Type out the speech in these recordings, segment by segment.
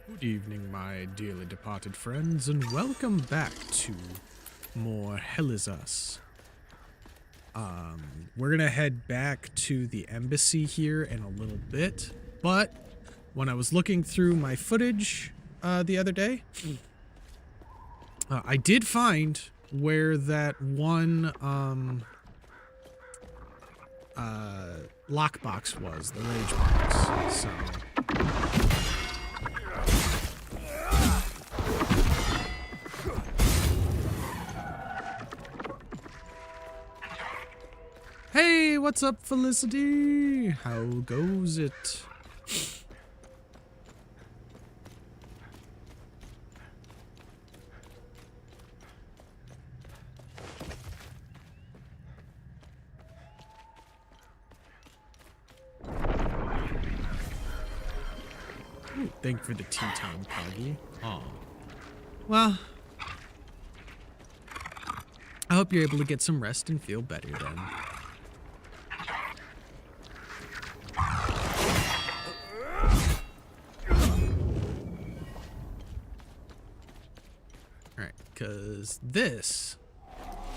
Good evening, my dearly departed friends, and welcome back to more Hell Is Us. We're gonna head back to the embassy here in a little bit, but when I was looking through my footage the other day, I did find where that one lockbox was, the rage box. So hey, what's up, Felicity? How goes it? Ooh, thank you for the tea time, Puggy. Aw. Well, I hope you're able to get some rest and feel better then. Alright, because this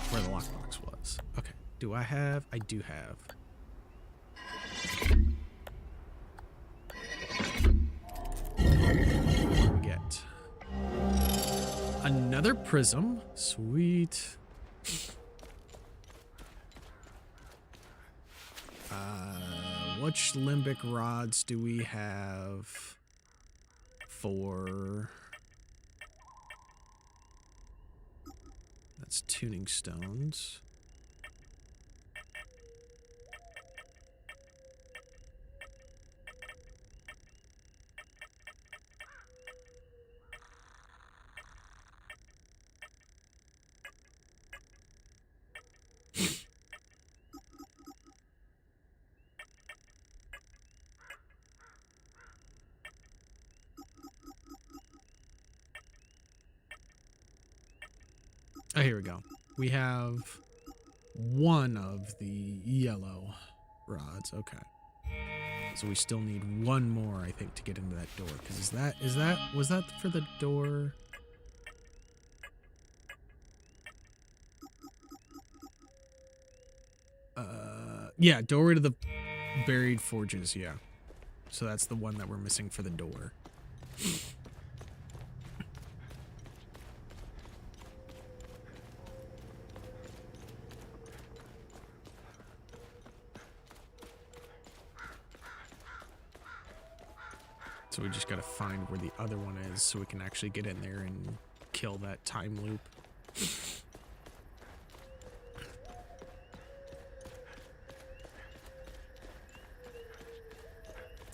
is where the lockbox was. Okay, do I have? I do have. What do we get? Another prism. Sweet. Which limbic rods do we have for... That's tuning stones. Oh, here we go. We have one of the yellow rods. Okay. So we still need one more, I think, to get into that door. Because was that for the door? Yeah, doorway to the buried forges, yeah. So that's the one that we're missing for the door. So we just gotta find where the other one is so we can actually get in there and kill that time loop.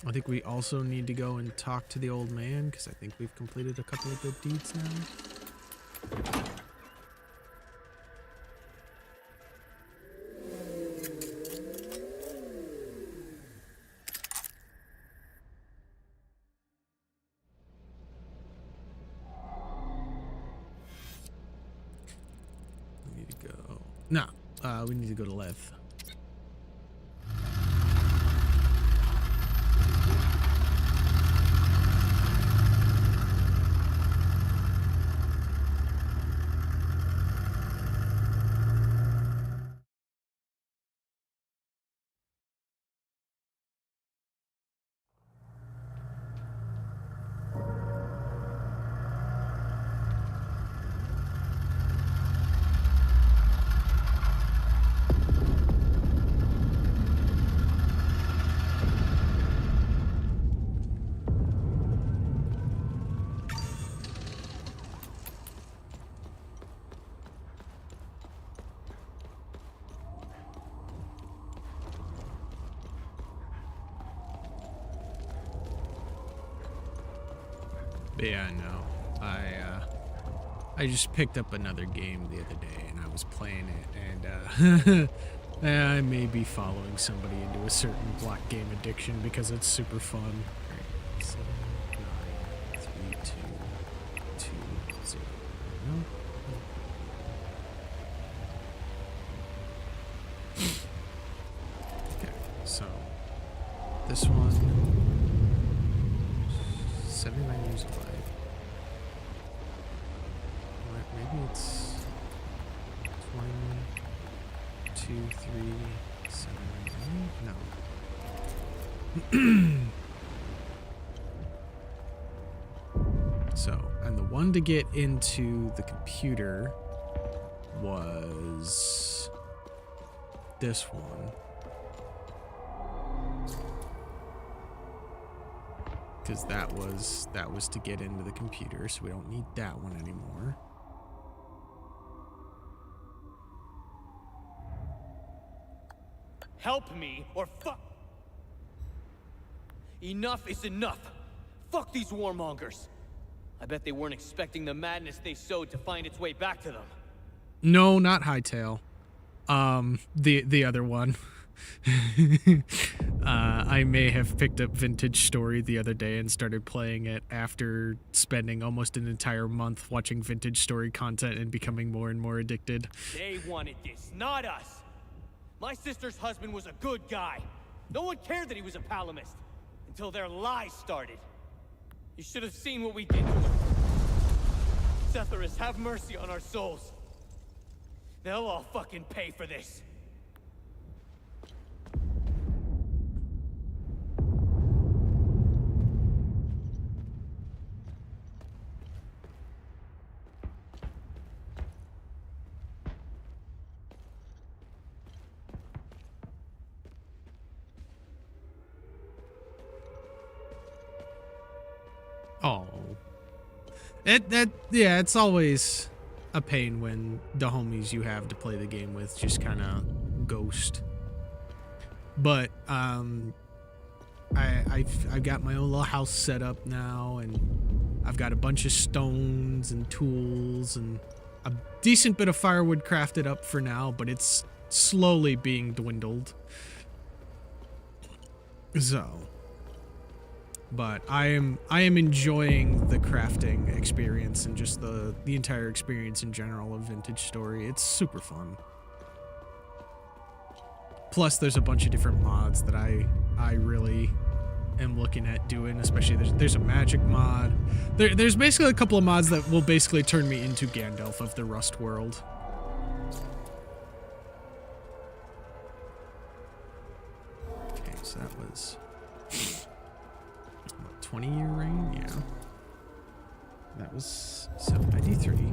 I think we also need to go and talk to the old man because I think we've completed a couple of good deeds now. We need to go... No, we need to go to Leth. Yeah, no. I just picked up another game the other day and I was playing it and I may be following somebody into a certain block game addiction because it's super fun. Alright, 7, 9, 3, 2, 2, 0. No? Okay, so this one 79 who's alive? Maybe it's 20, 2, 3, 7, 8? No. So, and the one to get into the computer was this one. Because that was to get into the computer, so we don't need that one anymore. Help me or fuck. Enough is enough. Fuck these warmongers. I bet they weren't expecting the madness they sowed to find its way back to them. No, not Hightail. The other one. I may have picked up Vintage Story the other day and started playing it after spending almost an entire month watching Vintage Story content and becoming more and more addicted. They wanted this, not us. My sister's husband was a good guy. No one cared that he was a Palamist until their lies started. You should have seen what we did to him. Setharus, have mercy on our souls. They'll all fucking pay for this. Oh. Yeah, it's always a pain when the homies you have to play the game with just kind of ghost. But I've got my own little house set up now, and I've got a bunch of stones and tools and a decent bit of firewood crafted up for now, but it's slowly being dwindled. So, but I am enjoying the crafting experience and just the entire experience in general of Vintage Story. It's super fun. Plus, there's a bunch of different mods that I really am looking at doing. Especially there's a magic mod. There's basically a couple of mods that will basically turn me into Gandalf of the Rust world. Okay, so that was 20-year reign, yeah. That was 793.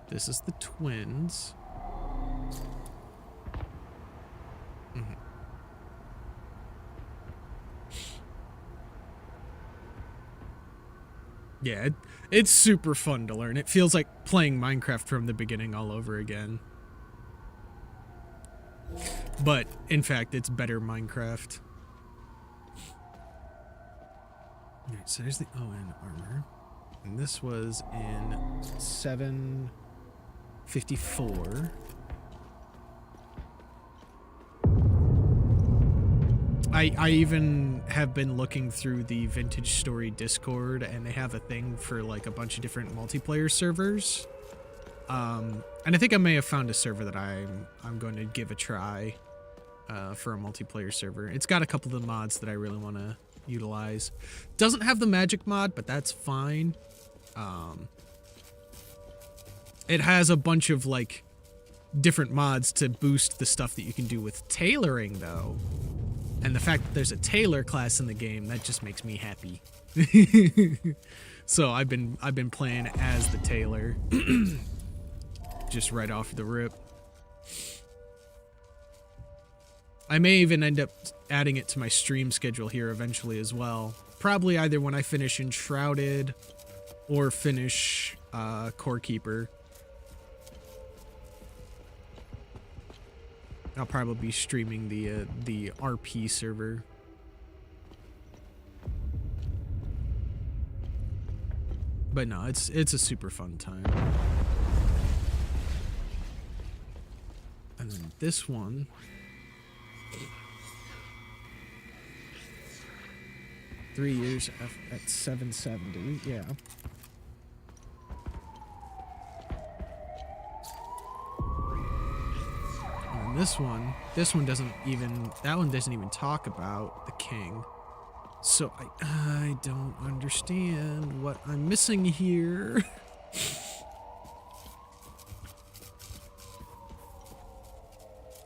This is the twins. Yeah, it's super fun to learn. It feels like playing Minecraft from the beginning all over again. But, in fact, it's better Minecraft. Alright, so there's the ON armor. And this was in 754. I even have been looking through the Vintage Story Discord, and they have a thing for like a bunch of different multiplayer servers. And I think I may have found a server that I'm going to give a try for a multiplayer server. It's got a couple of the mods that I really want to utilize. Doesn't have the magic mod, but that's fine. It has a bunch of like different mods to boost the stuff that you can do with tailoring, though. And the fact that there's a tailor class in the game, that just makes me happy. So I've been playing as the tailor. Just right off the rip. I may even end up adding it to my stream schedule here eventually as well. Probably either when I finish Enshrouded or finish Core Keeper. I'll probably be streaming the RP server. But no, it's a super fun time. And then this one. Three years at 770, yeah. And then this one doesn't even, that one doesn't even talk about the king. So I don't understand what I'm missing here.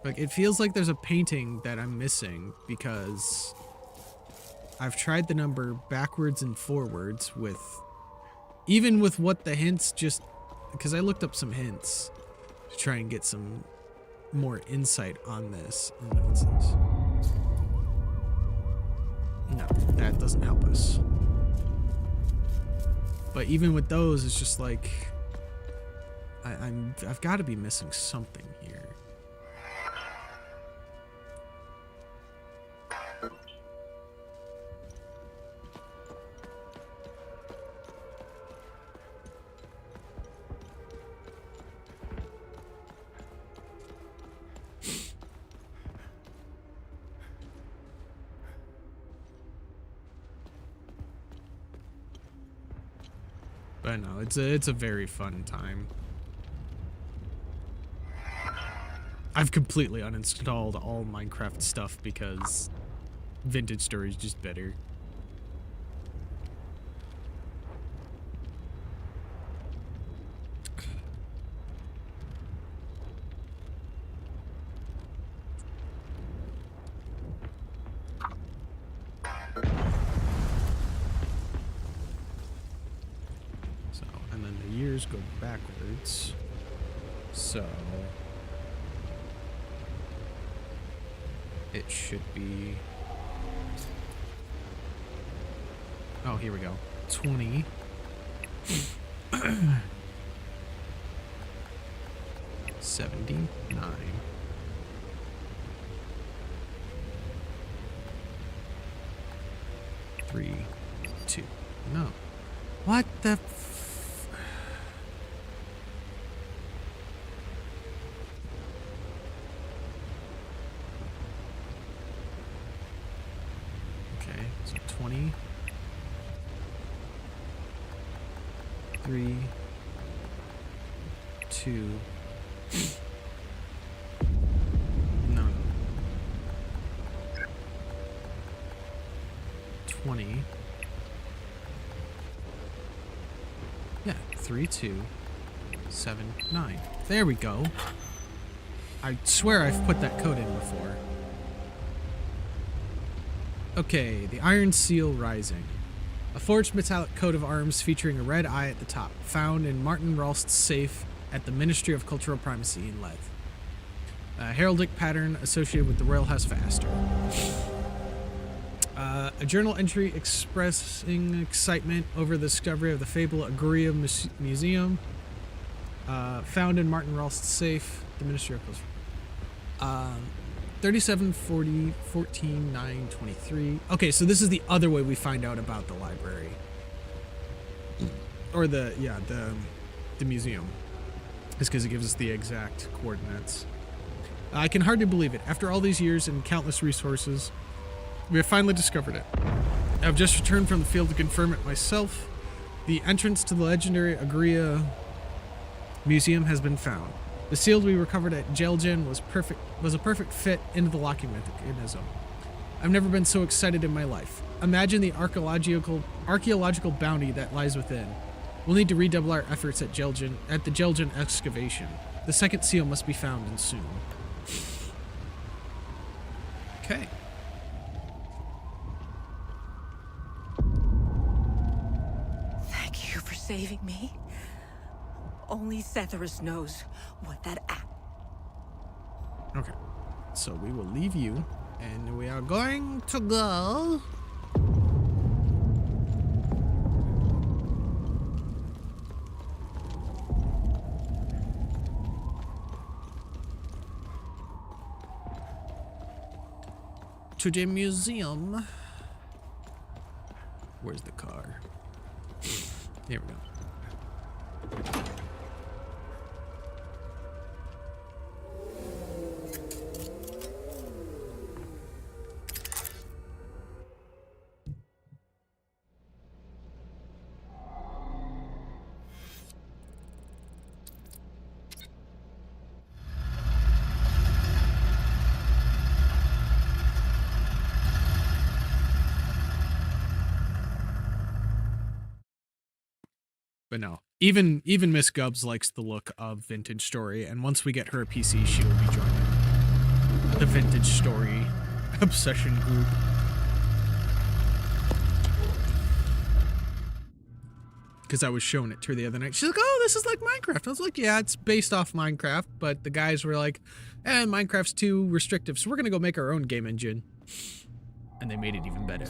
Like, it feels like there's a painting that I'm missing because I've tried the number backwards and forwards with, even with what the hints just, because I looked up some hints to try and get some more insight on this. And what's this? No, that doesn't help us. But even with those, it's just like, I've got to be missing something here. But no, it's a very fun time. I've completely uninstalled all Minecraft stuff because Vintage Story is just better. Go backwards, so it should be, oh, here we go, 20, 79, 3, 2, no, what the okay, so 20, 3, 2, no, 20, yeah, 3, 2, 7, 9. There we go. I swear I've put that code in before. Okay, the Iron Seal Rising. A forged metallic coat of arms featuring a red eye at the top, found in Martin Ralst's safe at the Ministry of Cultural Primacy in Leth. A heraldic pattern associated with the Royal House of Astor. A journal entry expressing excitement over the discovery of the Fable Aguria Museum, found in Martin Ralst's safe, the Ministry of Cultural. 37, 40, 14, 9, 23. Okay, so this is the other way we find out about the library. Or the museum. It's because it gives us the exact coordinates. I can hardly believe it. After all these years and countless resources, we have finally discovered it. I've just returned from the field to confirm it myself. The entrance to the legendary Agria Museum has been found. The seal we recovered at Jelgen was a perfect fit into the locking mechanism. I've never been so excited in my life. Imagine the archaeological bounty that lies within. We'll need to redouble our efforts at the Jelgen excavation. The second seal must be found and soon. Okay. Thank you for saving me. Only Setharus knows what that act. Okay. So we will leave you, and we are going to go. To the museum. Where's the car? Here we go. But no, even Miss Gubbs likes the look of Vintage Story, and once we get her a PC, she will be joining the Vintage Story obsession group. Because I was showing it to her the other night. She's like, oh, this is like Minecraft. I was like, yeah, it's based off Minecraft, but the guys were like, Minecraft's too restrictive, so we're going to go make our own game engine. And they made it even better.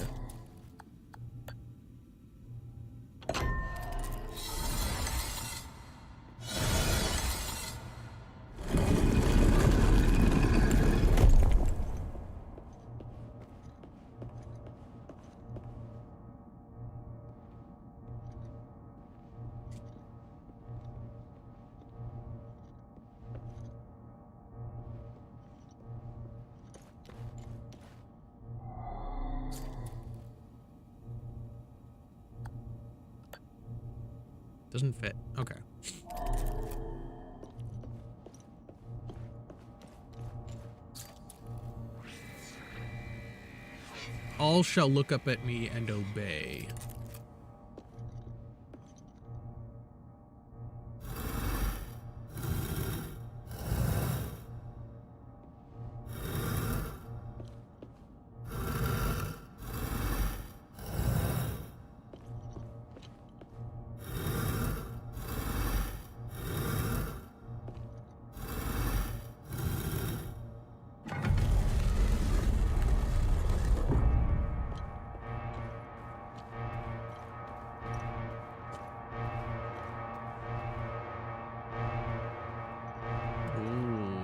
Doesn't fit. Okay. All shall look up at me and obey.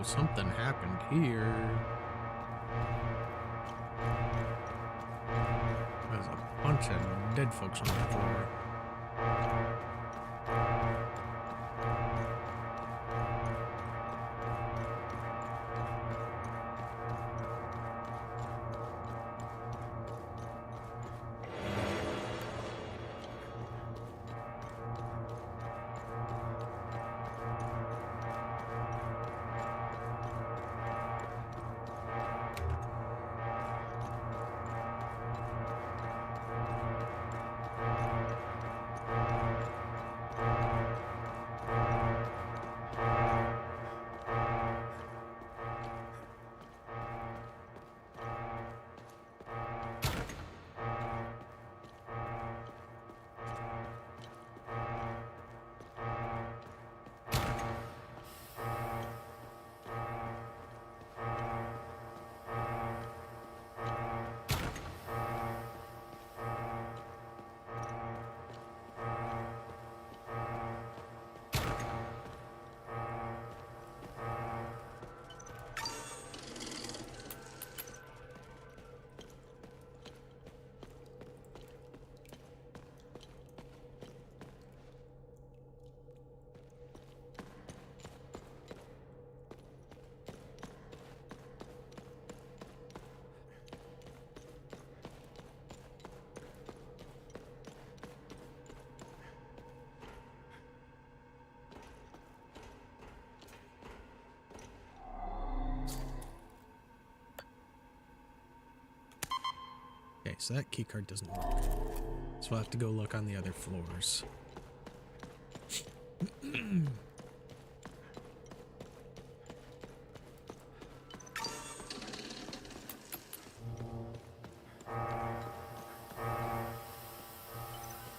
Something happened here. There's a bunch of dead folks on the floor. Okay, so that keycard doesn't work. So we'll have to go look on the other floors.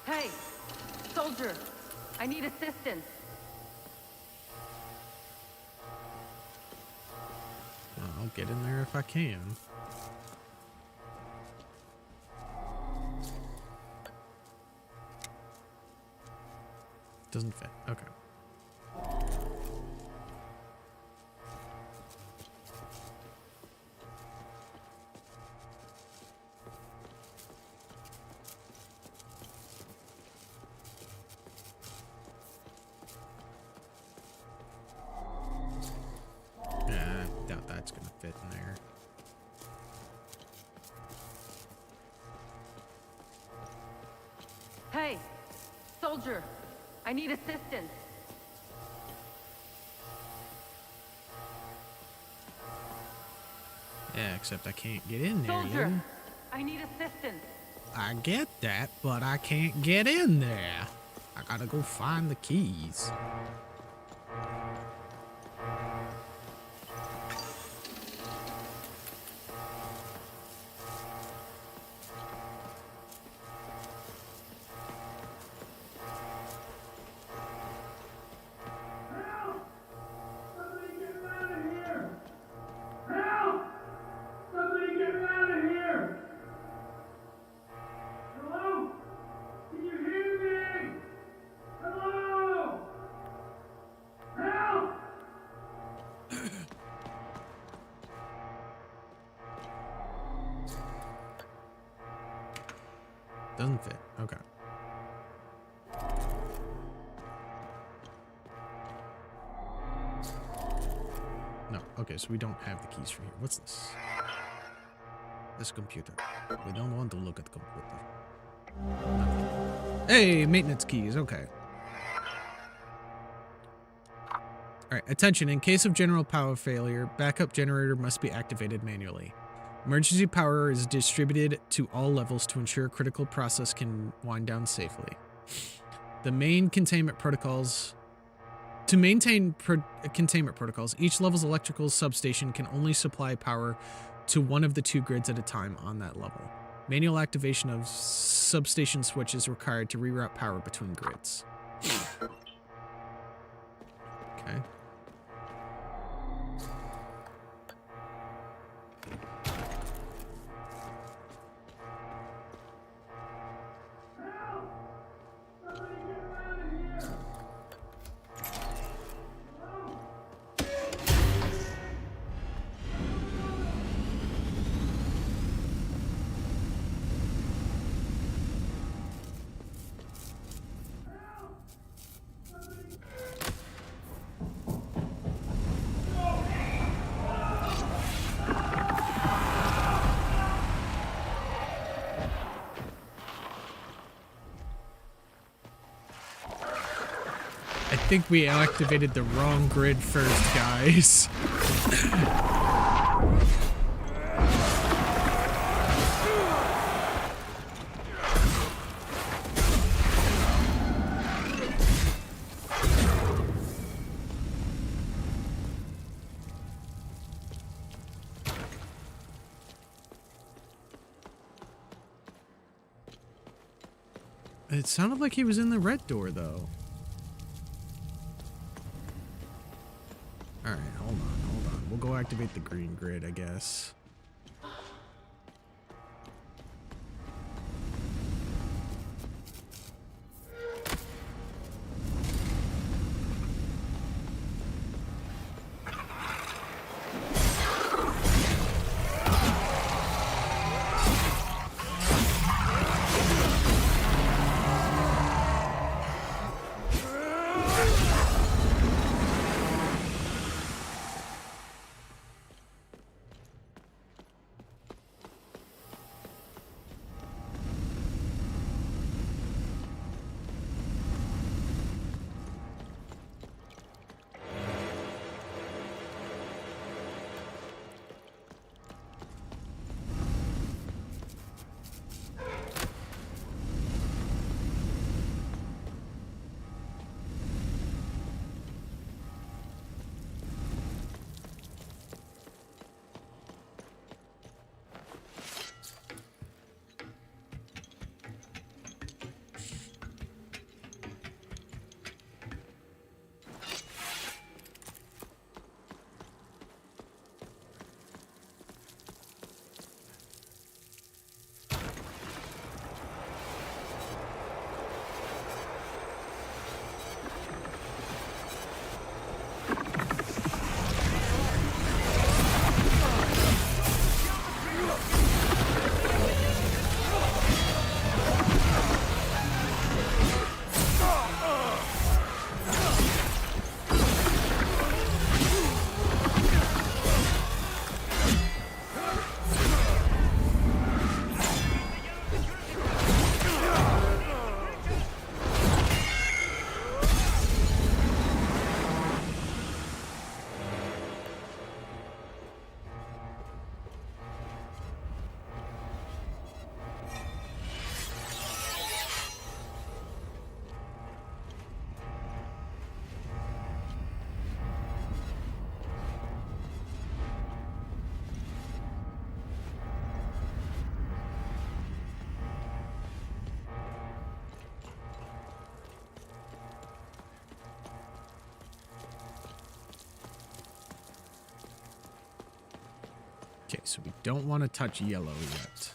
Hey, soldier, I need assistance. I'll get in there if I can. Doesn't fit. Okay. Yeah, I doubt that's gonna fit in there. Hey, soldier, I need assistance. Yeah, except I can't get in there. Soldier, Lou. I need assistance. I get that, but I can't get in there. I gotta go find the keys. Doesn't fit. Okay. No. Okay, so we don't have the keys for here. What's this? This computer. We don't want to look at the computer. Nothing. Hey, maintenance keys. Okay. Alright, attention. In case of general power failure, backup generator must be activated manually. Emergency power is distributed to all levels to ensure critical process can wind down safely. The main containment protocols... To maintain containment protocols, each level's electrical substation can only supply power to one of the 2 grids at a time on that level. Manual activation of substation switch is required to reroute power between grids. Okay. I think we activated the wrong grid first, guys. It sounded like he was in the red door, though. Alright, hold on. We'll go activate the green grid, I guess. Okay, so we don't want to touch yellow yet.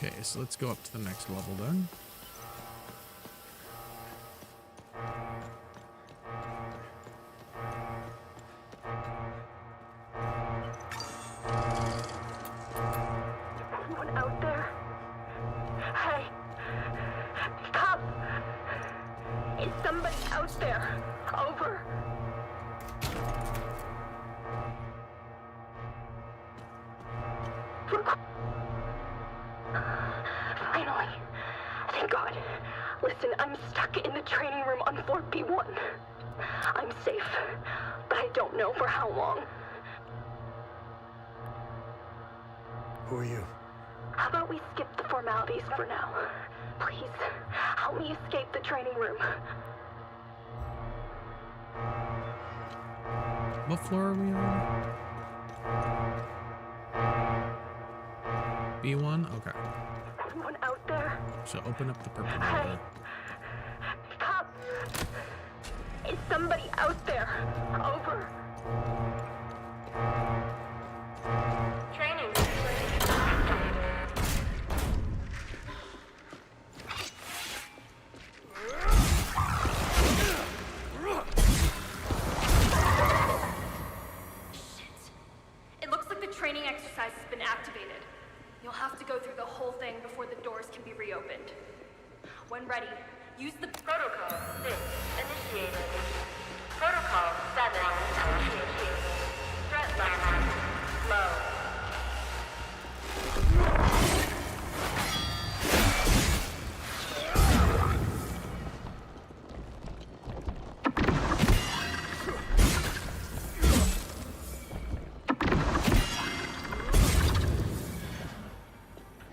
Okay, so let's go up to the next level then. Anyone out there? Hey! Stop! Is somebody out there? Over. Finally. Thank God. Listen, I'm stuck in the training room on Fort B1. I'm safe, but I don't know for how long. Who are you? How about we skip the formalities for now? Please, help me escape the training room. What floor are we on? B1? Okay. Anyone out there? So open up the purple Hey! door. Stop! Is somebody out there? Over. Training. It looks like the training exercise has been activated. You'll have to go through the whole thing before the doors can be reopened. When ready, use the Protocol 6 initiated. Protocol 7 initiated. Threat level low.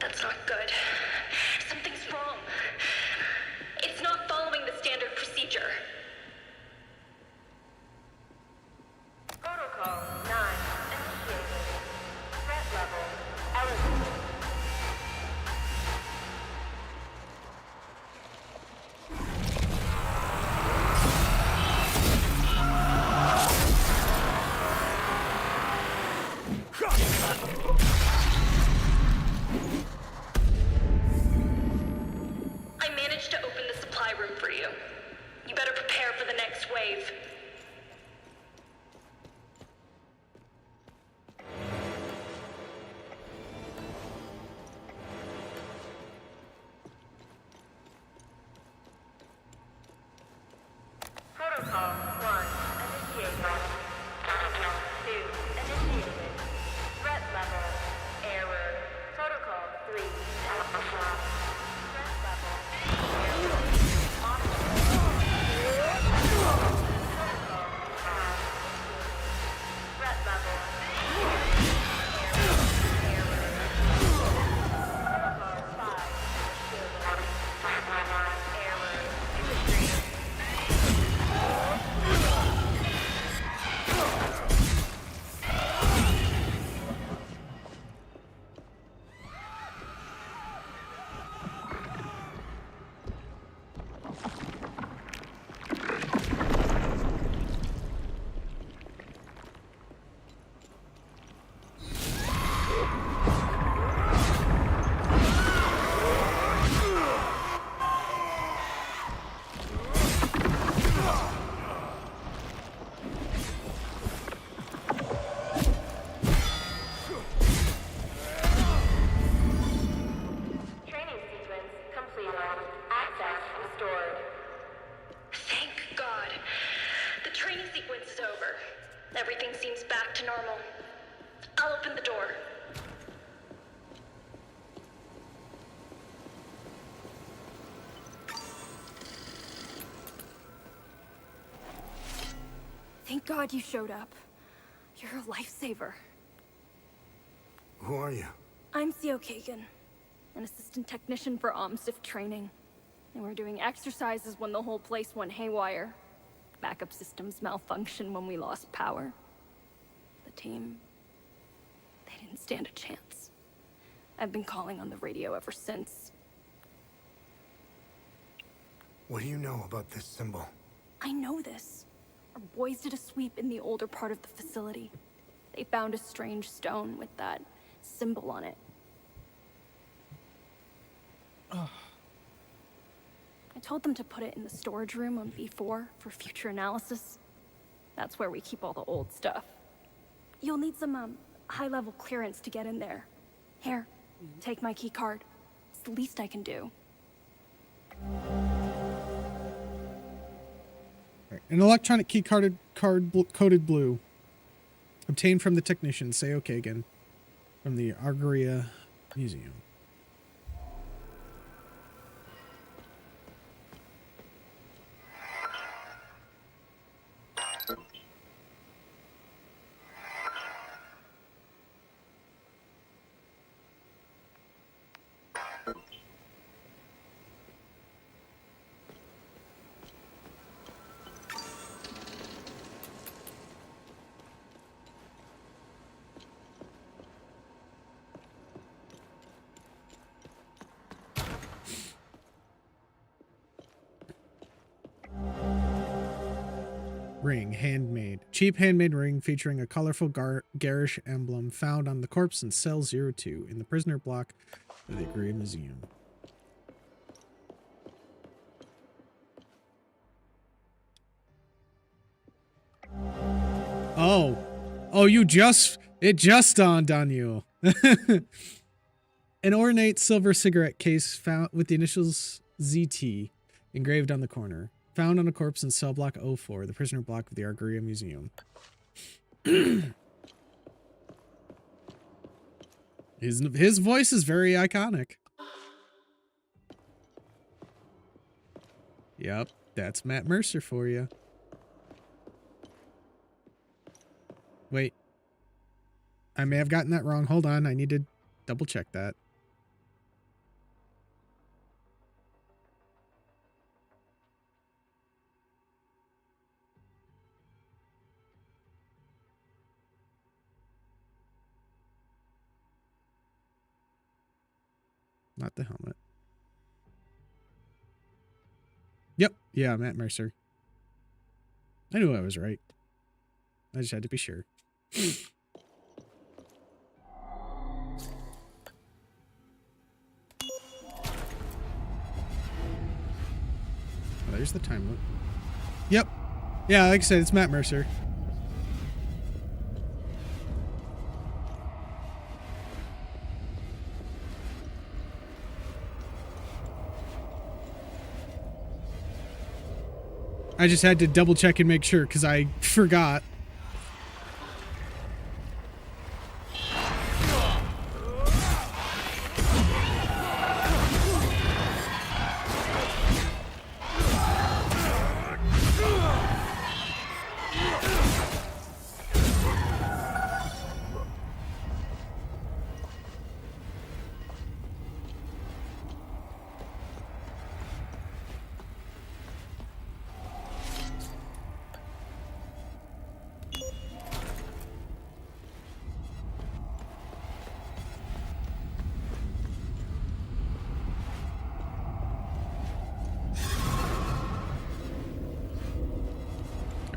That's not good. Something's wrong. It's not following the standard procedure. Protocol 9 initiated. Thank God you showed up. You're a lifesaver. Who are you? I'm Theo Kagan, an assistant technician for OMSIF training. And we're doing exercises when the whole place went haywire. Backup systems malfunctioned when we lost power. The team, they didn't stand a chance. I've been calling on the radio ever since. What do you know about this symbol? I know this. Our boys did a sweep in the older part of the facility. They found a strange stone with that symbol on it. I told them to put it in the storage room on V4 for future analysis. That's where we keep all the old stuff. You'll need some, high-level clearance to get in there. Here, take my key card. It's the least I can do. Right. An electronic key coded blue. Obtained from the technician, Theo Kagan, from the Argyria Museum. Ring, handmade. Cheap handmade ring featuring a colorful garish emblem found on the corpse in cell 02 in the prisoner block of the Argyria Museum. Oh. Oh, it just dawned on you. An ornate silver cigarette case found with the initials ZT engraved on the corner. Found on a corpse in cell block 04, the prisoner block of the Argyria Museum. His voice is very iconic. Yep, that's Matt Mercer for you. Wait. I may have gotten that wrong. Hold on, I need to double check that. Not the helmet. Yep. Yeah, Matt Mercer. I knew I was right. I just had to be sure. Oh, there's the time loop. Yep. Yeah, like I said, it's Matt Mercer. I just had to double check and make sure because I forgot.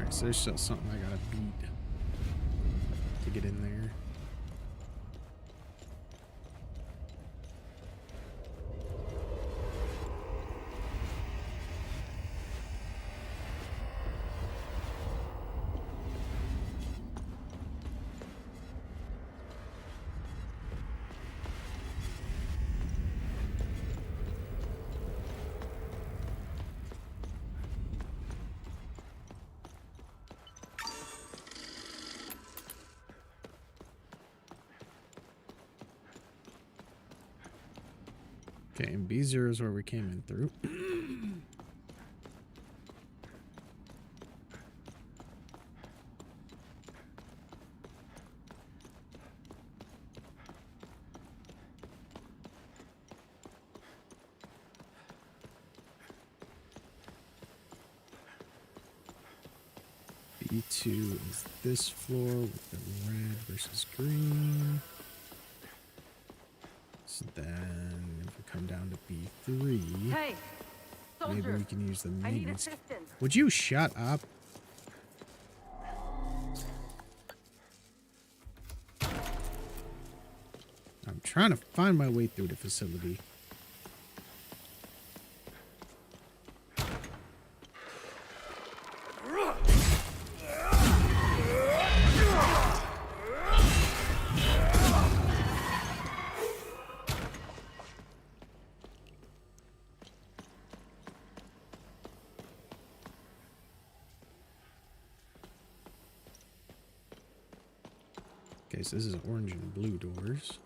So there's still something I gotta beat to get in there. Okay, and B0 is where we came in through. B2 is this floor with the red versus green. So then if we come down to B3, Hey, maybe soldier. we can use the I need maintenance. assistance. Would you shut up? I'm trying to find my way through the facility. Okay, so this is orange and blue doors.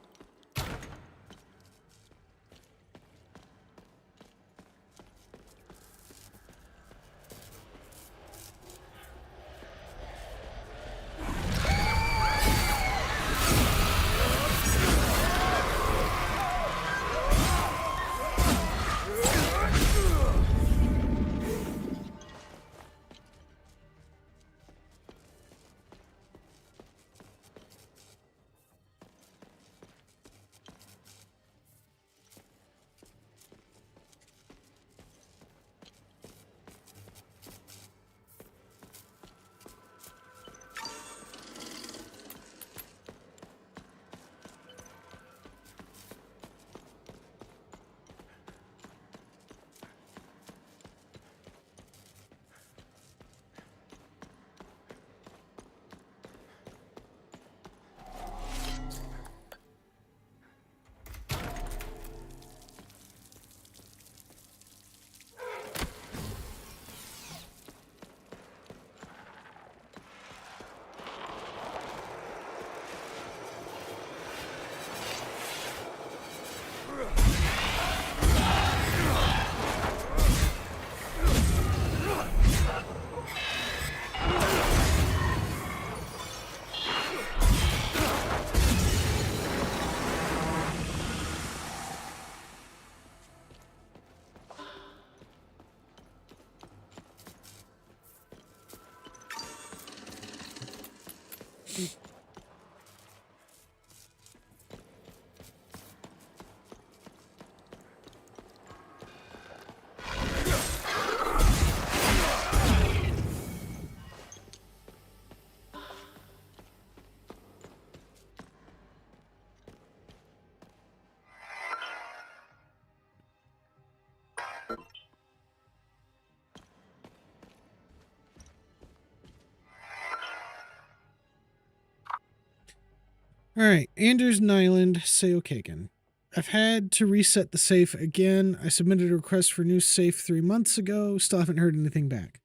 All right, Anders Nyland, Seokagan. I've had to reset the safe again. I submitted a request for a new safe 3 months ago. Still haven't heard anything back.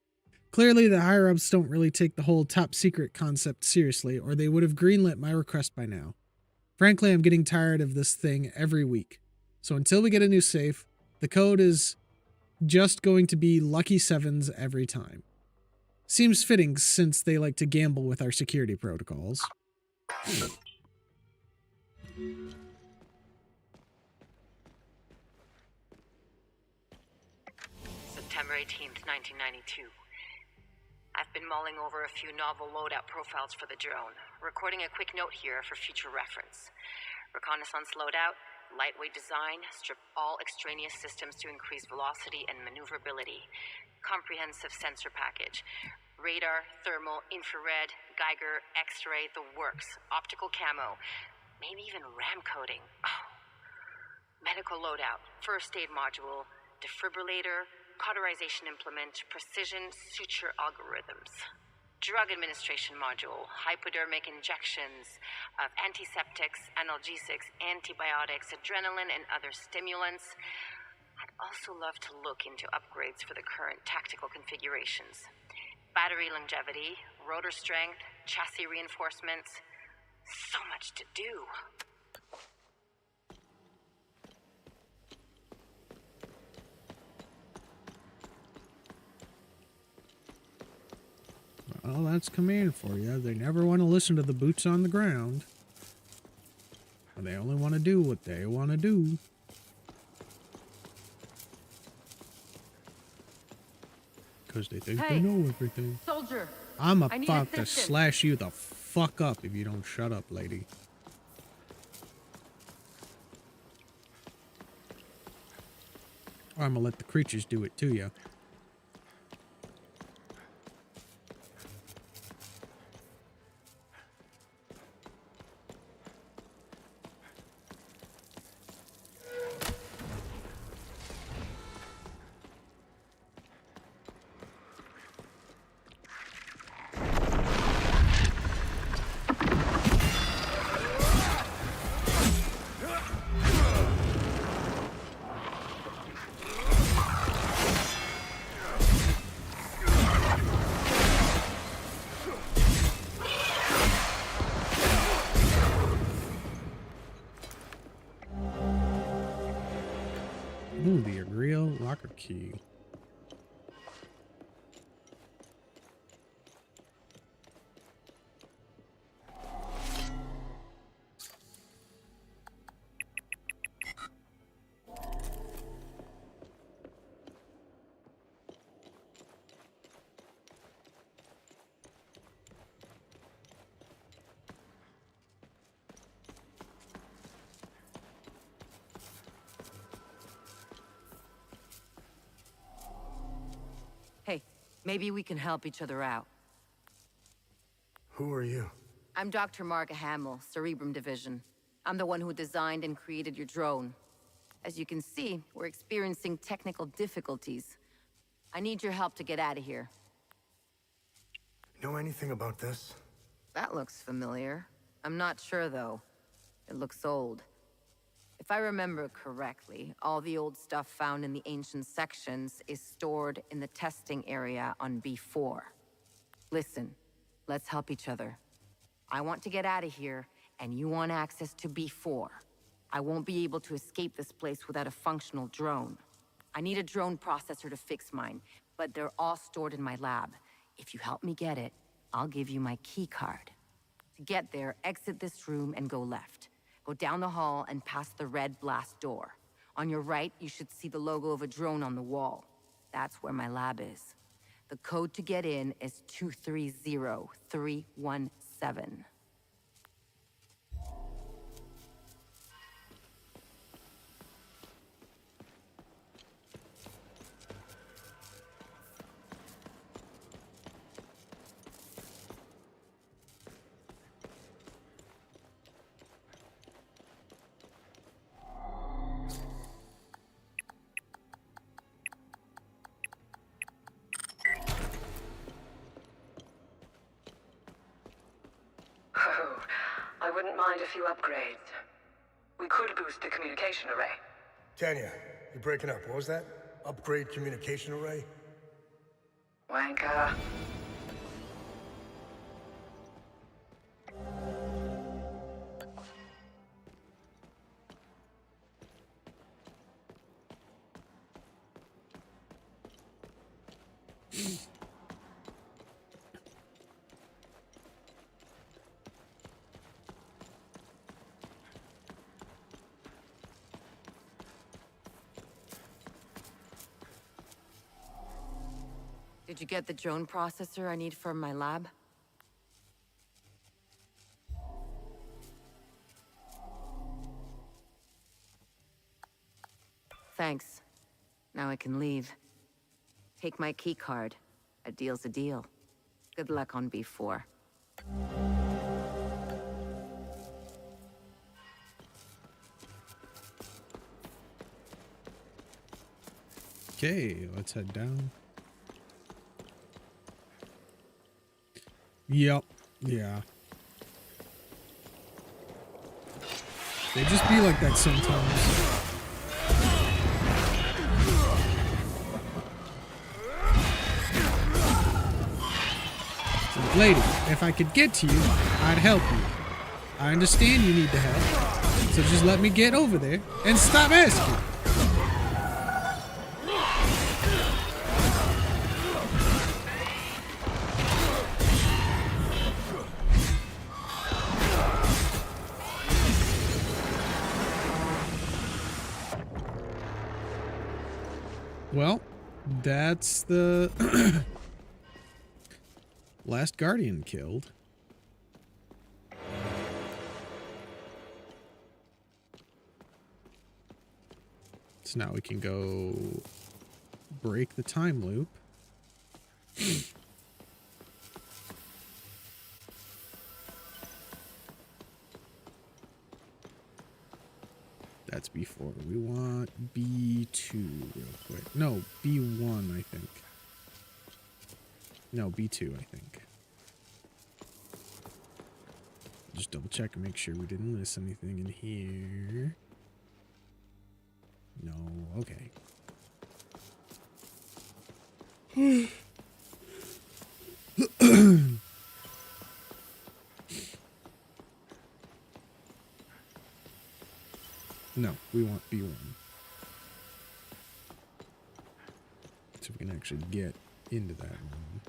Clearly, the higher-ups don't really take the whole top-secret concept seriously, or they would have greenlit my request by now. Frankly, I'm getting tired of this thing every week. So until we get a new safe, the code is just going to be lucky sevens every time. Seems fitting since they like to gamble with our security protocols. September 18th, 1992. I've been mulling over a few novel loadout profiles for the drone, recording a quick note here for future reference. Reconnaissance loadout, lightweight design, strip all extraneous systems to increase velocity and maneuverability. Comprehensive sensor package. Radar, thermal, infrared, Geiger, X-ray, the works. Optical camo. Maybe even RAM coding. Oh. Medical loadout, first aid module, defibrillator, cauterization implement, precision suture algorithms. Drug administration module, hypodermic injections of antiseptics, analgesics, antibiotics, adrenaline, and other stimulants. I'd also love to look into upgrades for the current tactical configurations. Battery longevity, rotor strength, chassis reinforcements. So much to do. Well, that's command for you. They never want to listen to the boots on the ground. They only want to do what they want to do. Because they think Hey, they know everything. Soldier, I'm I need about to assistance. slash you the fuck up if you don't shut up, lady. Or I'm gonna let the creatures do it to you. Ooh, the Agrio locker key. Hey, maybe we can help each other out. Who are you? I'm Dr. Mark Hamill, Cerebrum Division. I'm the one who designed and created your drone. As you can see, we're experiencing technical difficulties. I need your help to get out of here. Know anything about this? That looks familiar. I'm not sure, though. It looks old. If I remember correctly, all the old stuff found in the ancient sections is stored in the testing area on B4. Listen, let's help each other. I want to get out of here, and you want access to B4. I won't be able to escape this place without a functional drone. I need a drone processor to fix mine, but they're all stored in my lab. If you help me get it, I'll give you my key card. To get there, exit this room and go left. Go down the hall and past the red blast door. On your right, you should see the logo of a drone on the wall. That's where my lab is. The code to get in is 230317. Oh, I wouldn't mind a few upgrades. We could boost the communication array. Tanya, you're breaking up. What was that? Upgrade communication array? Wanker. Did you get the drone processor I need for my lab? Thanks. Now I can leave. Take my key card. A deal's a deal. Good luck on B4. Okay, let's head down. Yep. Yeah. They just be like that sometimes. So, lady, if I could get to you, I'd help you. I understand you need the help, so just let me get over there and stop asking. Well, That's the last Guardian killed. So now we can go break the time loop. That's B4. We want B2 real quick. No, B1, I think. No, B2, I think. Just double check and make sure we didn't miss anything in here. No, okay. No, we want B1. So we can actually get into that room.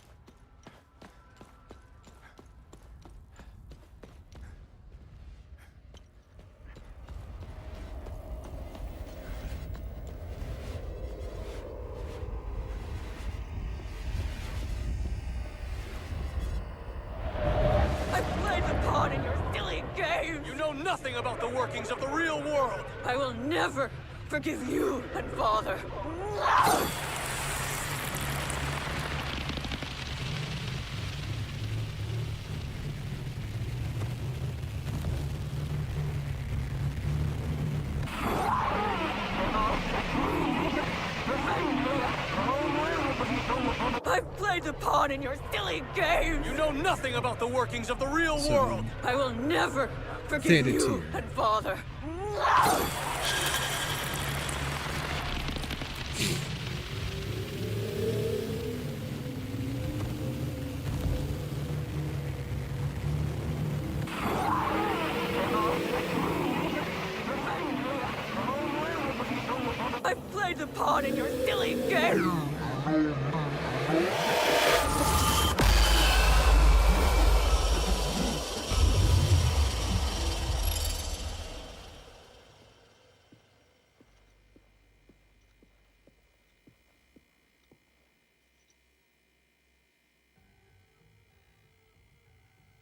Nothing about the workings of the real world! I will never forgive you and Father. I've played the pawn in your silly game! You know nothing about the workings of the real world! I will never forgive you and Father. I've played the pawn in your silly game!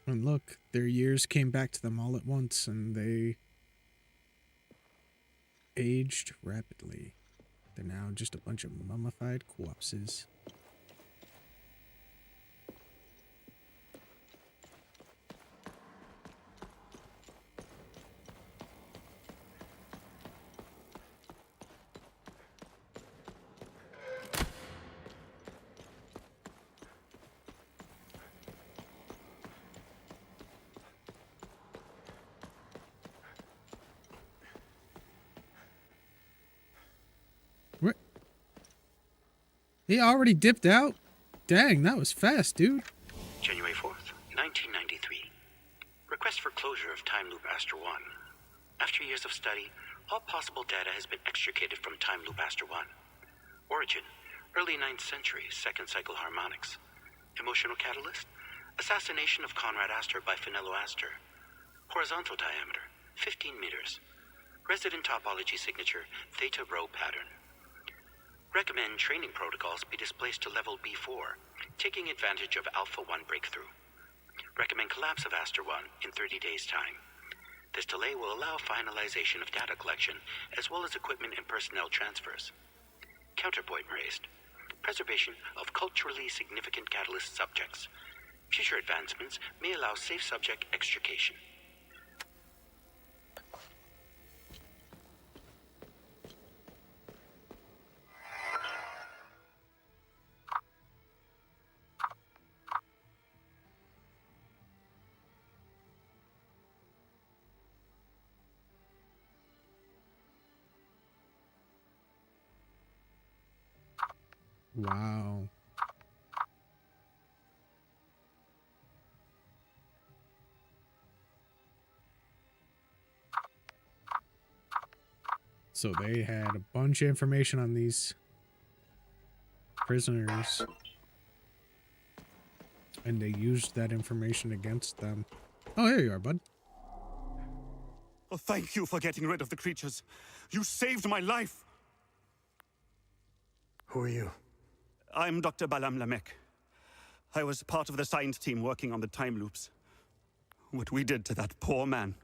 And look, their years came back to them all at once, and they aged rapidly. They're now just a bunch of mummified corpses. What? He already dipped out? Dang, that was fast, dude. January 4th, 1993. Request for closure of Time Loop Aster 1. After years of study, all possible data has been extricated from Time Loop Aster 1. Origin, early 9th century, second cycle harmonics. Emotional catalyst, assassination of Conrad Astor by Finello Astor. Horizontal diameter, 15 meters. Resident topology signature, Theta Rho pattern. Recommend training protocols be displaced to level B4, taking advantage of Alpha 1 breakthrough. Recommend collapse of Aster 1 in 30 days' time. This delay will allow finalization of data collection, as well as equipment and personnel transfers. Counterpoint raised. Preservation of culturally significant catalyst subjects. Future advancements may allow safe subject extrication. Wow. So they had a bunch of information on these prisoners, and they used that information against them. Oh, here you are, bud. Oh, thank you for getting rid of the creatures. You saved my life. Who are you? I'm Dr. Balam Lamek. I was part of the science team working on the time loops. What we did to that poor man.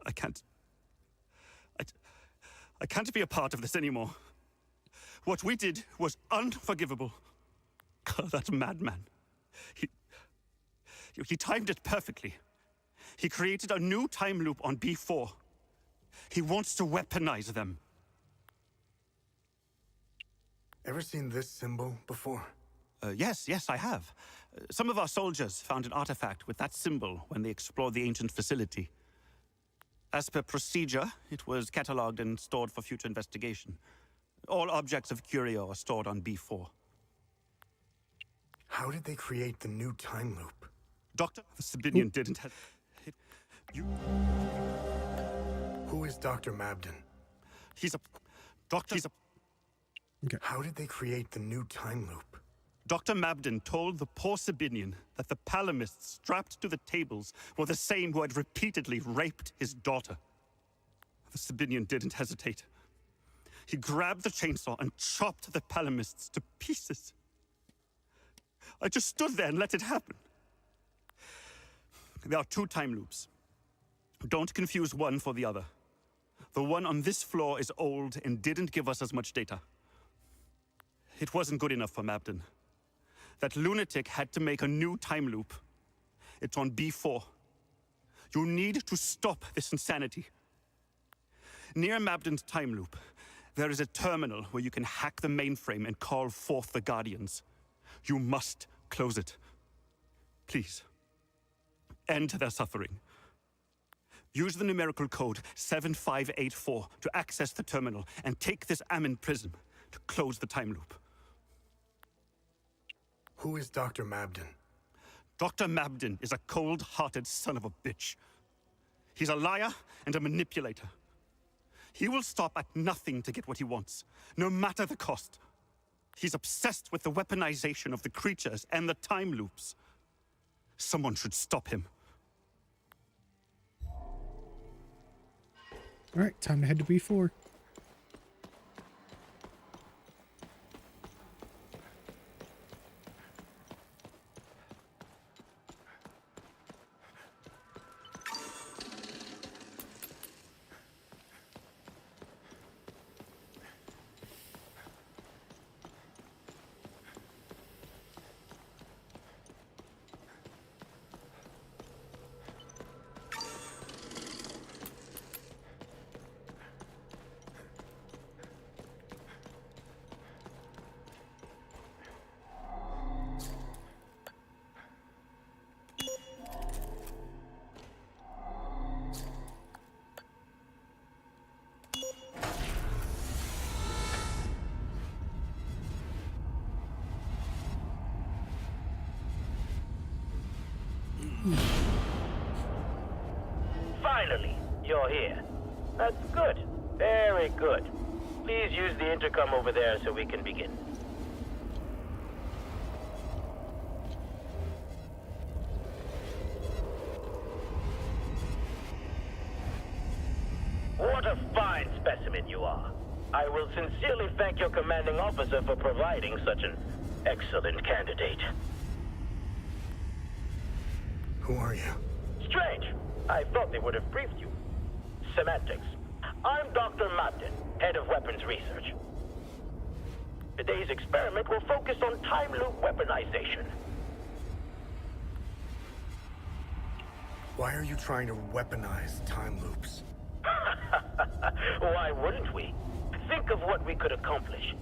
I can't be a part of this anymore. What we did was unforgivable. That madman. He timed it perfectly. He created a new time loop on B4. He wants to weaponize them. Ever seen this symbol before? Yes, I have. Some of our soldiers found an artifact with that symbol when they explored the ancient facility. As per procedure, it was catalogued and stored for future investigation. All objects of curio are stored on B4. How did they create the new time loop? Dr. Sabinian didn't have... Who is Dr. Mabden? He's a... Doctor... He's a... Okay. How did they create the new time loop? Dr. Mabden told the poor Sabinian that the Palamists strapped to the tables were the same who had repeatedly raped his daughter. The Sabinian didn't hesitate. He grabbed the chainsaw and chopped the Palamists to pieces. I just stood there and let it happen. There are two time loops. Don't confuse one for the other. The one on this floor is old and didn't give us as much data. It wasn't good enough for Mabden. That lunatic had to make a new time loop. It's on B4. You need to stop this insanity. Near Mabden's time loop, there is a terminal where you can hack the mainframe and call forth the Guardians. You must close it. Please. End their suffering. Use the numerical code 7584 to access the terminal and take this Ammon prism to close the time loop. Who is Dr. Mabden? Dr. Mabden is a cold-hearted son of a bitch. He's a liar and a manipulator. He will stop at nothing to get what he wants, no matter the cost. He's obsessed with the weaponization of the creatures and the time loops. Someone should stop him. All right, time to head to B4. Finally, you're here. That's good. Very good. Please use the intercom over there so we can begin. What a fine specimen you are. I will sincerely thank your commanding officer for providing such an excellent candidate. Who are you? Strange. I thought they would have briefed you. Semantics. I'm Dr. Mabden, head of weapons research. Today's experiment will focus on time loop weaponization. Why are you trying to weaponize time loops? Why wouldn't we? Think of what we could accomplish.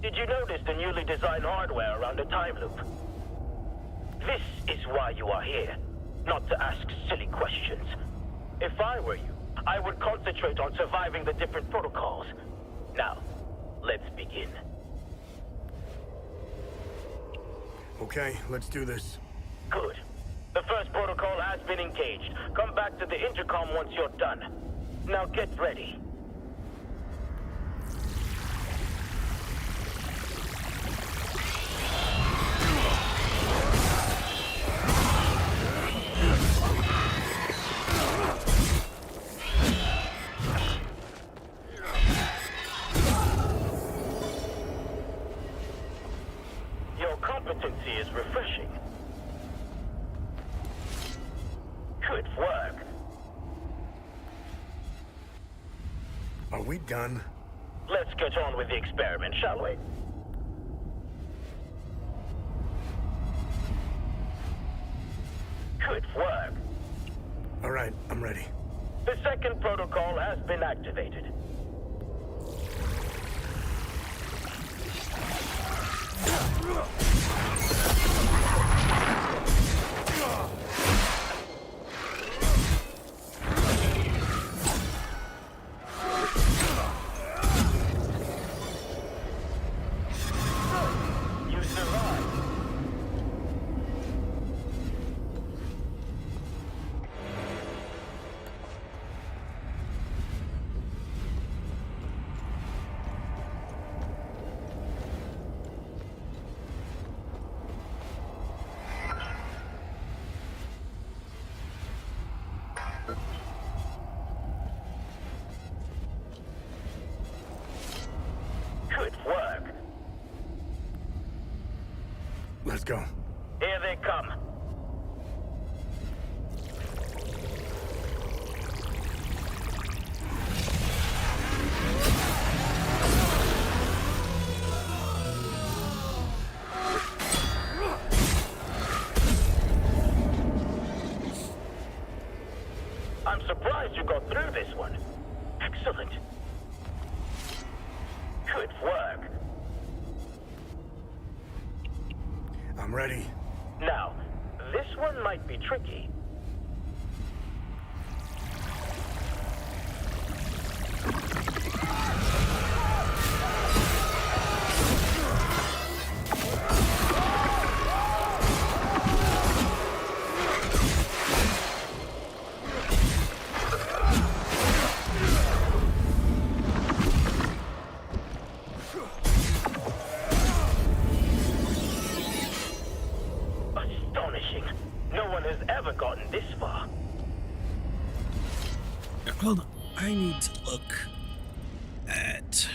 Did you notice the newly designed hardware around the time loop? This is why you are here, not to ask silly questions. If I were you, I would concentrate on surviving the different protocols. Now, let's begin. Okay, let's do this. Good. The first protocol has been engaged. Come back to the intercom once you're done. Now get ready. Are we done? Let's get on with the experiment, shall we? Good work. All right, I'm ready. The second protocol has been activated. You survived. Good work. Let's go. Here they come. I'm surprised you got through this one. Excellent. Good work. I'm ready. Now, this one might be tricky. Astonishing. No one has ever gotten this far. Hold on. I need to look at...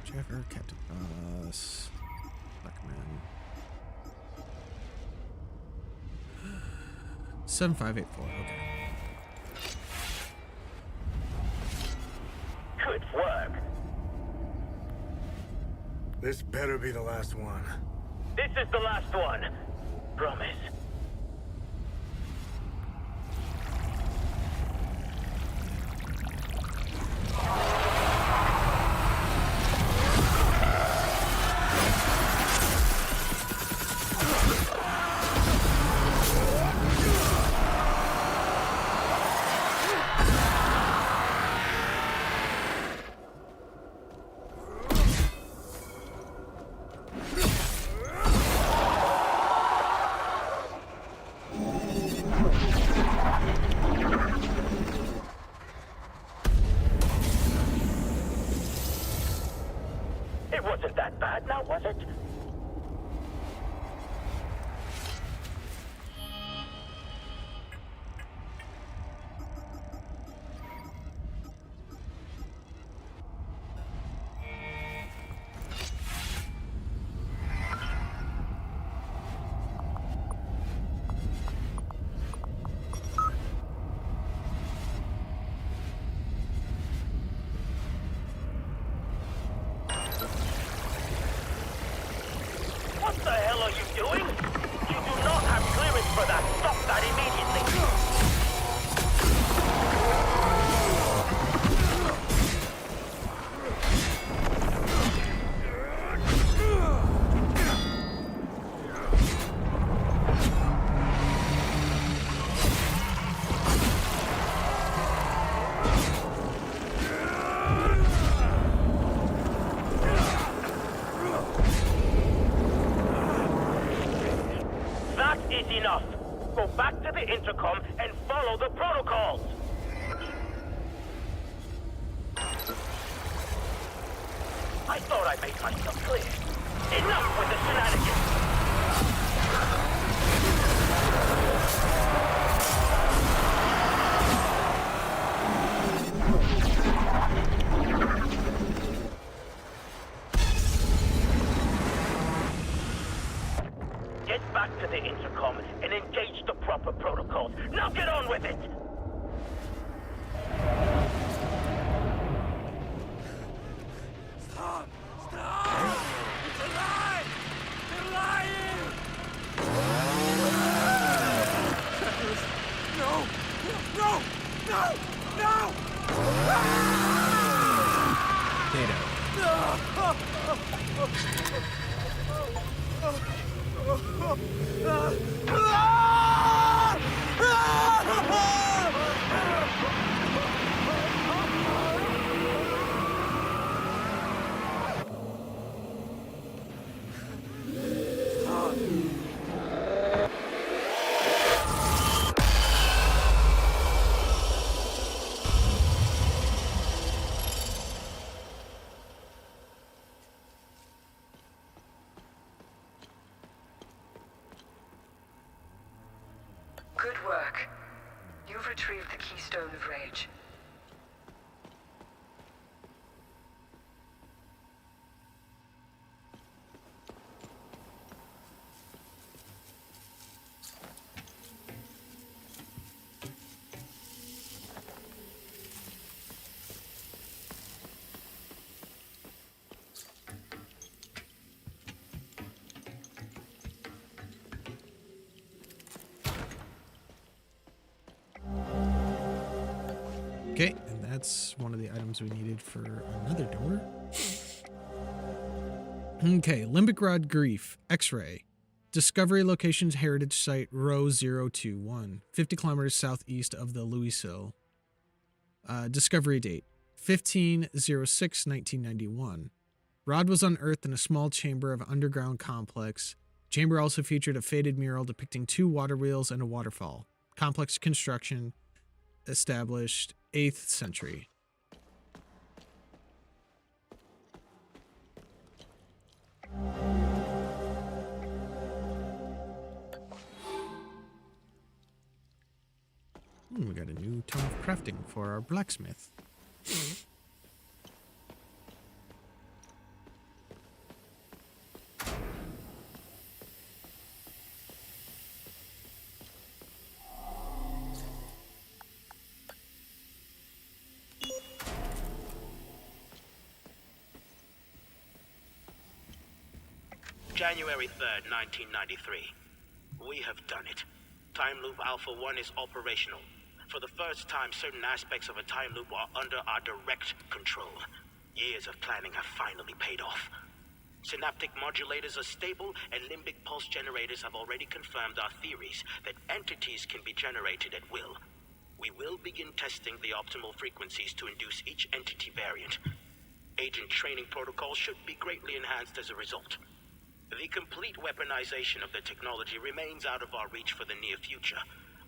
Jeffrey, Captain Boss, Buckman. 7584, okay. Good work. This better be the last one. This is the last one. Promise. It wasn't that bad now, was it? What the hell are you doing? You do not have clearance for that. Stop that immediately. That is enough. Go back to the intercom and follow the protocols. I thought I made myself clear. Enough with the shenanigans. Get back to the intercom and engage the proper protocols. Now get on with it! Stop! Stop! It's a lie! They're lying! No! No! No! No! Good work. You've retrieved the Keystone of Rage. Okay, and that's one of the items we needed for another door. Okay, Limbic Rod Grief, X-Ray. Discovery locations heritage site row 021, 50 kilometers southeast of the Louisville. Discovery date, 15/06/1991. Rod was unearthed in a small chamber of underground complex. Chamber also featured a faded mural depicting 2 water wheels and a waterfall. Complex construction established 8th century. We got a new tome of crafting for our blacksmith. January 3rd, 1993. We have done it. Time Loop Alpha 1 is operational. For the first time, certain aspects of a time loop are under our direct control. Years of planning have finally paid off. Synaptic modulators are stable, and limbic pulse generators have already confirmed our theories that entities can be generated at will. We will begin testing the optimal frequencies to induce each entity variant. Agent training protocols should be greatly enhanced as a result. The complete weaponization of the technology remains out of our reach for the near future.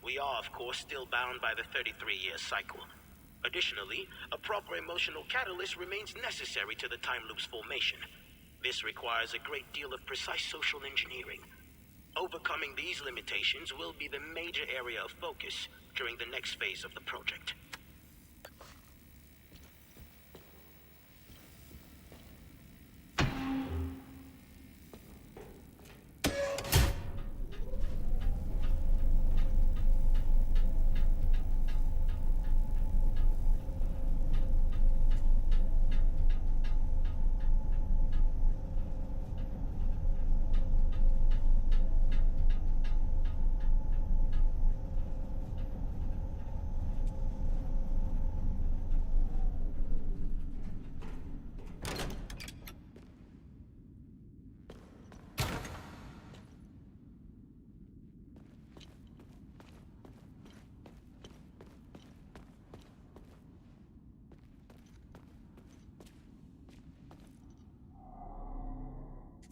We are, of course, still bound by the 33-year cycle. Additionally, a proper emotional catalyst remains necessary to the time loop's formation. This requires a great deal of precise social engineering. Overcoming these limitations will be the major area of focus during the next phase of the project.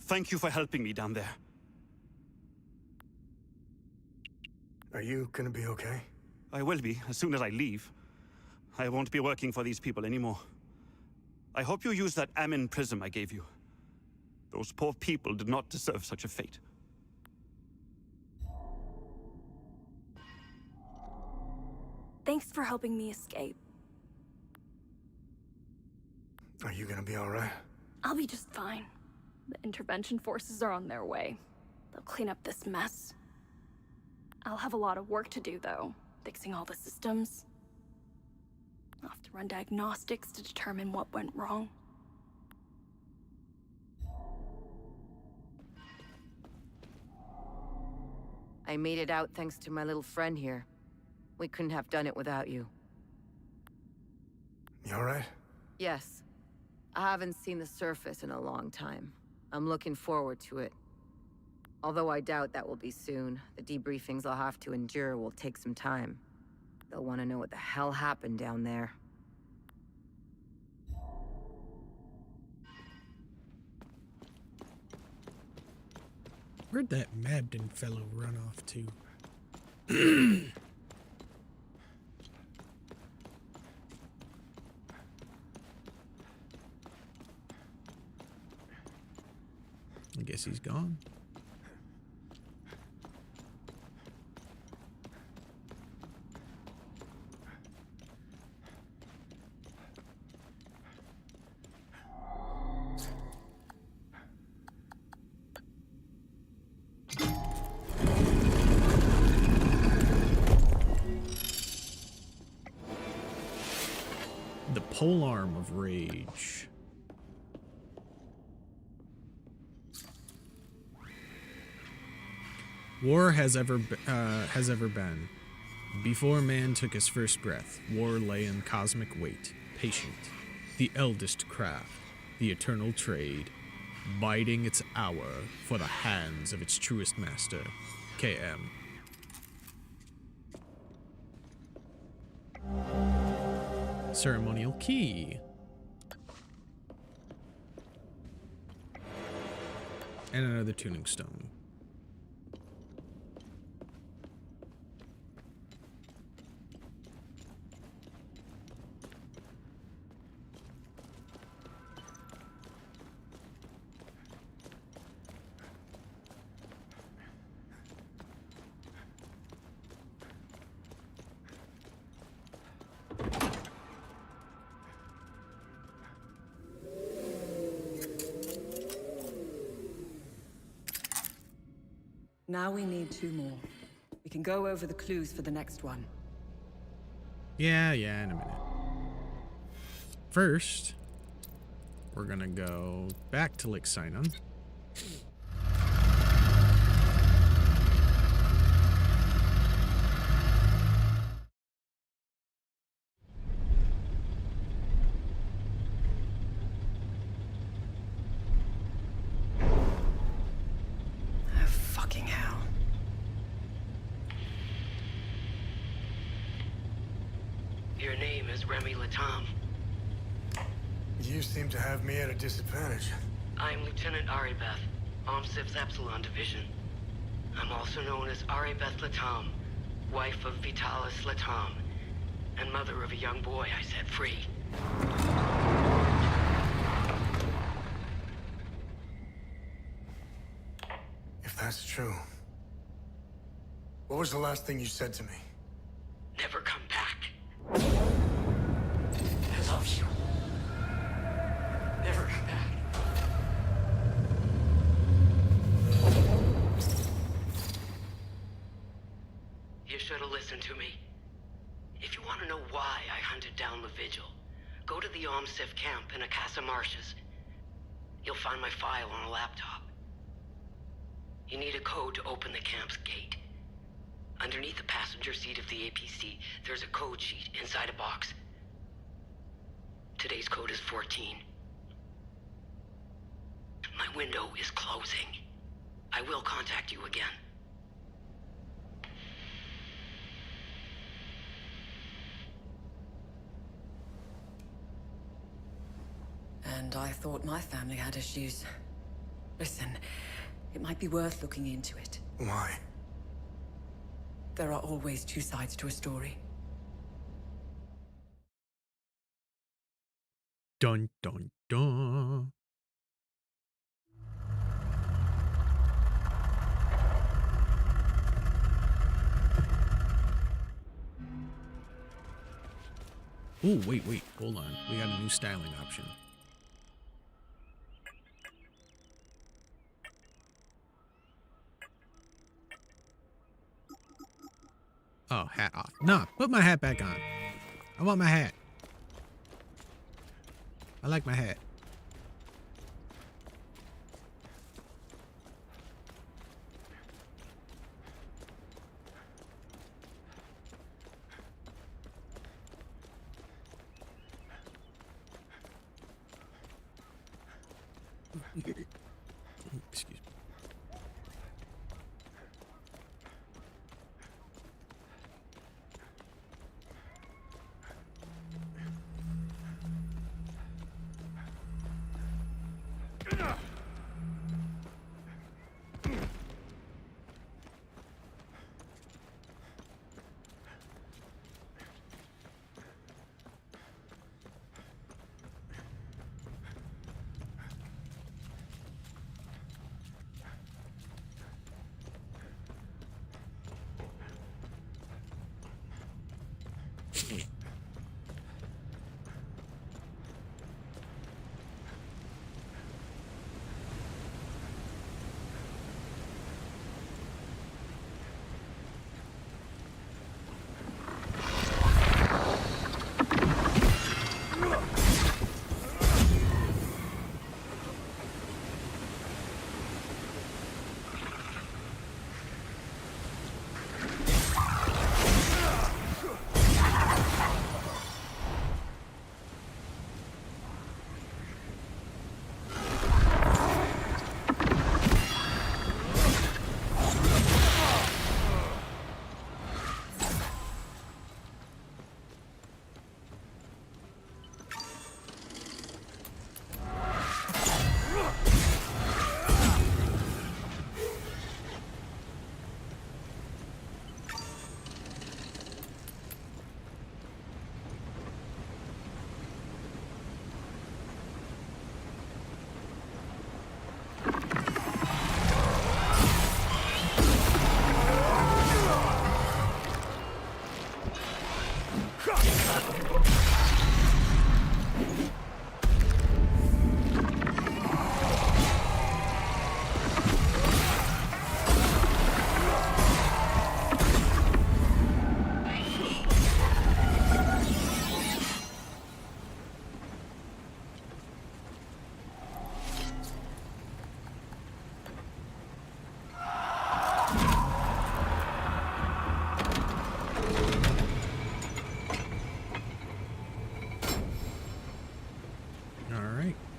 Thank you for helping me down there. Are you gonna be okay? I will be, as soon as I leave. I won't be working for these people anymore. I hope you use that Amin prism I gave you. Those poor people did not deserve such a fate. Thanks for helping me escape. Are you gonna be alright? I'll be just fine. The intervention forces are on their way. They'll clean up this mess. I'll have a lot of work to do, though, fixing all the systems. I'll have to run diagnostics to determine what went wrong. I made it out thanks to my little friend here. We couldn't have done it without you. You alright? Yes. I haven't seen the surface in a long time. I'm looking forward to it. Although I doubt that will be soon. The debriefings I'll have to endure will take some time. They'll want to know what the hell happened down there. Where'd that Mabden fellow run off to? I guess he's gone. The polearm of rage. War has ever been. Before man took his first breath, war lay in cosmic weight, patient, the eldest craft, the eternal trade, biding its hour for the hands of its truest master, KM. Ceremonial key. And another tuning stone. Now we need 2 more. We can go over the clues for the next one. Yeah, in a minute. First, we're gonna go back to Lake Sinon. Your name is Remy Latam. You seem to have me at a disadvantage. I'm Lieutenant Aribeth, OMSIF's Epsilon Division. I'm also known as Aribeth Latam, wife of Vitalis Latam, and mother of a young boy I set free. If that's true, what was the last thing you said to me? Never come back. I love you. Never come back. You should have listened to me. If you want to know why I hunted down the Vigil, go to the OMSIF camp in Akasa Marshes. You'll find my file on a laptop. You need a code to open the camp's gate. Underneath the passenger seat of the APC, there's a code sheet inside a box. Today's code is 14. My window is closing. I will contact you again. And I thought my family had issues. Listen, it might be worth looking into it. Why? There are always 2 sides to a story. Dun dun dun. Oh, wait, hold on. We got a new styling option. Oh, hat off. No, put my hat back on. I want my hat. I like my hat. Excuse me.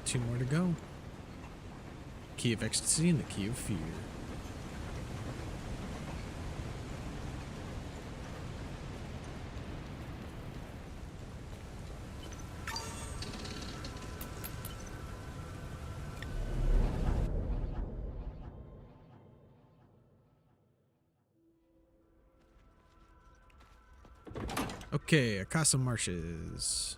Two more to go. Key of Ecstasy and the Key of Fear. Okay, Akasa Marshes.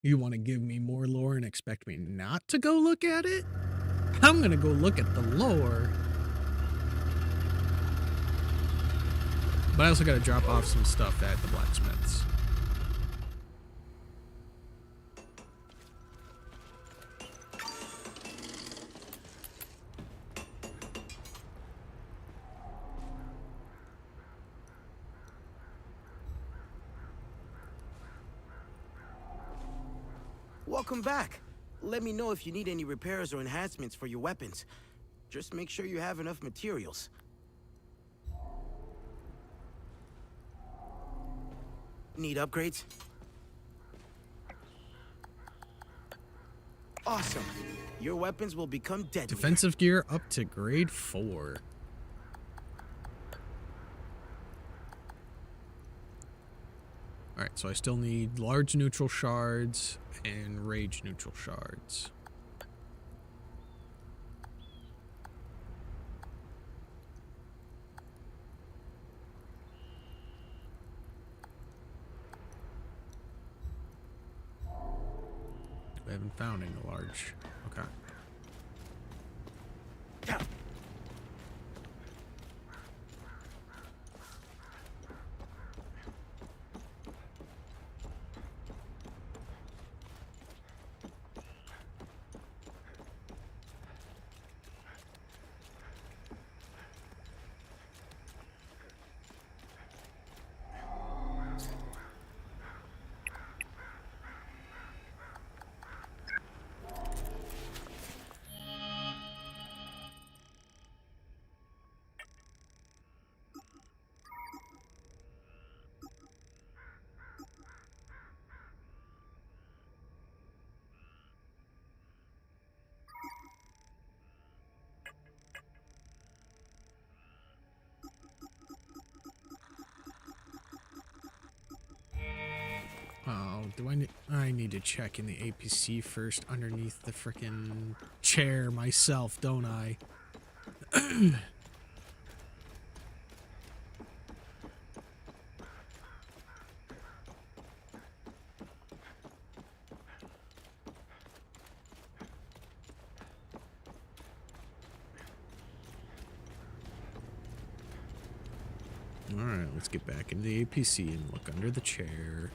You want to give me more lore and expect me not to go look at it? I'm gonna go look at the lore. But I also gotta drop off some stuff at the blacksmiths. Welcome back. Let me know if you need any repairs or enhancements for your weapons. Just make sure you have enough materials. Need upgrades? Awesome. Your weapons will become deadly. Defensive gear up to grade 4. Alright, so I still need large neutral shards and rage neutral shards. I haven't found any large. Okay. Oh, I need to check in the APC first underneath the frickin' chair myself, don't I? Alright, let's get back into the APC and look under the chair.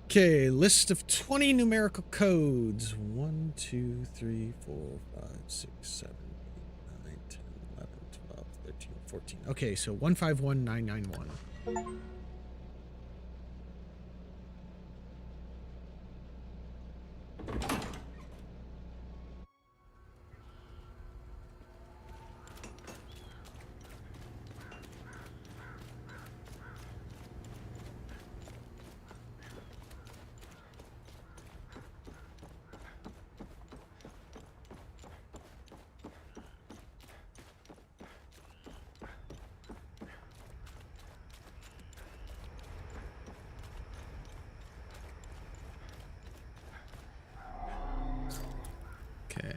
Okay, list of 20 numerical codes. 1, 2, 3, 4, 5, 6, 7, 8, 9, 10, 11, 12, 13, 14. Okay, so 151991. Okay,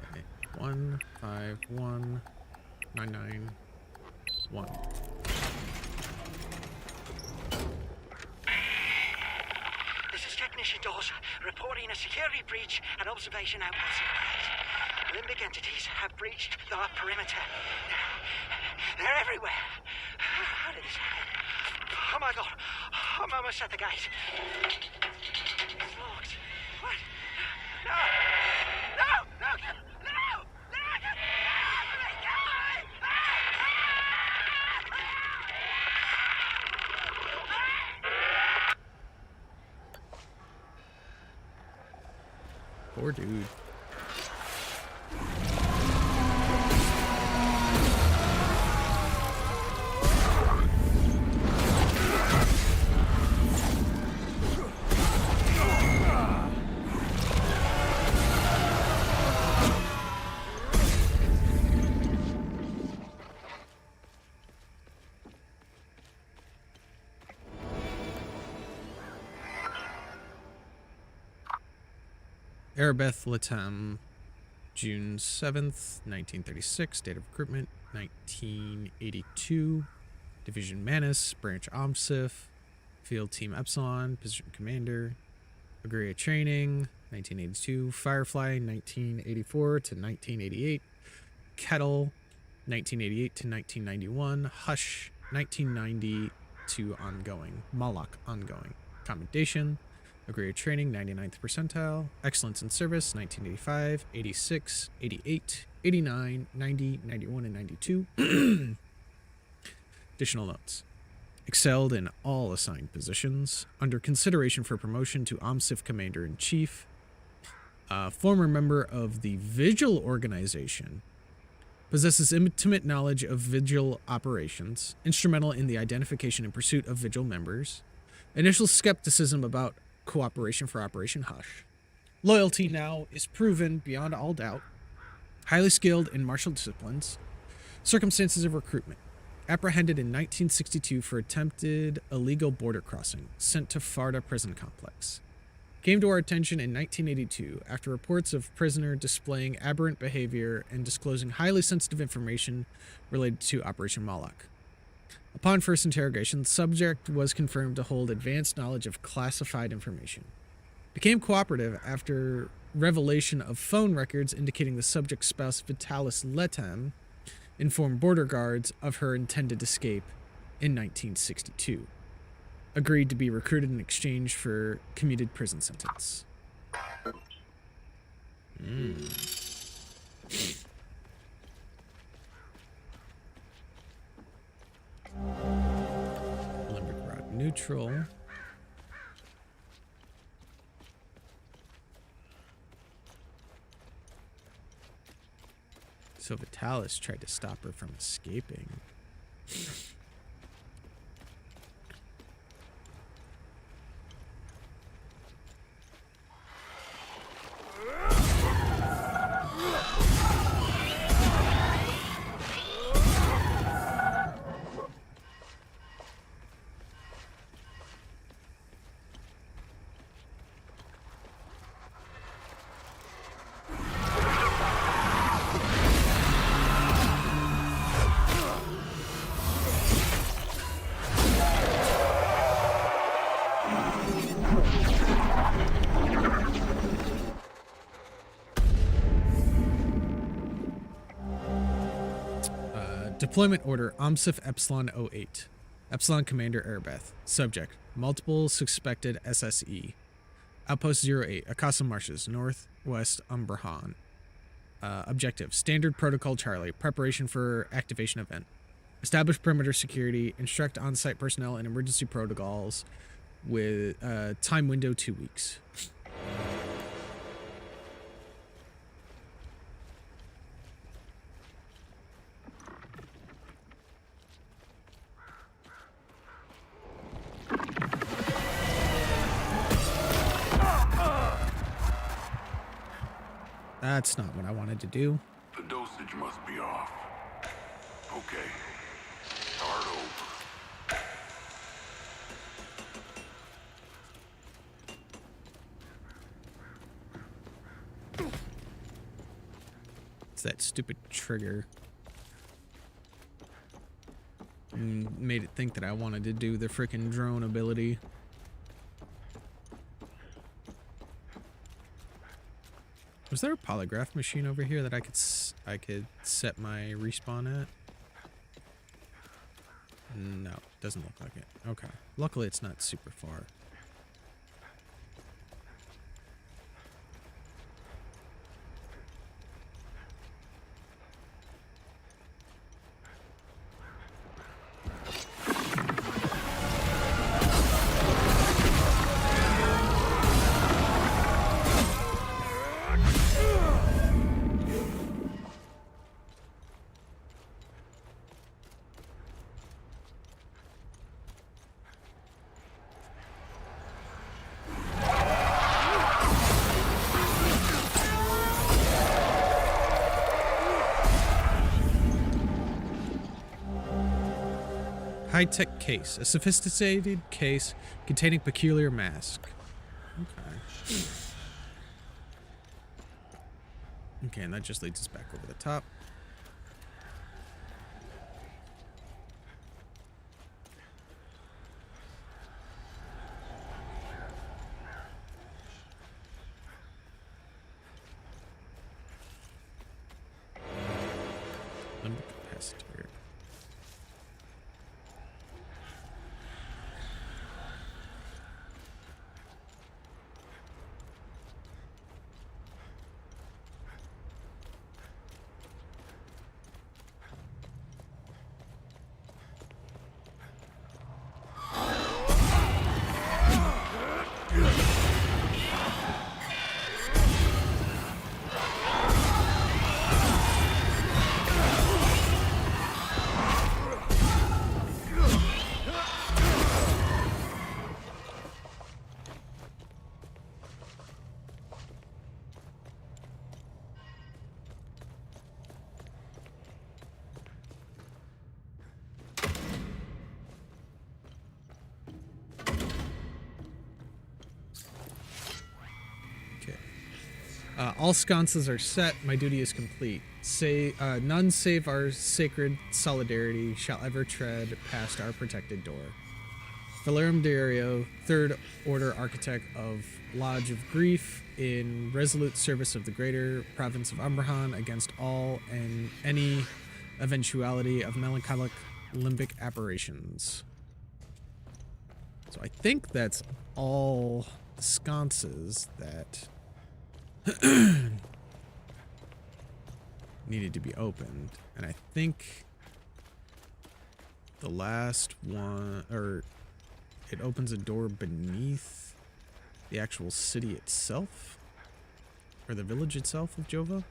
151991. This is Technician Dawes, reporting a security breach at Observation Outpost. Limbic entities have breached the perimeter. They're everywhere. How did this happen? Oh my god, I'm almost at the gate. It's locked. What? No! No! No! No! Poor dude. Arabeth Latam, June 7th, 1936. Date of recruitment, 1982. Division Manus, Branch OMSIF. Field Team Epsilon, Position Commander. Agria Training, 1982. Firefly, 1984 to 1988. Kettle, 1988 to 1991. Hush, 1990 to ongoing. Moloch, ongoing. Commendation. Agria Training, 99th percentile. Excellence in Service, 1985, 86, 88, 89, 90, 91, and 92. Additional notes. Excelled in all assigned positions. Under consideration for promotion to OMSIF Commander-in-Chief. Former member of the Vigil Organization. Possesses intimate knowledge of Vigil operations. Instrumental in the identification and pursuit of Vigil members. Initial skepticism about cooperation for Operation Hush. Loyalty now is proven beyond all doubt. Highly skilled in martial disciplines. Circumstances of recruitment. apprehended in 1962 for attempted illegal border crossing, sent to Farda prison complex. Came to our attention in 1982 after reports of prisoner displaying aberrant behavior and disclosing highly sensitive information related to Operation Moloch. Upon first interrogation, the subject was confirmed to hold advanced knowledge of classified information. Became cooperative after revelation of phone records indicating the subject's spouse Vitalis Letam informed border guards of her intended escape in 1962. Agreed to be recruited in exchange for commuted prison sentence. Limerick Rod neutral. So Vitalis tried to stop her from escaping. Deployment order, OMSIF Epsilon 08. Epsilon Commander Erebeth. Subject, multiple suspected SSE. Outpost 08, Akasa Marshes, northwest Umbrahan. Objective, Standard Protocol Charlie, preparation for activation event. Establish perimeter security, instruct on-site personnel and emergency protocols with time window 2 weeks. That's not what I wanted to do. The dosage must be off. Okay. Start over. It's that stupid trigger. Made it think that I wanted to do the frickin' drone ability. Was there a polygraph machine over here that I could set my respawn at? No, doesn't look like it. Okay. Luckily it's not super far. High-tech case. A sophisticated case containing peculiar mask. Okay. Okay, and that just leads us back over the top. Limbic capacitor. All sconces are set. My duty is complete. None save our sacred solidarity shall ever tread past our protected door. Valerum Dario, Third Order Architect of Lodge of Grief, in resolute service of the greater province of Umbrahan against all and any eventuality of melancholic limbic aberrations. So I think that's all the sconces that needed to be opened. And I think the last one, or it opens a door beneath the actual city itself, or the village itself of Jova.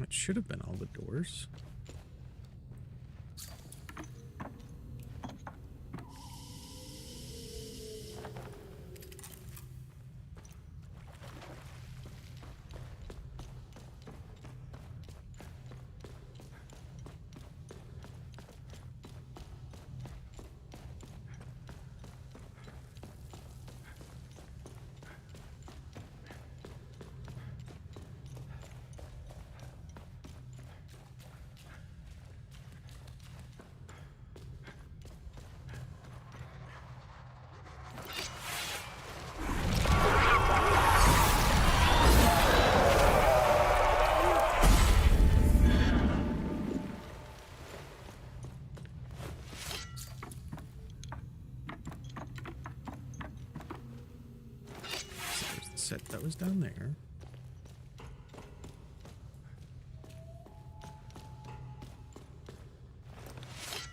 It should have been all the doors. Set that was down there.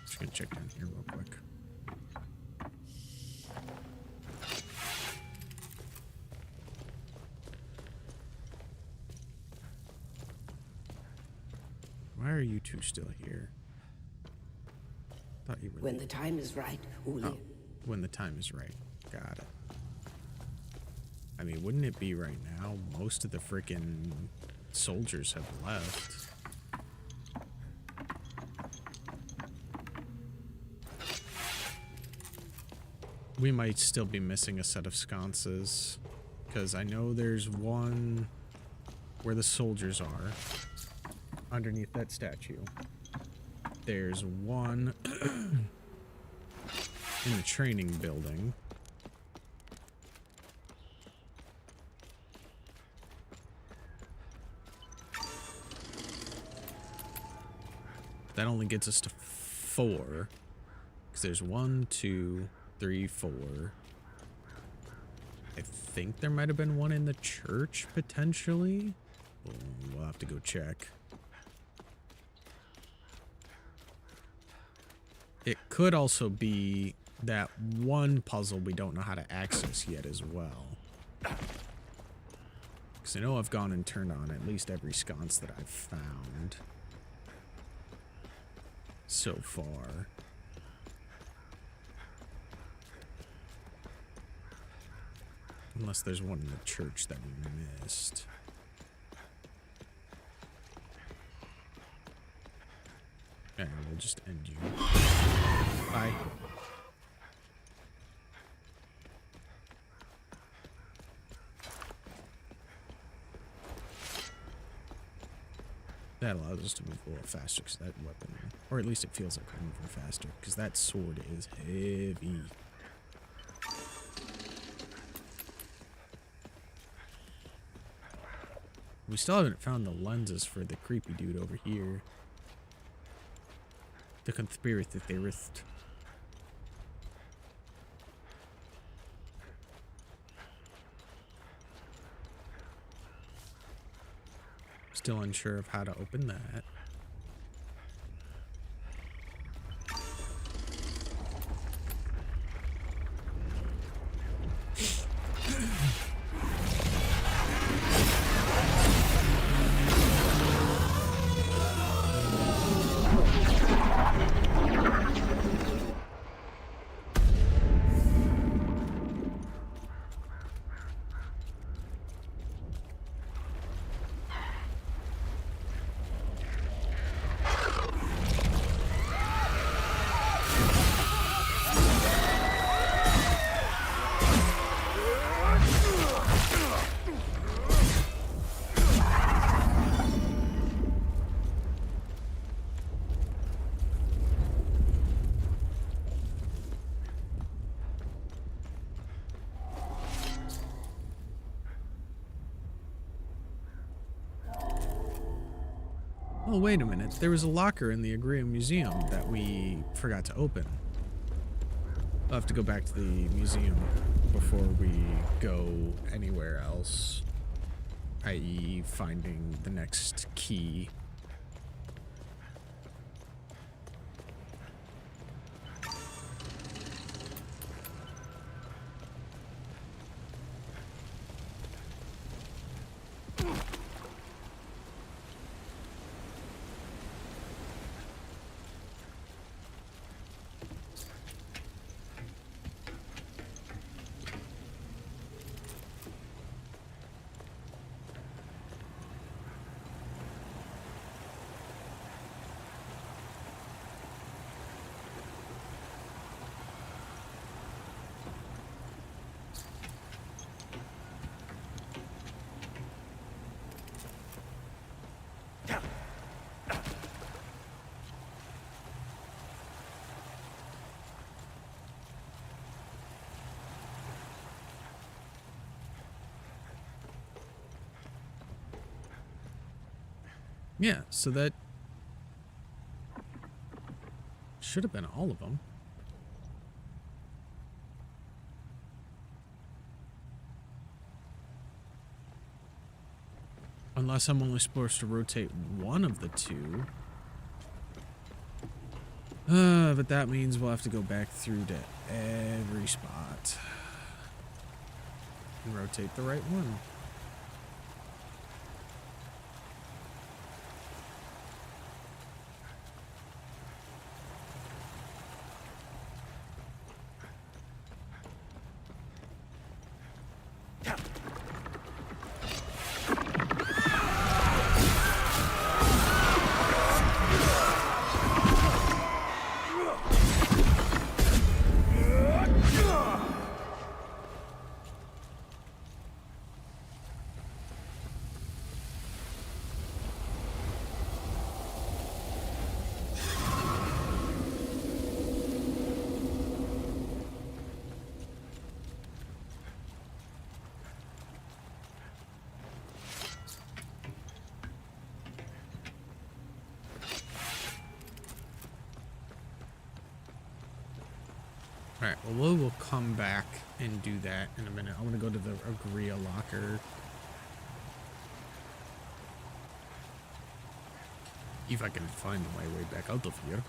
Just gonna check down here real quick. Why are you two still here? Thought you were. When the time is right, Uli. Oh, when the time is right. Got it. I mean, wouldn't it be right now? Most of the freaking soldiers have left. We might still be missing a set of sconces, because I know there's one where the soldiers are, underneath that statue. There's one in the training building. That only gets us to 4. Because there's 1, 2, 3, 4. I think there might have been one in the church, potentially. We'll have to go check. It could also be that one puzzle we don't know how to access yet as well. Because I know I've gone and turned on at least every sconce that I've found so far. Unless there's one in the church that we missed. Yeah, we'll just end you. Bye. That allows us to move a little faster because that weapon, or at least it feels like we're moving faster, because that sword is heavy. We still haven't found the lenses for the creepy dude over here. The conspiracy theorist. Still unsure of how to open that. Oh, wait a minute. There was a locker in the Agria Museum that we forgot to open. I'll have to go back to the museum before we go anywhere else, i.e. finding the next key. Yeah, so that should have been all of them. Unless I'm only supposed to rotate one of the two. But that means we'll have to go back through to every spot and rotate the right one. Alright, well, we'll come back and do that in a minute. I want to go to the Agria locker. If I can find my way back out of here.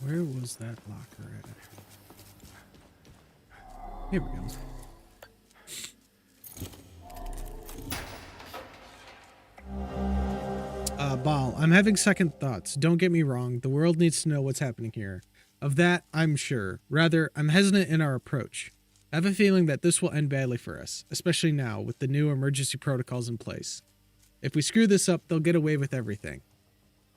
Where was that locker at? Here we go. Ball, I'm having second thoughts. Don't get me wrong. The world needs to know what's happening here. Of that, I'm sure. Rather, I'm hesitant in our approach. I have a feeling that this will end badly for us, especially now with the new emergency protocols in place. If we screw this up, they'll get away with everything.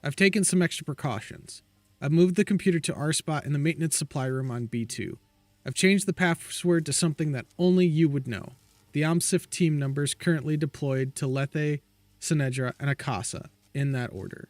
I've taken some extra precautions. I've moved the computer to our spot in the maintenance supply room on B2. I've changed the password to something that only you would know. The OMSIF team numbers currently deployed to Lethe, Sinedra, and Akasa, in that order.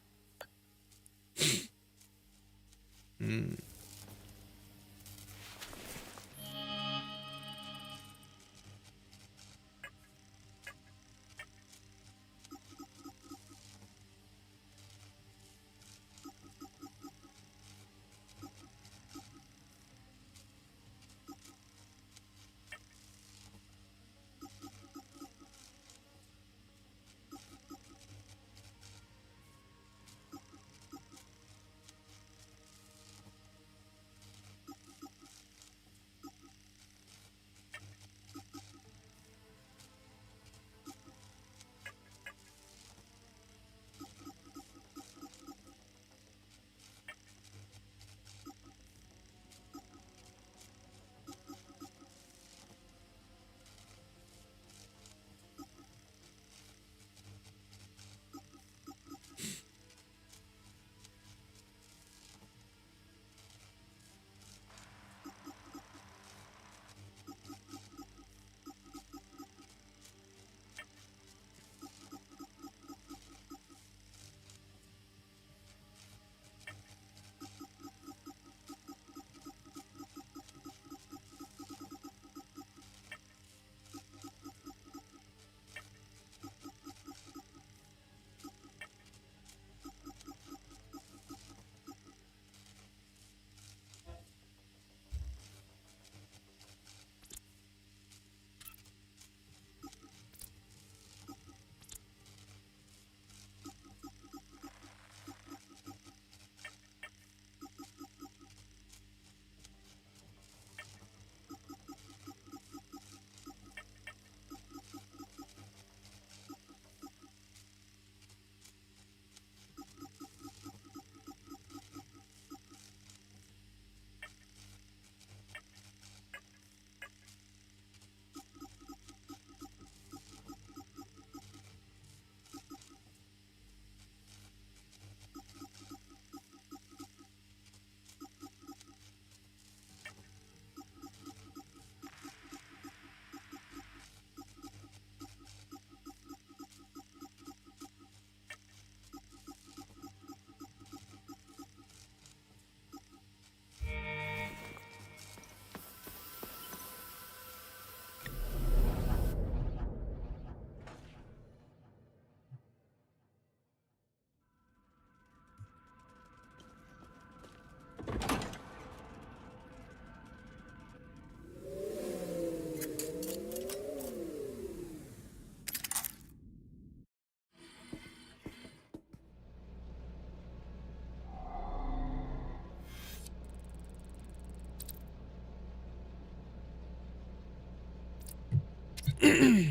Alright,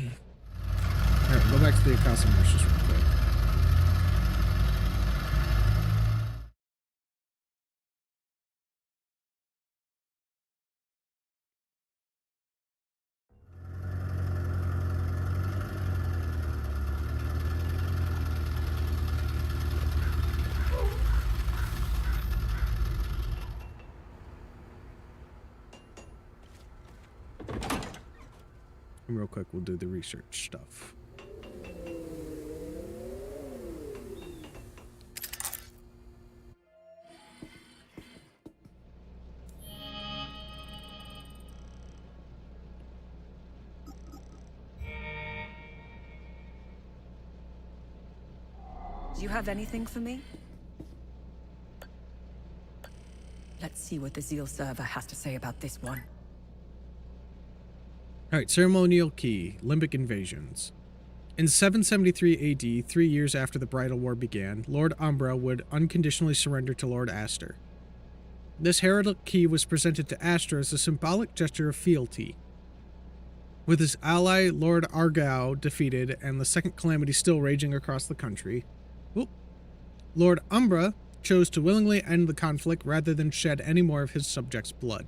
go back to the Akasa Marshes real quick. And real quick, we'll do the research stuff. Do you have anything for me? Let's see what the Zeal server has to say about this one. Alright, ceremonial key, Limbic invasions. In 773 AD, 3 years after the Bridal War began, Lord Umbra would unconditionally surrender to Lord Aster. This heralded key was presented to Astra as a symbolic gesture of fealty. With his ally Lord Argao defeated and the Second Calamity still raging across the country, Lord Umbra chose to willingly end the conflict rather than shed any more of his subjects' blood.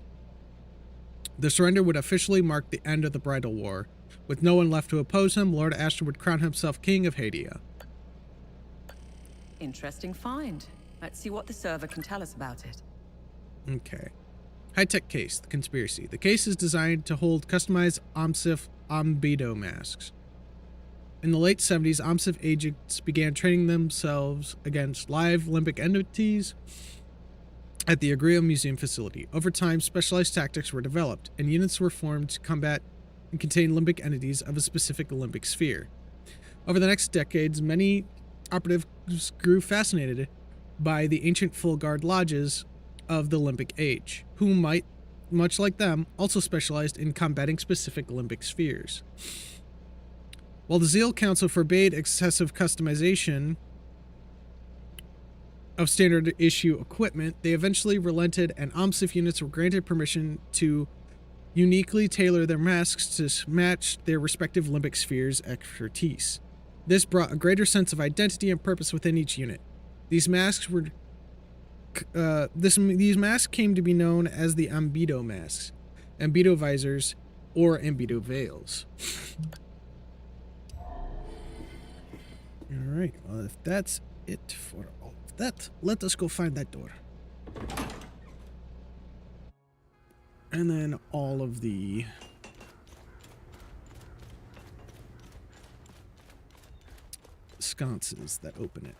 The surrender would officially mark the end of the Bridal War. With no one left to oppose him, Lord Astra would crown himself King of Hadia. Interesting find. Let's see what the server can tell us about it. Okay. High-tech case, the conspiracy. The case is designed to hold customized OMSIF Ambido masks. In the late 70s, OMSIF agents began training themselves against live limbic entities at the Agrio Museum facility. Over time, specialized tactics were developed, and units were formed to combat and contain limbic entities of a specific limbic sphere. Over the next decades, many operatives grew fascinated by the ancient full guard lodges of the Limbic Age, who might, much like them, also specialized in combating specific limbic spheres. While the Zeal Council forbade excessive customization of standard issue equipment, they eventually relented, and OMSIF units were granted permission to uniquely tailor their masks to match their respective limbic spheres' expertise. This brought a greater sense of identity and purpose within each unit. These masks came to be known as the Ambido masks, Ambido visors, or Ambido veils. Alright, well, if that's it for all of that, let us go find that door. And then all of the sconces that open it.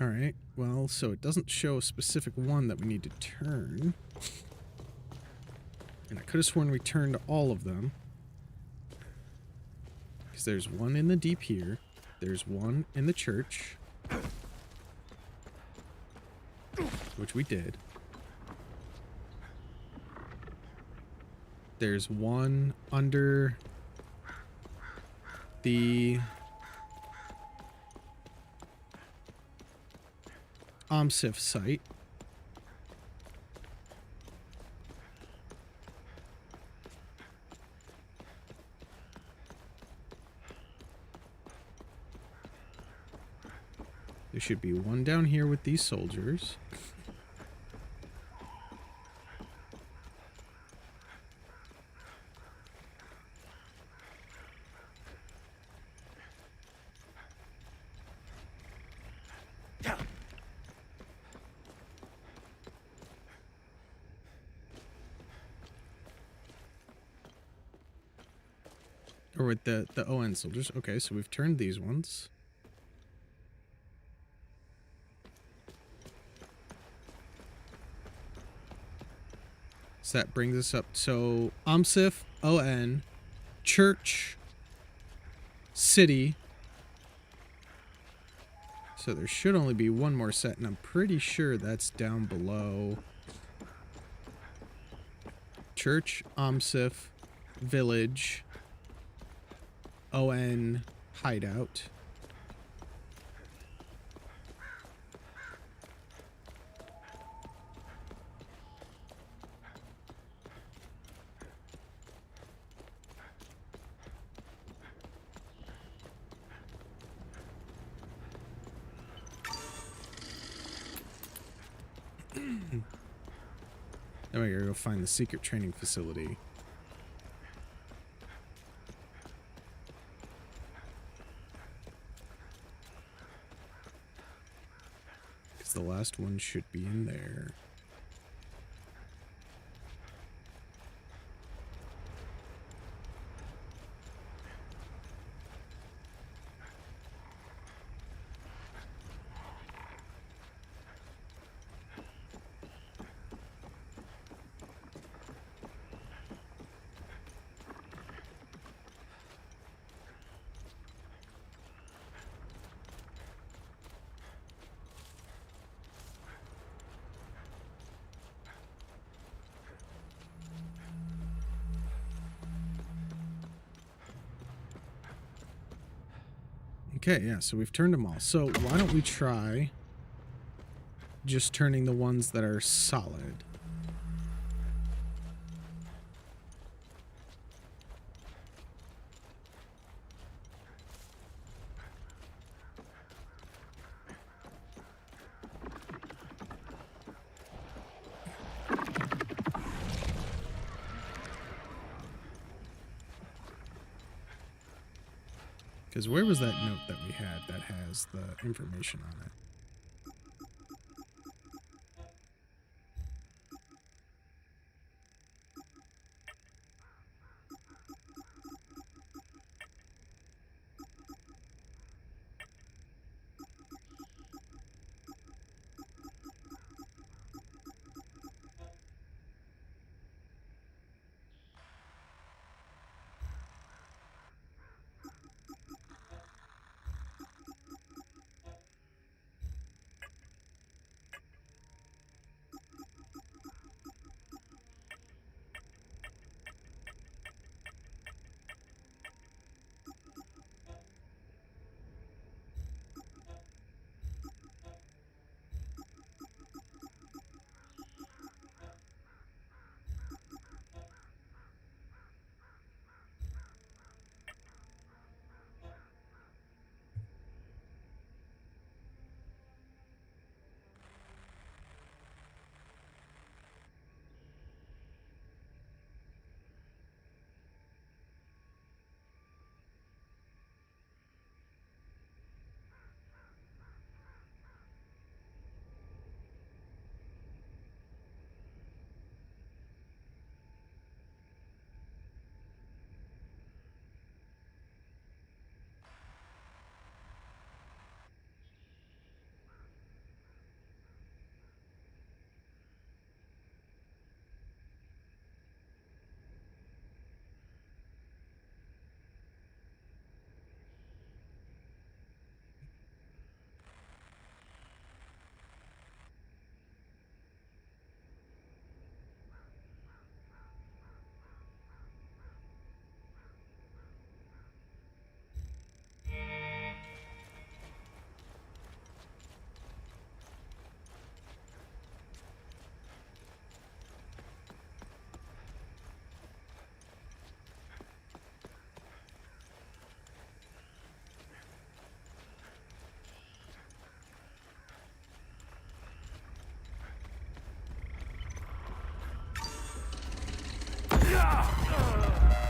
Alright, well, so it doesn't show a specific one that we need to turn. And I could have sworn we turned all of them. Because there's one in the deep here. There's one in the church. Which we did. There's one under the OMSIF site. There should be one down here with these soldiers. Or with the ON soldiers. Okay, so we've turned these ones. So that brings us up. So OMSIF, ON, Church, City. So there should only be one more set, and I'm pretty sure that's down below. Church, OMSIF, Village, ON, Hideout. Then we gotta go find the secret training facility. Because the last one should be in there. Okay, yeah, so we've turned them all. So why don't we try just turning the ones that are solid? Because where was that note that we had that has the information on it?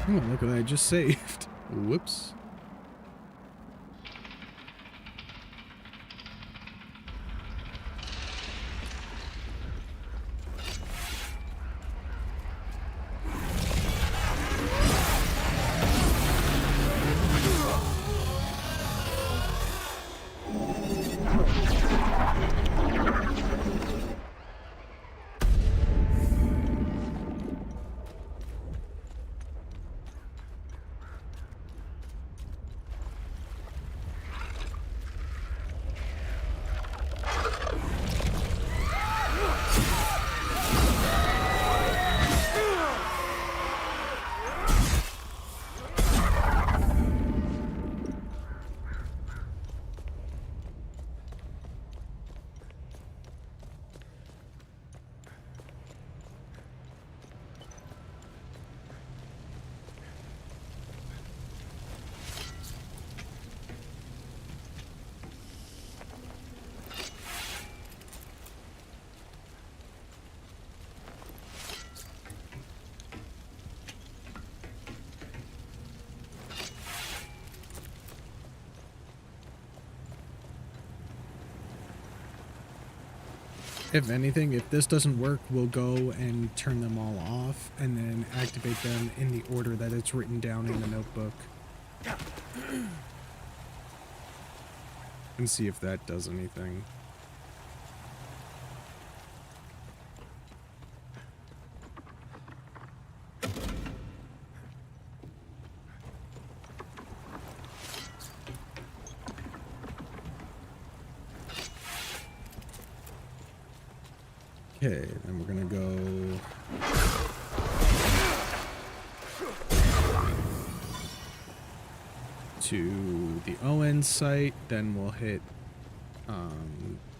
Oh, look what I just saved. Whoops. If anything, if this doesn't work, we'll go and turn them all off and then activate them in the order that it's written down in the notebook. And see if that does anything. Okay, then we're gonna go. to the ON site, then we'll hit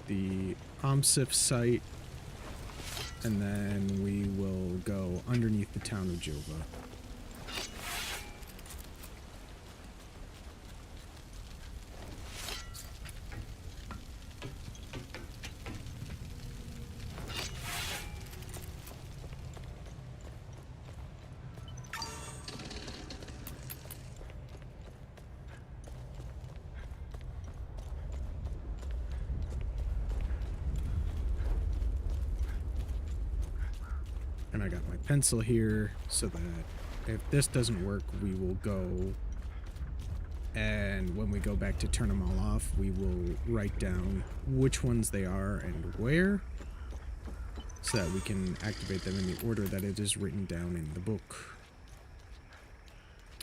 the OMSIF site, and then we will go underneath the town of Jova. And I got my pencil here so that if this doesn't work, we will go, and when we go back to turn them all off, we will write down which ones they are and where, so that we can activate them in the order that it is written down in the book.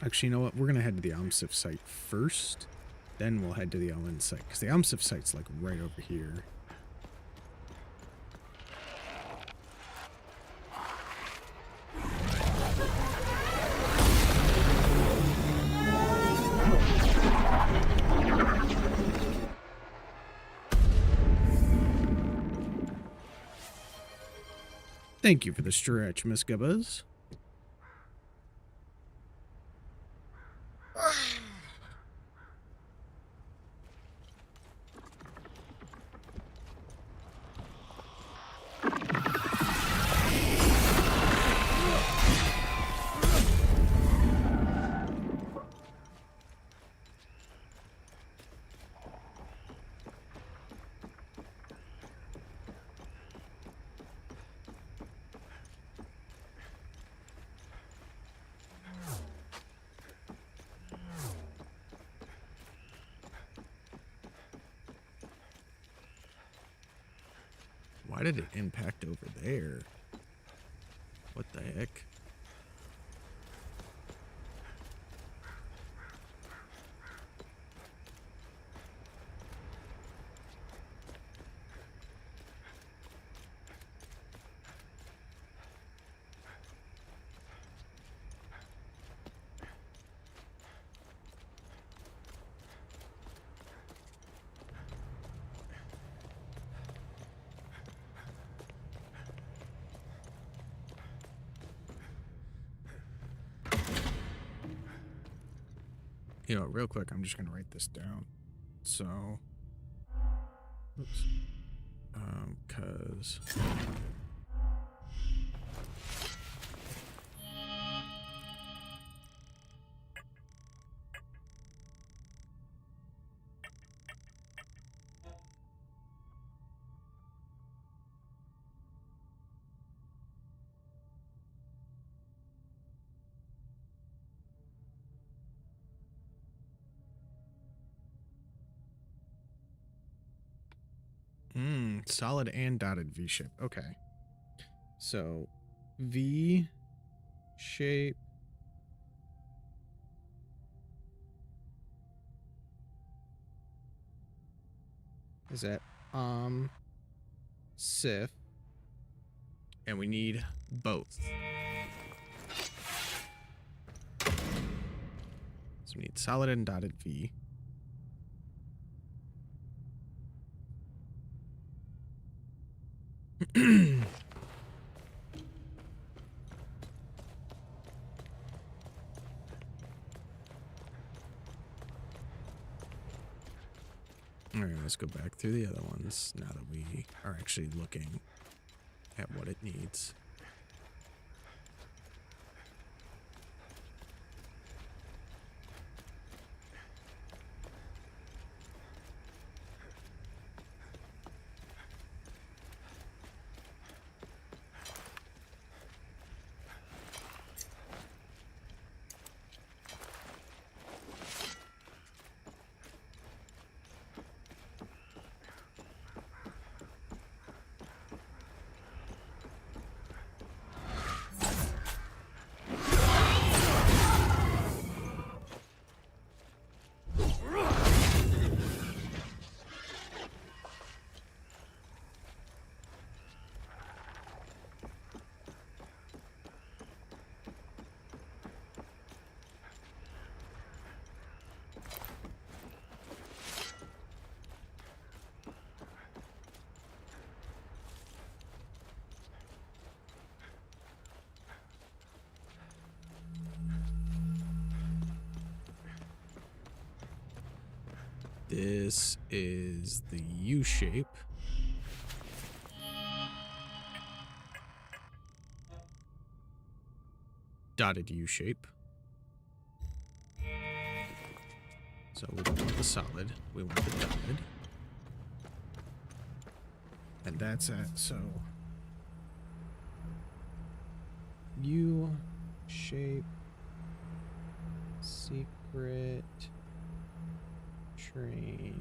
Actually, you know what? We're going to head to the OMSIF site first, then we'll head to the LN site, because the OMSIF site's like right over here. Thank you for the stretch, Miss Gubbas. Why did it impact over there? What the heck? You know, real quick, I'm just gonna write this down. So, oops. Cause solid and dotted V shape. Okay. So V shape. Is that SIF. And we need both. So we need solid and dotted V. Alright, let's go back through the other ones now that we are actually looking at what it needs. This is the U shape. Dotted U shape. So we don't want the solid, we want the dotted. And that's it, so U shape, secret training.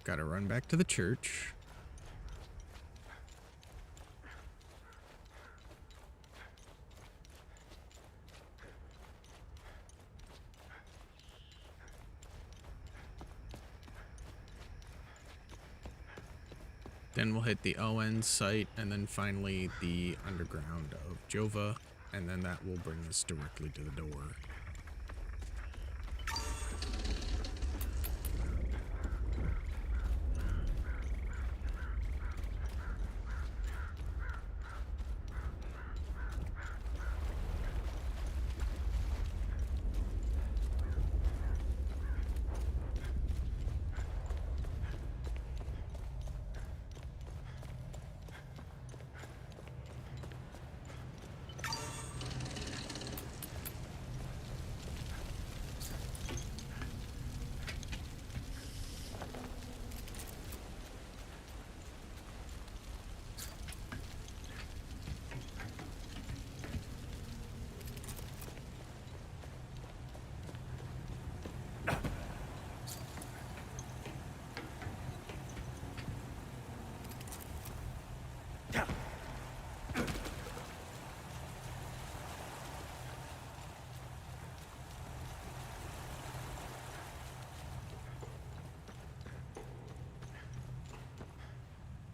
Gotta run back to the church. Then we'll hit the ON site, and then finally the underground of Jova, and then that will bring us directly to the door.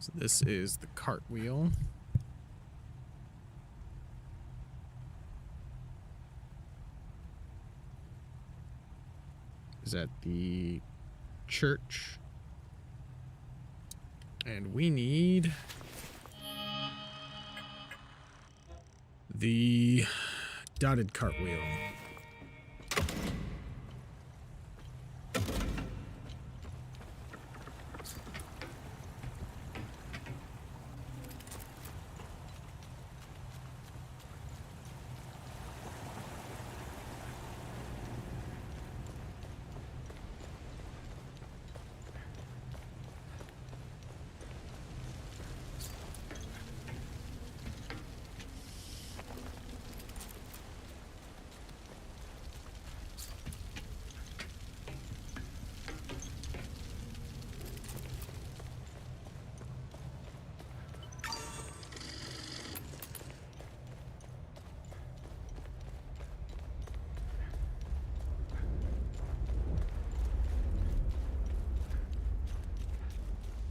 So this is the cartwheel. Is at the church. And we need the dotted cartwheel.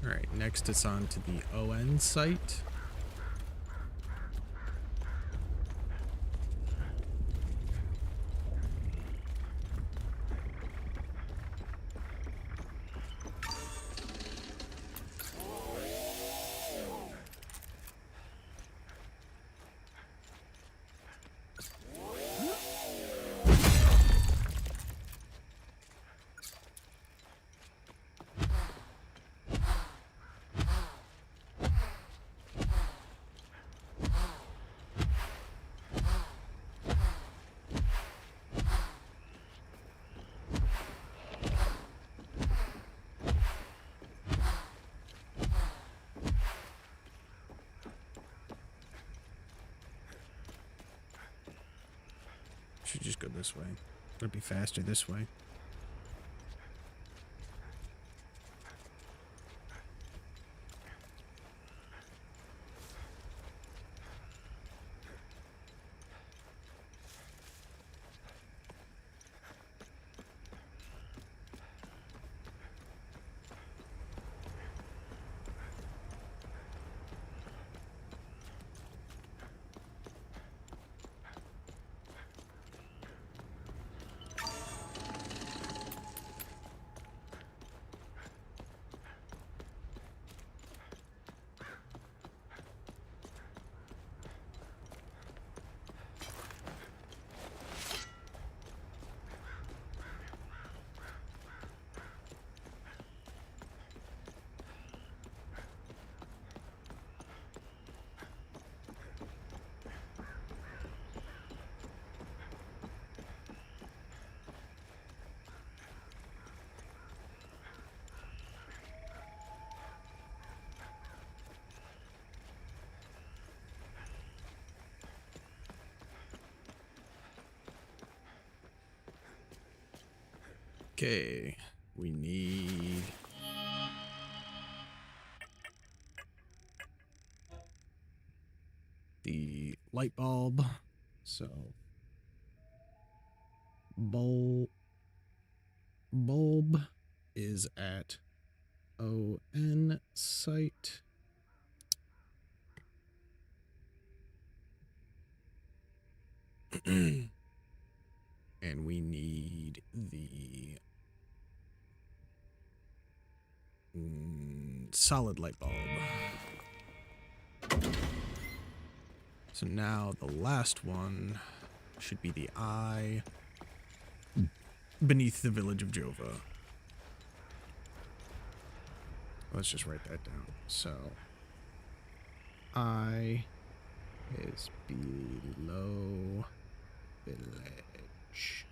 Alright, next it's on to the ON site. Should just go this way. It'll be faster this way. Okay, we need the light bulb. So bulb is at ON site. And we need the solid light bulb. So now the last one should be the eye beneath the village of Jova. Let's just write that down. So eye is below village.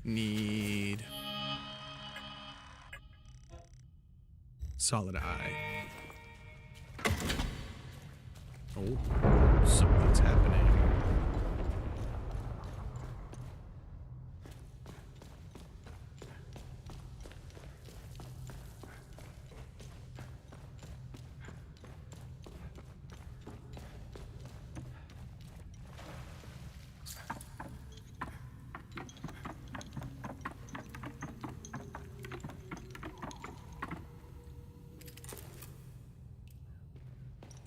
Need solid eye. Oh, something's happening.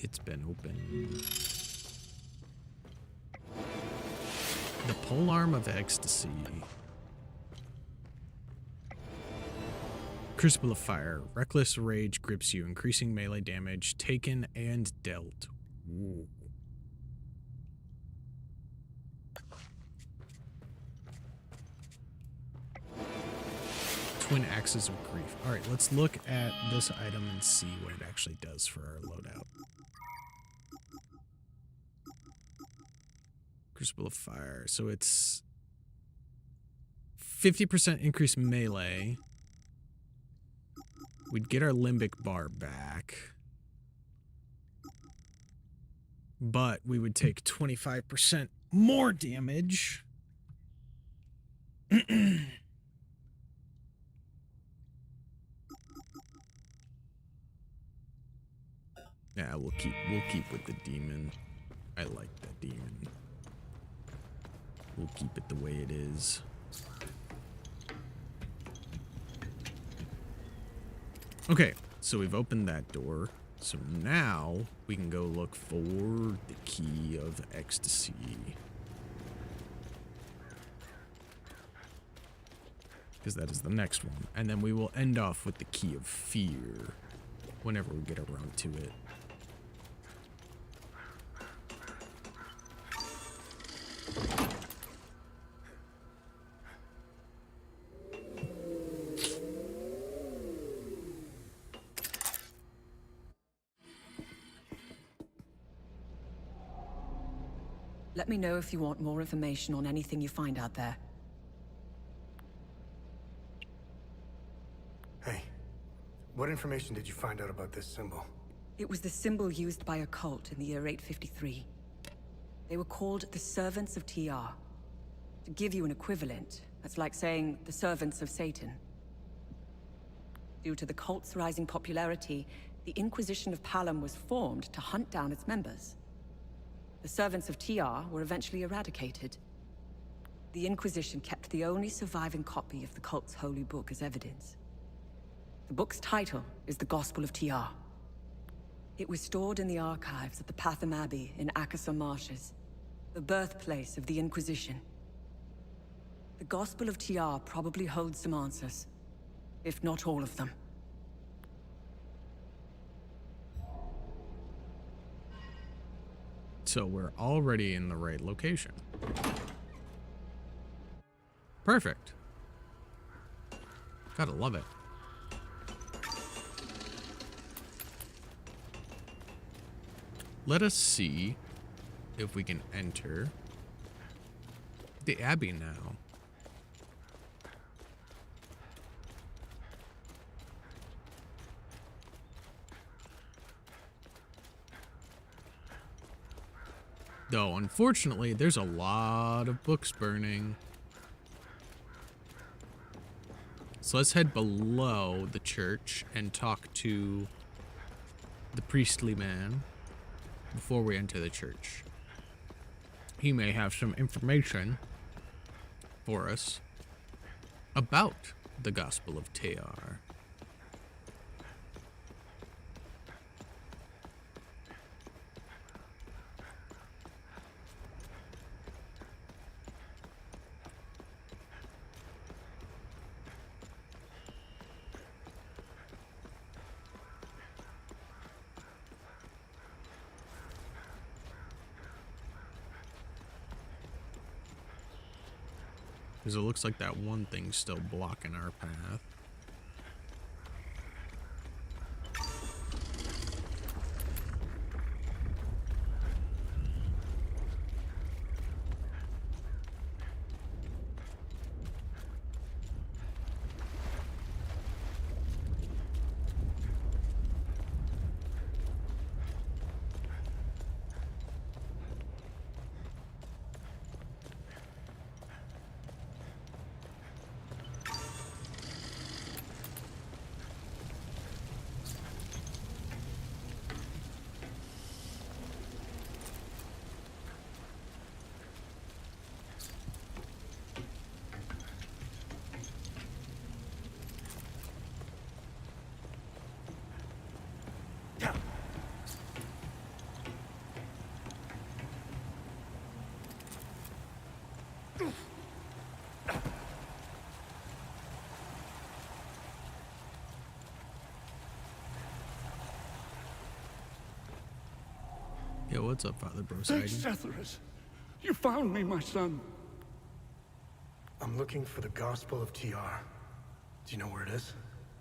It's been open. The polearm of ecstasy. Crucible of fire. Reckless rage grips you, increasing melee damage taken and dealt. Ooh. Twin axes of grief. All right, let's look at this item and see what it actually does for our loadout. Crucible of fire. So it's 50% increased melee. We'd get our limbic bar back. But we would take 25% more damage. Yeah, we'll keep with the demon. I like that demon. We'll keep it the way it is. Okay, so we've opened that door. So now we can go look for the key of ecstasy. Because that is the next one. And then we will end off with the key of fear whenever we get around to it. Let me know if you want more information on anything you find out there. Hey, what information did you find out about this symbol? It was the symbol used by a cult in the year 853. They were called the Servants of TR. To give you an equivalent, that's like saying the Servants of Satan. Due to the cult's rising popularity, the Inquisition of Palom was formed to hunt down its members. The servants of TR were eventually eradicated. The Inquisition kept the only surviving copy of the cult's holy book as evidence. The book's title is the Gospel of TR. It was stored in the archives at the Patham Abbey in Akasa Marshes, the birthplace of the Inquisition. The Gospel of TR probably holds some answers, if not all of them. So we're already in the right location. Perfect. Gotta love it. Let us see if we can enter the Abbey now. Though, unfortunately, there's a lot of books burning. So let's head below the church and talk to the priestly man before we enter the church. He may have some information for us about the Gospel of TR. Because it looks like that one thing's still blocking our path. Yo, what's up, Father Thanks, Brosidon? Setherus. You found me, my son. I'm looking for the Gospel of TR. Do you know where it is?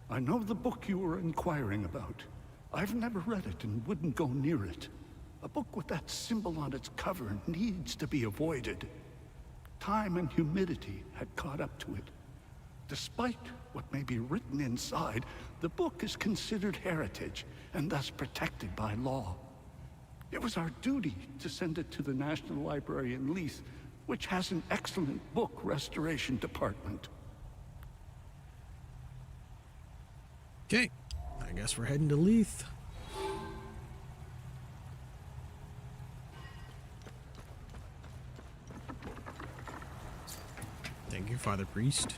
I know the book you were inquiring about. I've never read it and wouldn't go near it. A book with that symbol on its cover needs to be avoided. Time and humidity had caught up to it. Despite what may be written inside, the book is considered heritage and thus protected by law. It was our duty to send it to the National Library in Leith, which has an excellent book restoration department. Okay, I guess we're heading to Leith. Thank you, Father Priest.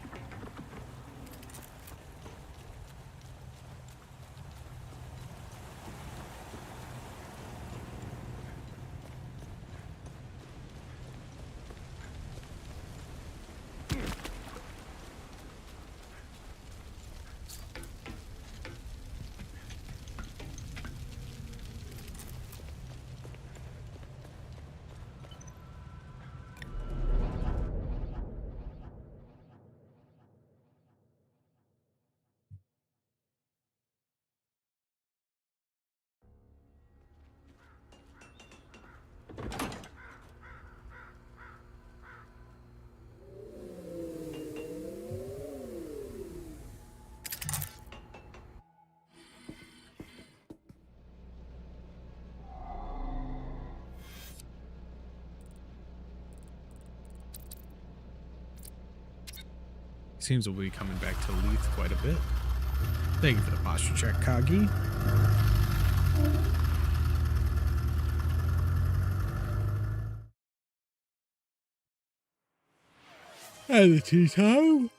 Seems we'll be coming back to Leith quite a bit. Thank you for the posture check, Kagi. And the tea time.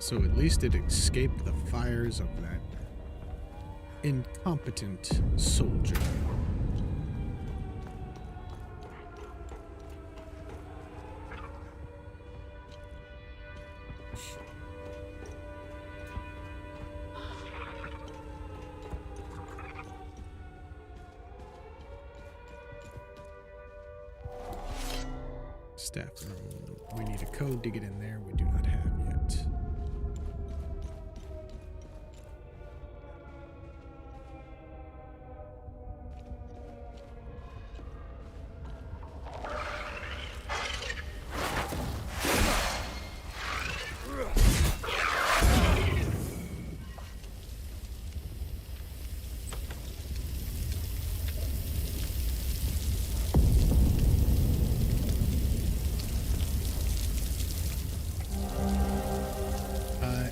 So at least it escaped the fires of that incompetent soldier. Staff room. We need a code to get in there. We do not have yet.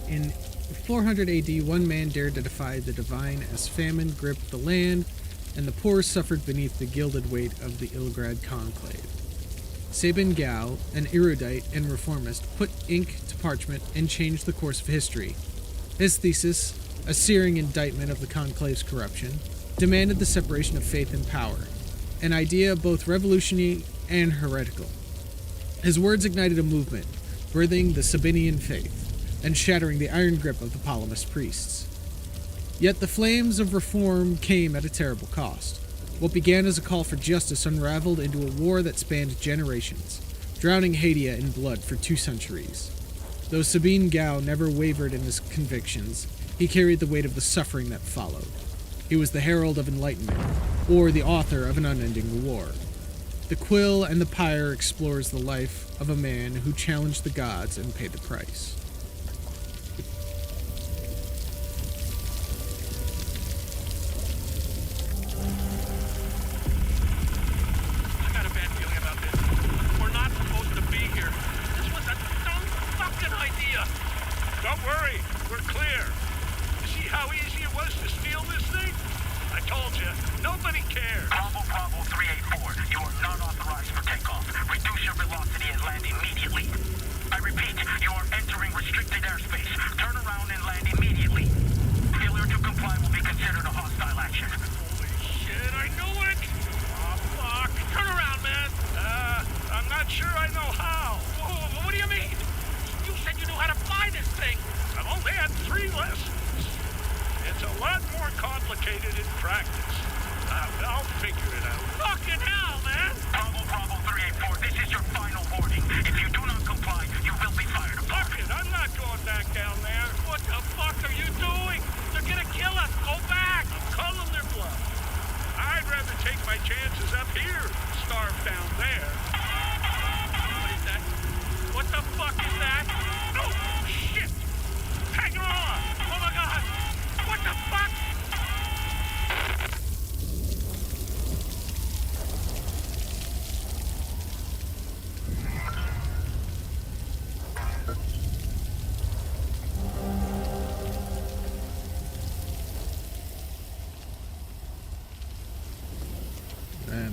In 400 AD, one man dared to defy the divine as famine gripped the land, and the poor suffered beneath the gilded weight of the Ilgrad conclave. Sabin Gao, an erudite and reformist, put ink to parchment and changed the course of history. His thesis, a searing indictment of the conclave's corruption, demanded the separation of faith and power, an idea both revolutionary and heretical. His words ignited a movement, birthing the Sabinian faith and shattering the iron grip of the polymath priests. Yet the flames of reform came at a terrible cost. What began as a call for justice unraveled into a war that spanned generations, drowning Hadia in blood for 2 centuries. Though Sabin Gao never wavered in his convictions, he carried the weight of the suffering that followed. He was the herald of enlightenment, or the author of an unending war. The Quill and the Pyre explores the life of a man who challenged the gods and paid the price. Don't worry, we're clear. You see how easy it was to steal this thing? I told you, nobody cares. Bravo 384, you are not authorized for takeoff. Reduce your velocity and land immediately. I repeat, you are entering restricted airspace. Turn around and land immediately. Failure to comply will be considered a hostile action. Holy shit, I knew it! Oh, fuck. Turn around, man. I'm not sure I know how. Whoa, what do you mean? You said you knew how to fly this thing. I've only had 3 lessons. It's a lot more complicated in practice. I'll figure it out. Fucking hell, man! Bravo 384, this is your final warning. If you do not comply, you will be fired. Fuck it, I'm not going back down there. What the fuck are you doing? They're gonna kill us. Go back. I'm calling their bluff. I'd rather take my chances up here than starve down there. What is that? What the fuck is that? Oh, shit! Hang on! Oh my god! What the fuck?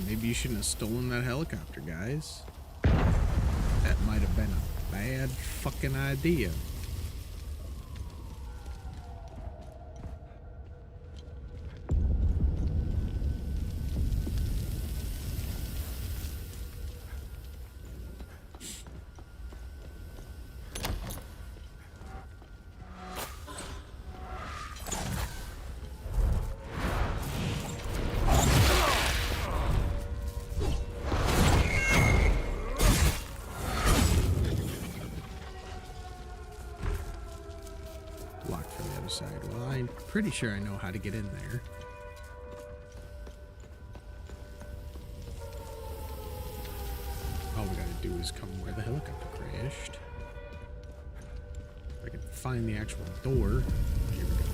Maybe you shouldn't have stolen that helicopter, guys. That might have been a bad fucking idea. I'm pretty sure I know how to get in there. All we gotta do is come where the helicopter crashed. If I can find the actual door. Here we go.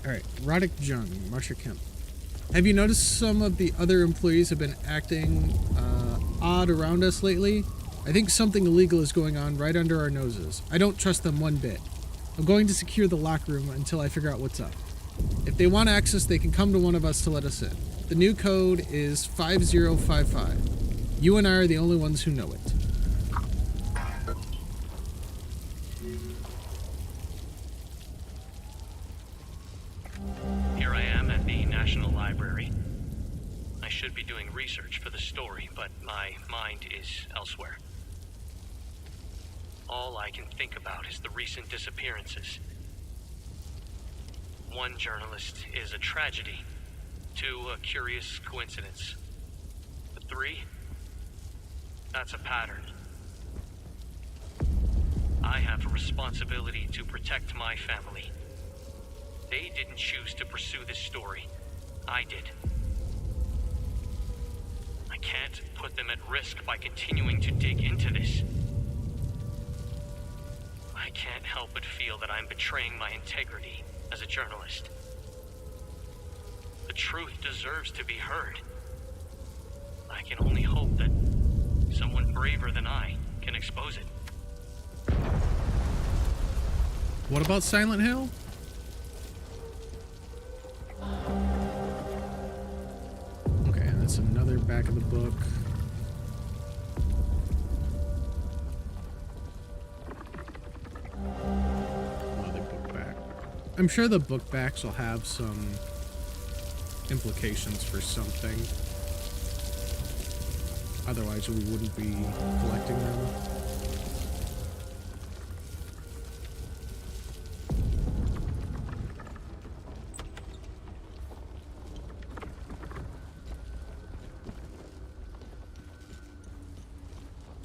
Alright, Roddick Jung, Marsha Kemp. Have you noticed some of the other employees have been acting odd around us lately? I think something illegal is going on right under our noses. I don't trust them one bit. I'm going to secure the locker room until I figure out what's up. If they want access, they can come to one of us to let us in. The new code is 5055. You and I are the only ones who know it. Here I am at the National Library. I should be doing research for the story, but my mind is elsewhere. All I can think about is the recent disappearances. One journalist is a tragedy, two a curious coincidence. The three? That's a pattern. I have a responsibility to protect my family. They didn't choose to pursue this story. I did. I can't put them at risk by continuing to dig into this. I can't help but feel that I'm betraying my integrity as a journalist. The truth deserves to be heard. I can only hope that someone braver than I can expose it. What about Silent Hill? Okay, and that's another back of the book. Another book back. I'm sure the book backs will have some implications for something. Otherwise, we wouldn't be collecting them.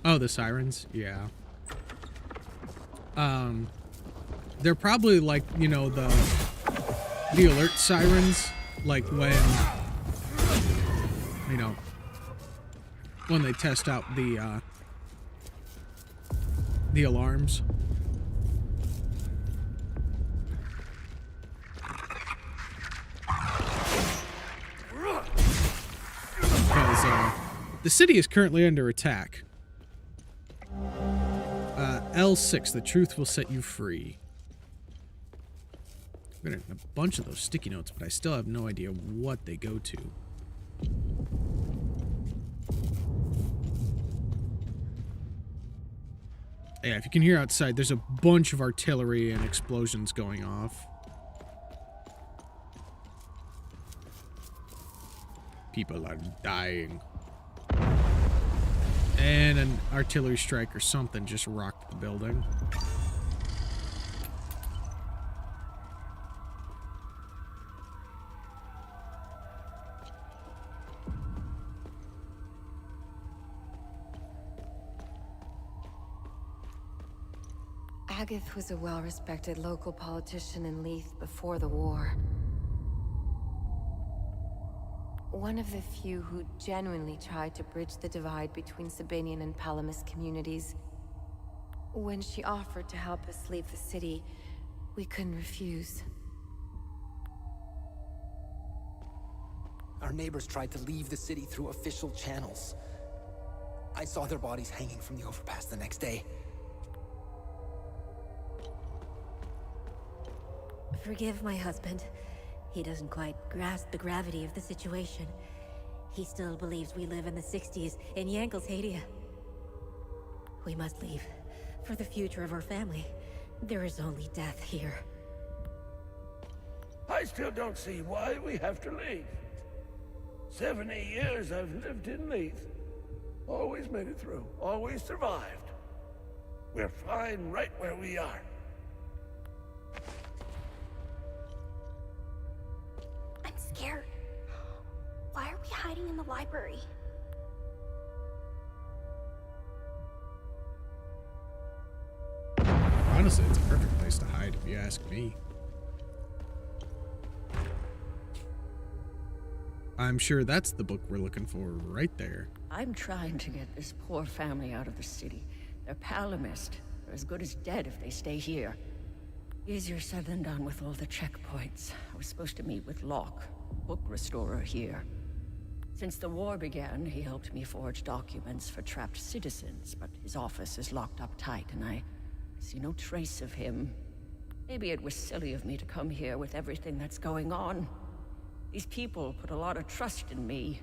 Oh, the sirens? Yeah. They're probably like, you know, the alert sirens, like when, you know, when they test out the alarms. Because the city is currently under attack. L6, the truth will set you free. I've got a bunch of those sticky notes, but I still have no idea what they go to. Yeah, if you can hear outside, there's a bunch of artillery and explosions going off. People are dying. And an artillery strike or something just rocked the building. Agath was a well-respected local politician in Leith before the war. One of the few who genuinely tried to bridge the divide between Sabinian and Palamis communities. When she offered to help us leave the city, we couldn't refuse. Our neighbors tried to leave the city through official channels. I saw their bodies hanging from the overpass the next day. Forgive my husband. He doesn't quite grasp the gravity of the situation. He still believes we live in the 60s in Yankel's-Hadia. We must leave. For the future of our family. There is only death here. I still don't see why we have to leave. 70 years I've lived in Leith. Always made it through. Always survived. We're fine right where we are. I'm scared. Why are we hiding in the library? Honestly, it's a perfect place to hide if you ask me. I'm sure that's the book we're looking for right there. I'm trying to get this poor family out of the city. They're Palamist. They're as good as dead if they stay here. Easier said than done with all the checkpoints. I was supposed to meet with Locke, book restorer here. Since the war began, he helped me forge documents for trapped citizens, but his office is locked up tight, and I see no trace of him. Maybe it was silly of me to come here with everything that's going on. These people put a lot of trust in me.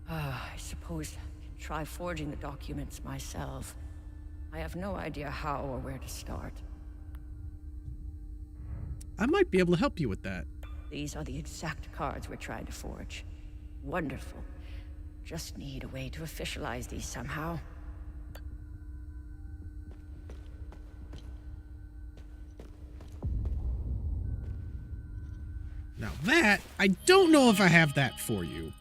I suppose I can try forging the documents myself. I have no idea how or where to start. I might be able to help you with that. These are the exact cards we're trying to forge. Wonderful. Just need a way to officialize these somehow. Now that, I don't know if I have that for you.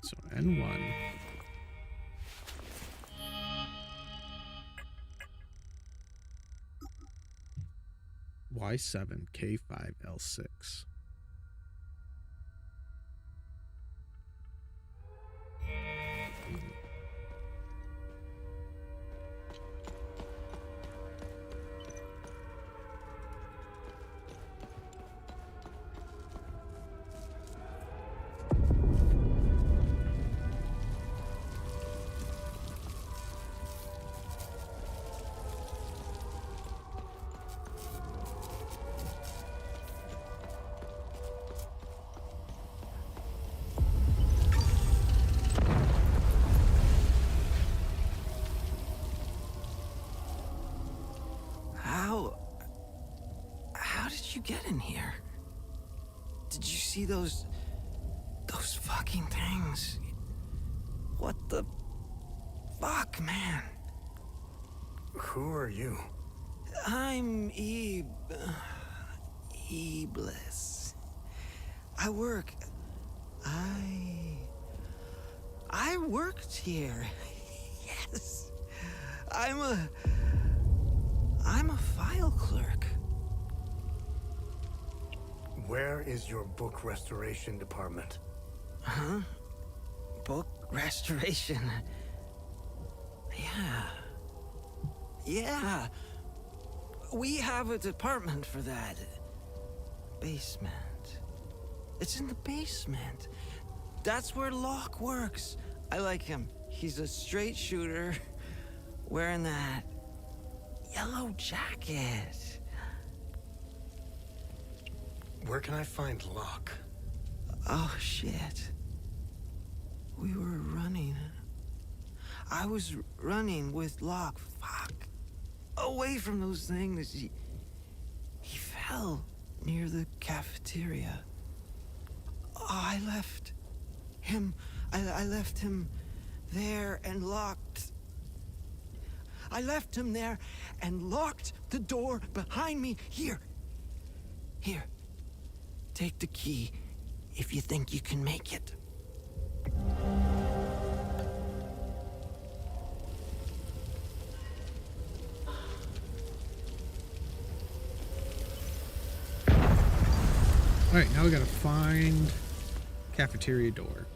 So N1. Y7, K5, L6. How did you get in here? Did you see those fucking things? What the fuck, man? Who are you? I'm Iblis. I worked here. Yes. I'm a file clerk. Where is your book restoration department? Huh? Book restoration? Yeah. We have a department for that. Basement. It's in the basement. That's where Locke works. I like him. He's a straight shooter, wearing that yellow jacket. Where can I find Locke? Oh, shit. We were running. I was running with Locke. Fuck. Away from those things. He fell near the cafeteria. Oh, I left him. I left him there and locked. I left him there and locked the door behind me. Here. Take the key if you think you can make it. Alright, now we gotta find cafeteria door.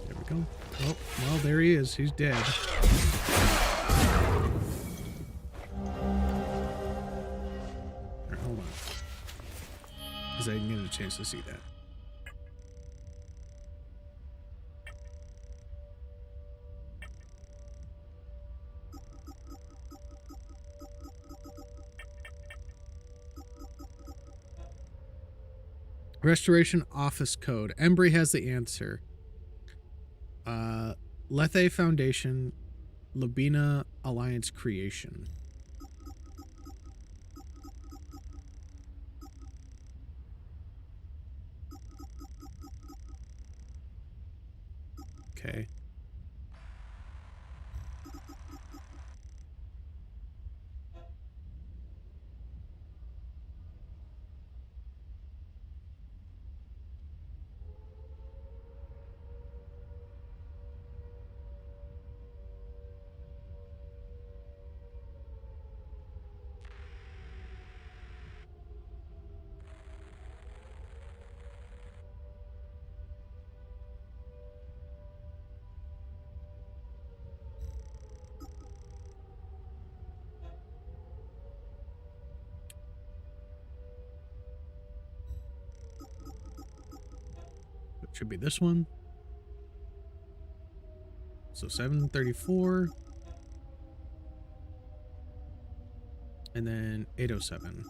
There we go. Oh, well, there he is. He's dead. Alright, hold on. Because I didn't get a chance to see that. Restoration Office Code. Embry has the answer. Lethe Foundation, Labina Alliance Creation. Okay. It should be this one. So 734. And then 807.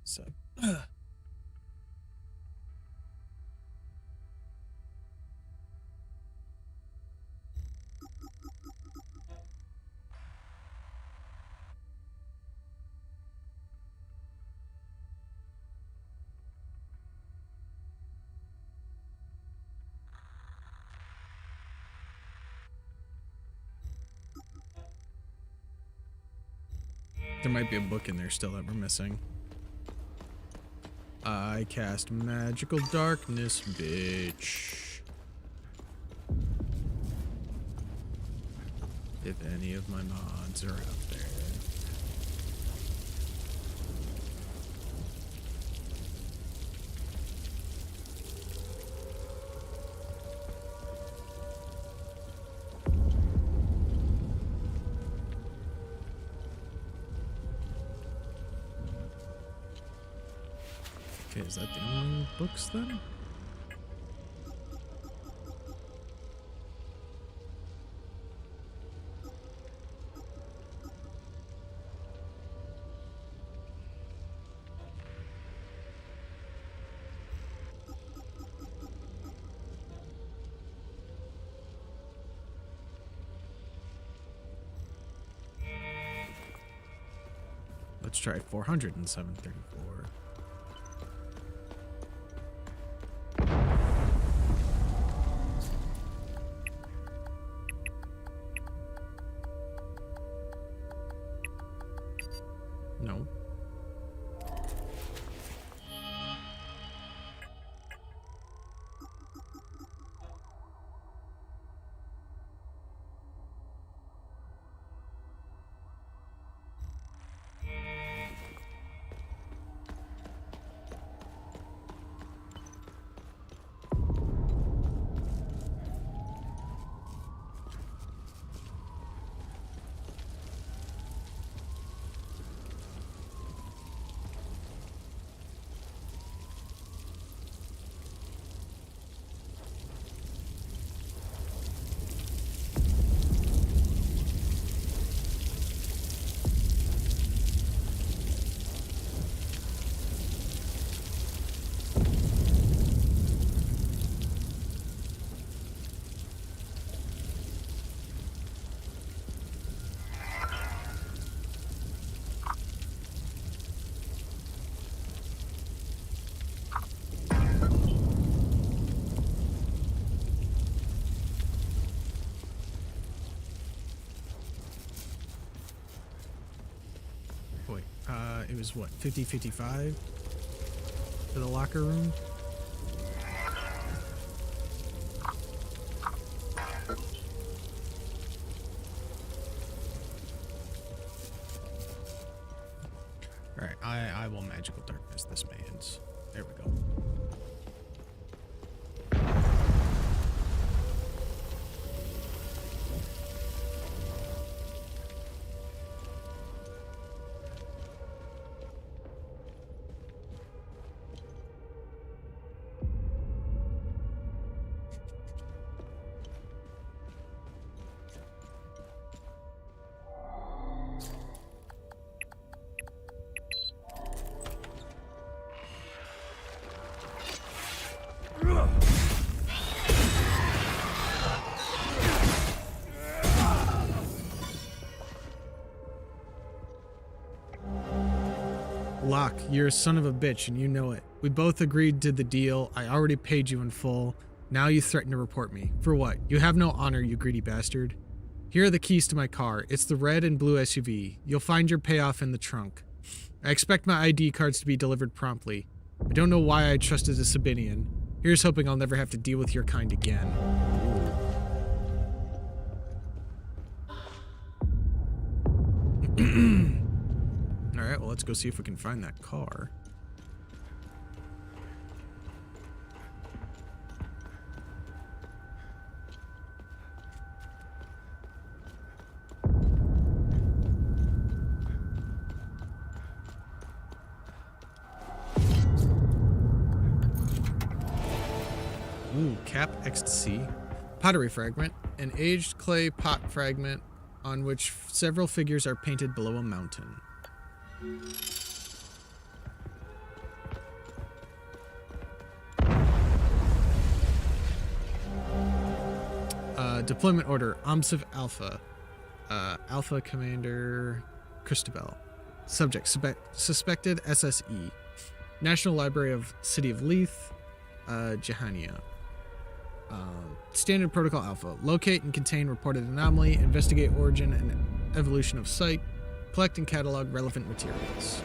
So, there might be a book in there still that we're missing. I cast magical darkness, bitch. If any of my mods are out there. Okay, is that the only books then? Let's try 400 and 734. No. is what, 50-55 for the locker room? Alright, I will magical darkness this man's. There we go. Locke, you're a son of a bitch and you know it. We both agreed to the deal. I already paid you in full. Now you threaten to report me. For what? You have no honor, you greedy bastard. Here are the keys to my car. It's the red and blue SUV. You'll find your payoff in the trunk. I expect my ID cards to be delivered promptly. I don't know why I trusted a Sabinian. Here's hoping I'll never have to deal with your kind again. Alright, well, let's go see if we can find that car. Ooh, cap ecstasy. Pottery fragment. An aged clay pot fragment on which several figures are painted below a mountain. Deployment order, OMSIF Alpha. Alpha Commander Christabel. Subject, suspected SSE. National Library of City of Leith, Jahania. Standard Protocol Alpha. Locate and contain reported anomaly, investigate origin and evolution of site, collect and catalog relevant materials.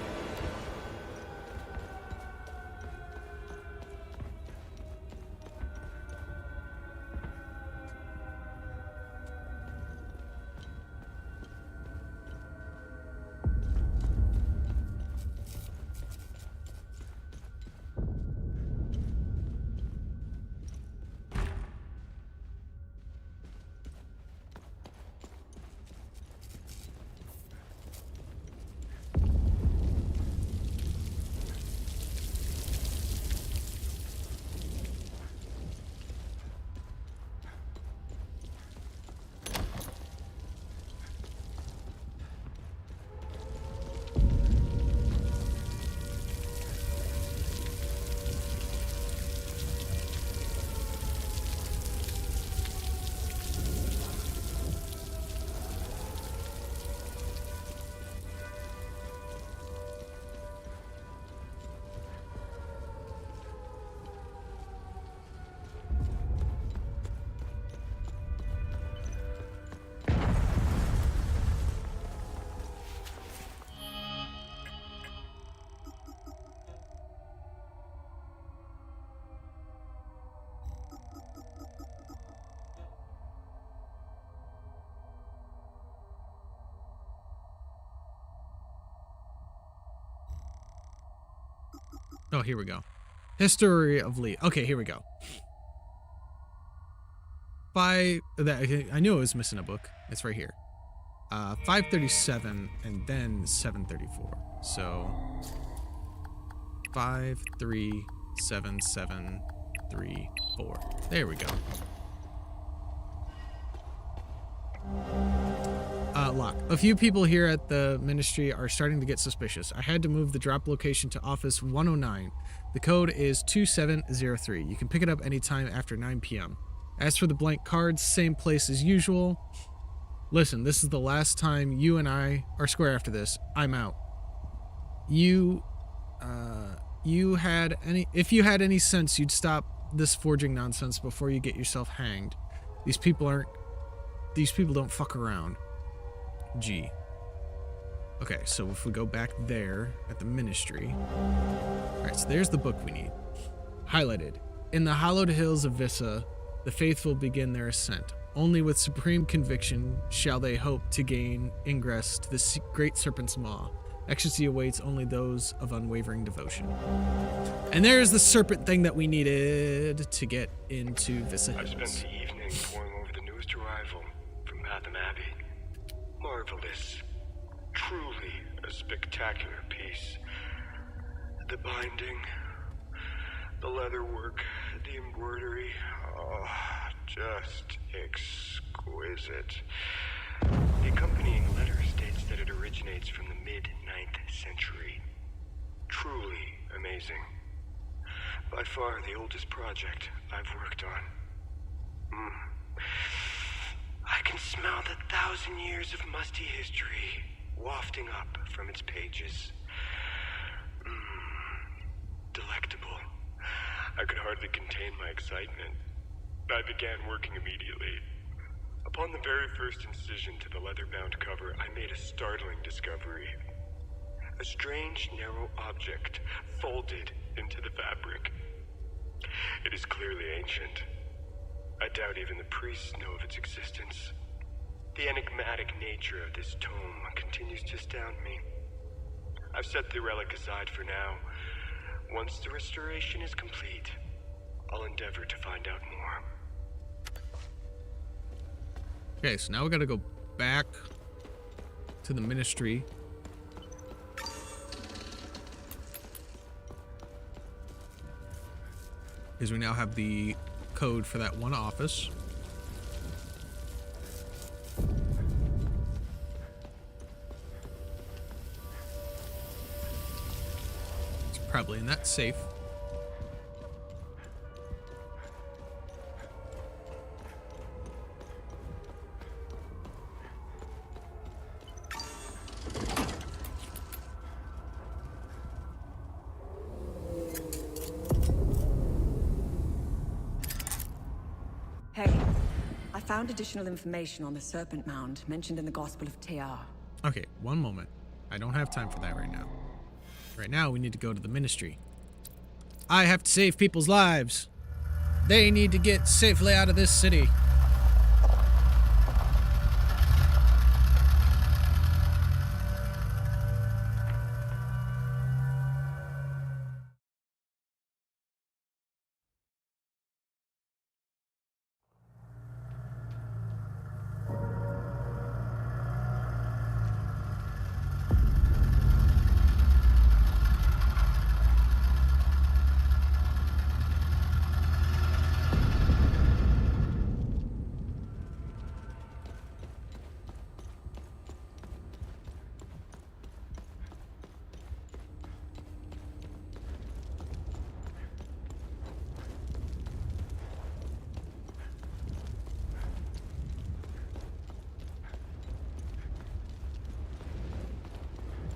Oh, here we go. History of Lee. Okay, here we go. I knew I was missing a book. It's right here. 537 and then 734. So 537734. There we go. Locke. A few people here at the ministry are starting to get suspicious. I had to move the drop location to office 109. The code is 2703. You can pick it up anytime after 9 p.m. As for the blank cards, same place as usual. Listen, this is the last time you and I are square after this. I'm out. If you had any sense, you'd stop this forging nonsense before you get yourself hanged. These people don't fuck around. G. Okay, so if we go back there at the Ministry. Alright, so there's the book we need. Highlighted. In the hallowed hills of Vissa, the faithful begin their ascent. Only with supreme conviction shall they hope to gain ingress to the great serpent's maw. Ecstasy awaits only those of unwavering devotion. And there's the serpent thing that we needed to get into Vissa Hills. I spent the evening poring over the newest arrival from Patham Abbey. Marvelous. Truly a spectacular piece. The binding, the leatherwork, the embroidery, oh, just exquisite. The accompanying letter states that it originates from the mid-9th century. Truly amazing. By far the oldest project I've worked on. I can smell the 1,000 years of musty history wafting up from its pages. Delectable. I could hardly contain my excitement. I began working immediately. Upon the very first incision to the leather-bound cover, I made a startling discovery. A strange, narrow object folded into the fabric. It is clearly ancient. I doubt even the priests know of its existence. The enigmatic nature of this tome continues to astound me. I've set the relic aside for now. Once the restoration is complete, I'll endeavor to find out more. Okay, so now we gotta go back to the Ministry. Because we now have the code for that one office. It's probably in that safe. Hey, I found additional information on the Serpent Mound mentioned in the Gospel of Tear. Okay, one moment. I don't have time for that right now. Right now, we need to go to the Ministry. I have to save people's lives. They need to get safely out of this city.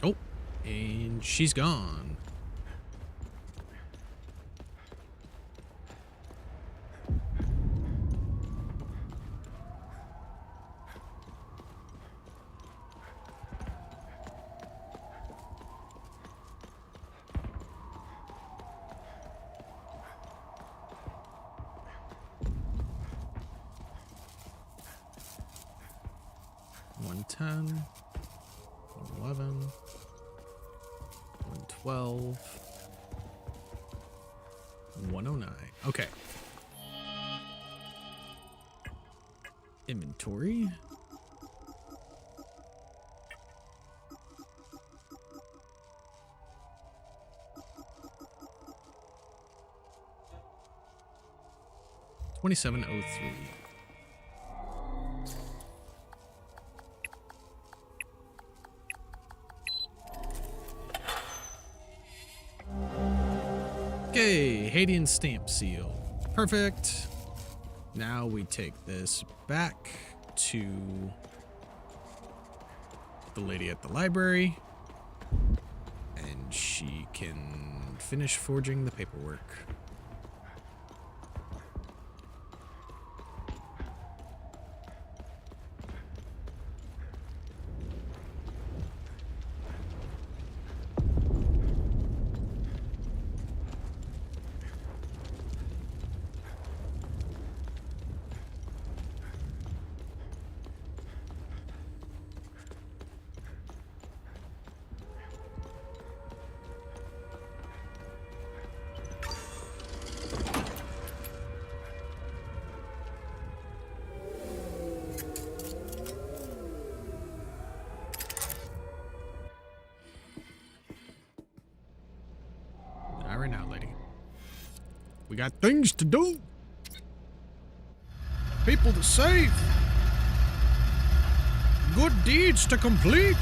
Oh, and she's gone. $110, $111, $112, $109. Okay. Inventory. $27.03. Okay, Hadean stamp seal. Perfect. Now we take this back to the lady at the library, and she can finish forging the paperwork. We got things to do. People to save. Good deeds to complete.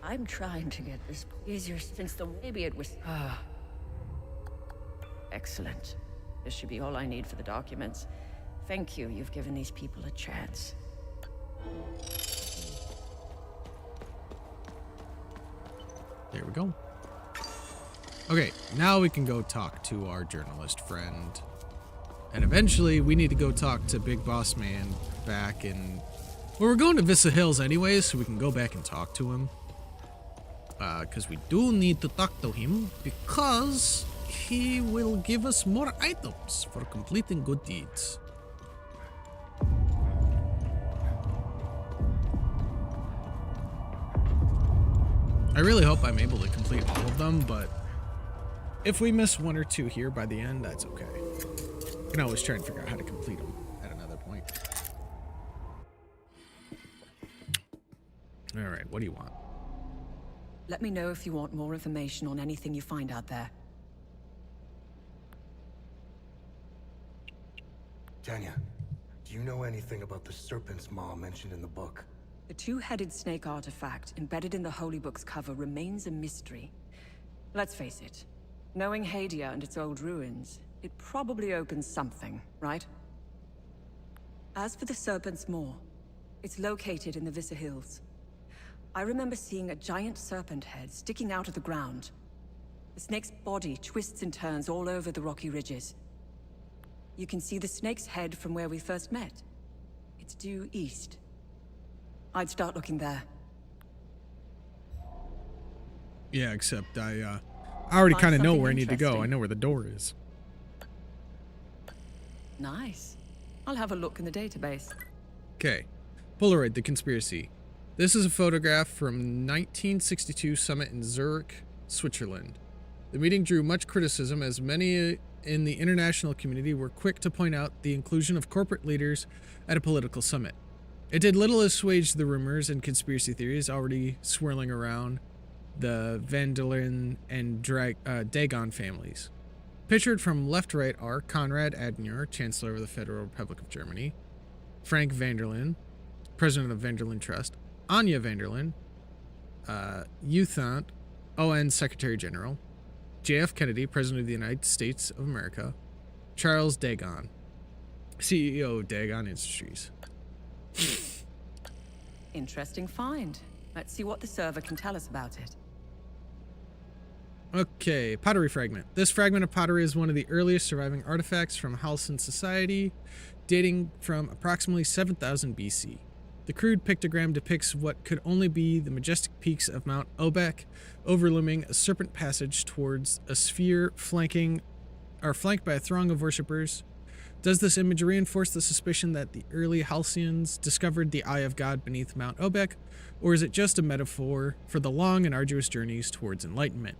I'm trying to get this easier since maybe it was... Excellent. This should be all I need for the documents. Thank you, you've given these people a chance. There we go. Okay, now we can go talk to our journalist friend. And eventually we need to go talk to Big Boss Man back in... Well, we're going to Vista Hills anyways, so we can go back and talk to him. Because we do need to talk to him, because he will give us more items for completing good deeds. I really hope I'm able to complete all of them, but if we miss one or two here by the end, that's okay. I can always try and figure out how to complete them at another point. Alright, what do you want? Let me know if you want more information on anything you find out there. Tanya, do you know anything about the Serpent's Maw mentioned in the book? The two-headed snake artifact embedded in the Holy Book's cover remains a mystery. Let's face it, knowing Hadia and its old ruins, it probably opens something, right? As for the Serpent's Maw, it's located in the Vista Hills. I remember seeing a giant serpent head sticking out of the ground. The snake's body twists and turns all over the rocky ridges. You can see the snake's head from where we first met. It's due east. I'd start looking there. Yeah, except I already kind of know where I need to go. I know where the door is. Nice. I'll have a look in the database. Okay. Polaroid, the conspiracy. This is a photograph from 1962 summit in Zurich, Switzerland. The meeting drew much criticism as many in the international community were quick to point out the inclusion of corporate leaders at a political summit. It did little to assuage the rumors and conspiracy theories already swirling around the Van der Linde and Dagon families. Pictured from left to right are Konrad Adenauer, Chancellor of the Federal Republic of Germany, Frank van der Linde, President of Van der Linde Trust, Anya van der Linde, Uthant, ON Secretary General, J.F. Kennedy, President of the United States of America, Charles Dagon, CEO of Dagon Industries. Interesting find. Let's see what the server can tell us about it. Okay, pottery fragment. This fragment of pottery is one of the earliest surviving artifacts from Halcyon society, dating from approximately 7000 BC. The crude pictogram depicts what could only be the majestic peaks of Mount Obek, overlooming a serpent passage towards a sphere flanked by a throng of worshippers. Does this image reinforce the suspicion that the early Halcyons discovered the Eye of God beneath Mount Obek, or is it just a metaphor for the long and arduous journeys towards enlightenment?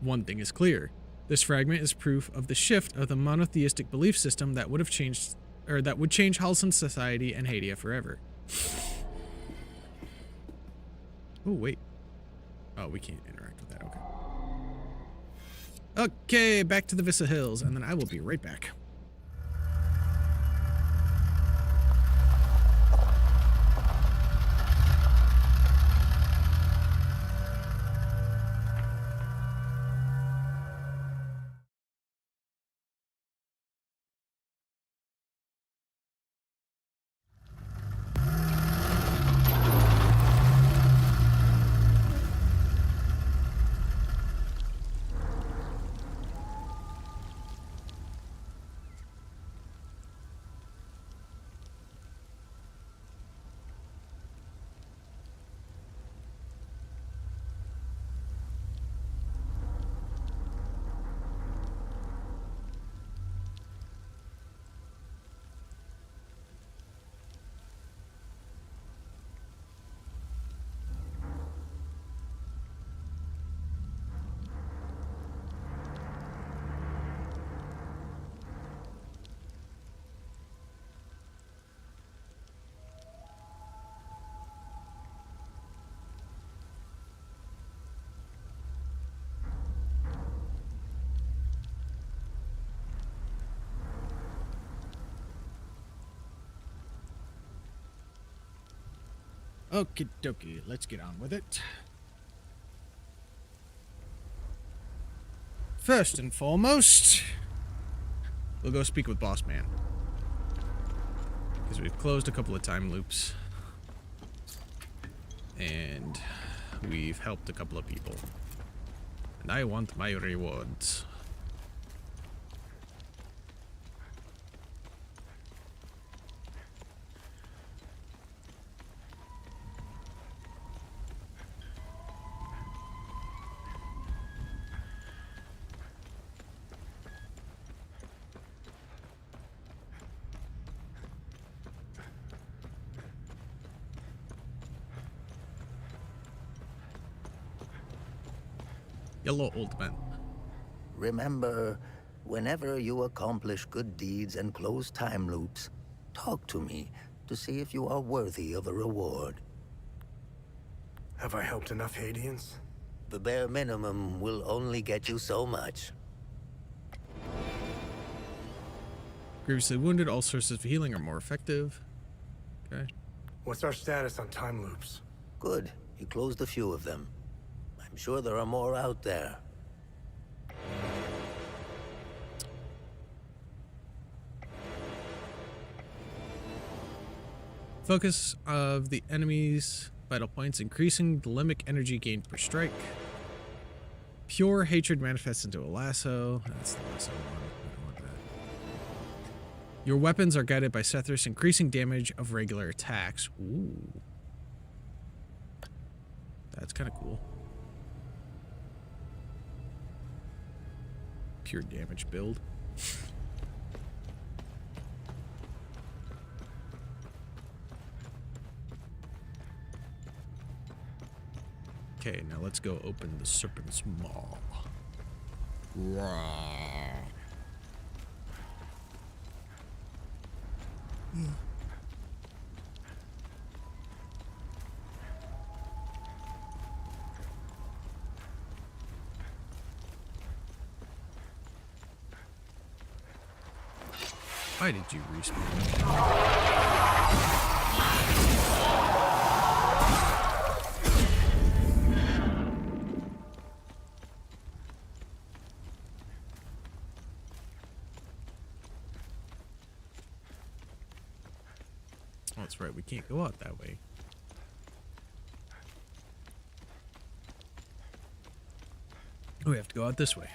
One thing is clear. This fragment is proof of the shift of the monotheistic belief system that would change Halcyon society and Hadia forever. Oh, wait. Oh, we can't interact with that. Okay. Okay, back to the Vista Hills, and then I will be right back. Okie dokie, let's get on with it. First and foremost, we'll go speak with Boss Man. Because we've closed a couple of time loops. And we've helped a couple of people. And I want my rewards. Yellow old man. Remember, whenever you accomplish good deeds and close time loops, talk to me to see if you are worthy of a reward. Have I helped enough Haitians? The bare minimum will only get you so much. Grievously wounded, all sources of healing are more effective. Okay. What's our status on time loops? Good. You closed a few of them. I'm sure there are more out there. Focus of the enemy's vital points, increasing the limit energy gained per strike. Pure hatred manifests into a lasso. That's the lasso one. I don't want that. Your weapons are guided by Sethris, increasing damage of regular attacks. Ooh. That's kind of cool. Pure damage build. Okay, now let's go open the Serpent's Maw. Rawr. Why did you respawn? Oh, that's right, we can't go out that way. We have to go out this way.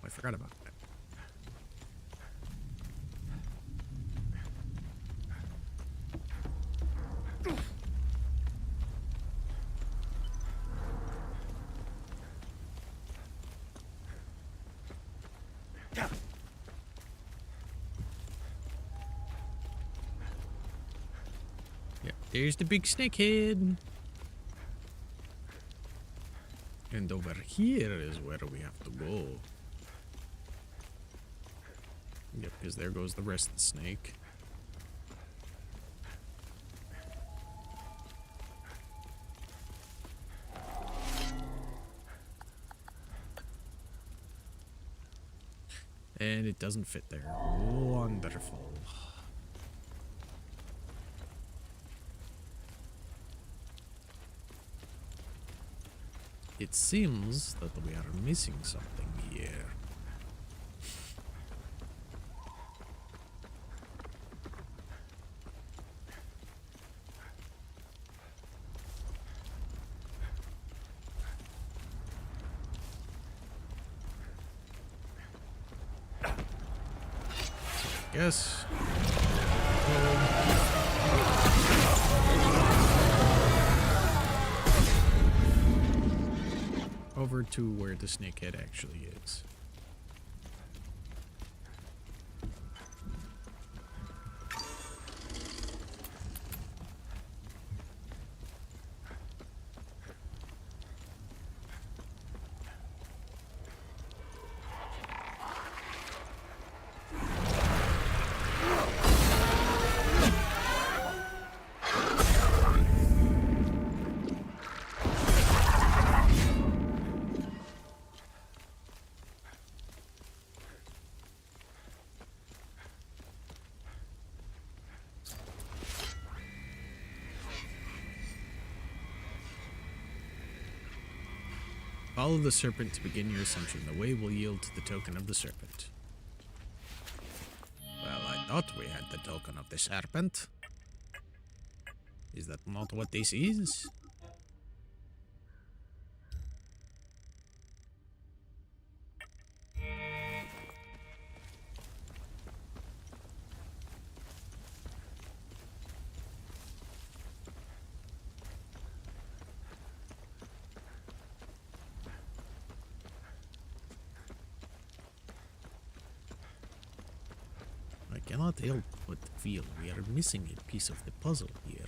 I forgot about that. There's the big snakehead. And over here is where we have to go. Yep, because there goes the rest of the snake. And it doesn't fit there. Wonderful. It seems that we are missing something here. So I guess. Over to where the snakehead actually is. Follow the serpent to begin your ascension. The way will yield to the token of the serpent. Well, I thought we had the token of the serpent. Is that not what this is? I cannot help but feel we are missing a piece of the puzzle here.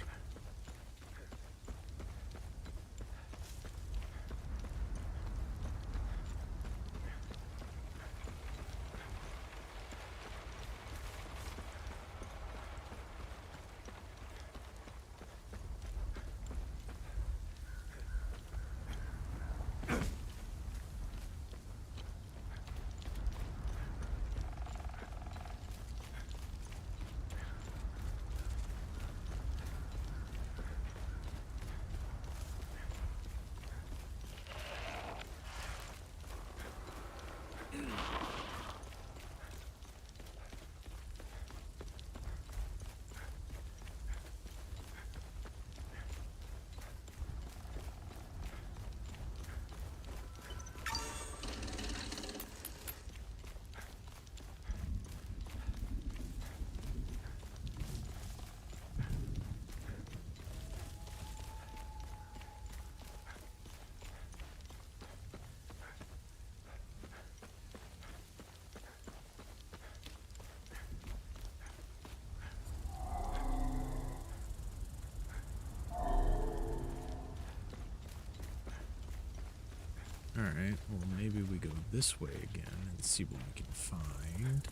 Alright, well maybe we go this way again and see what we can find.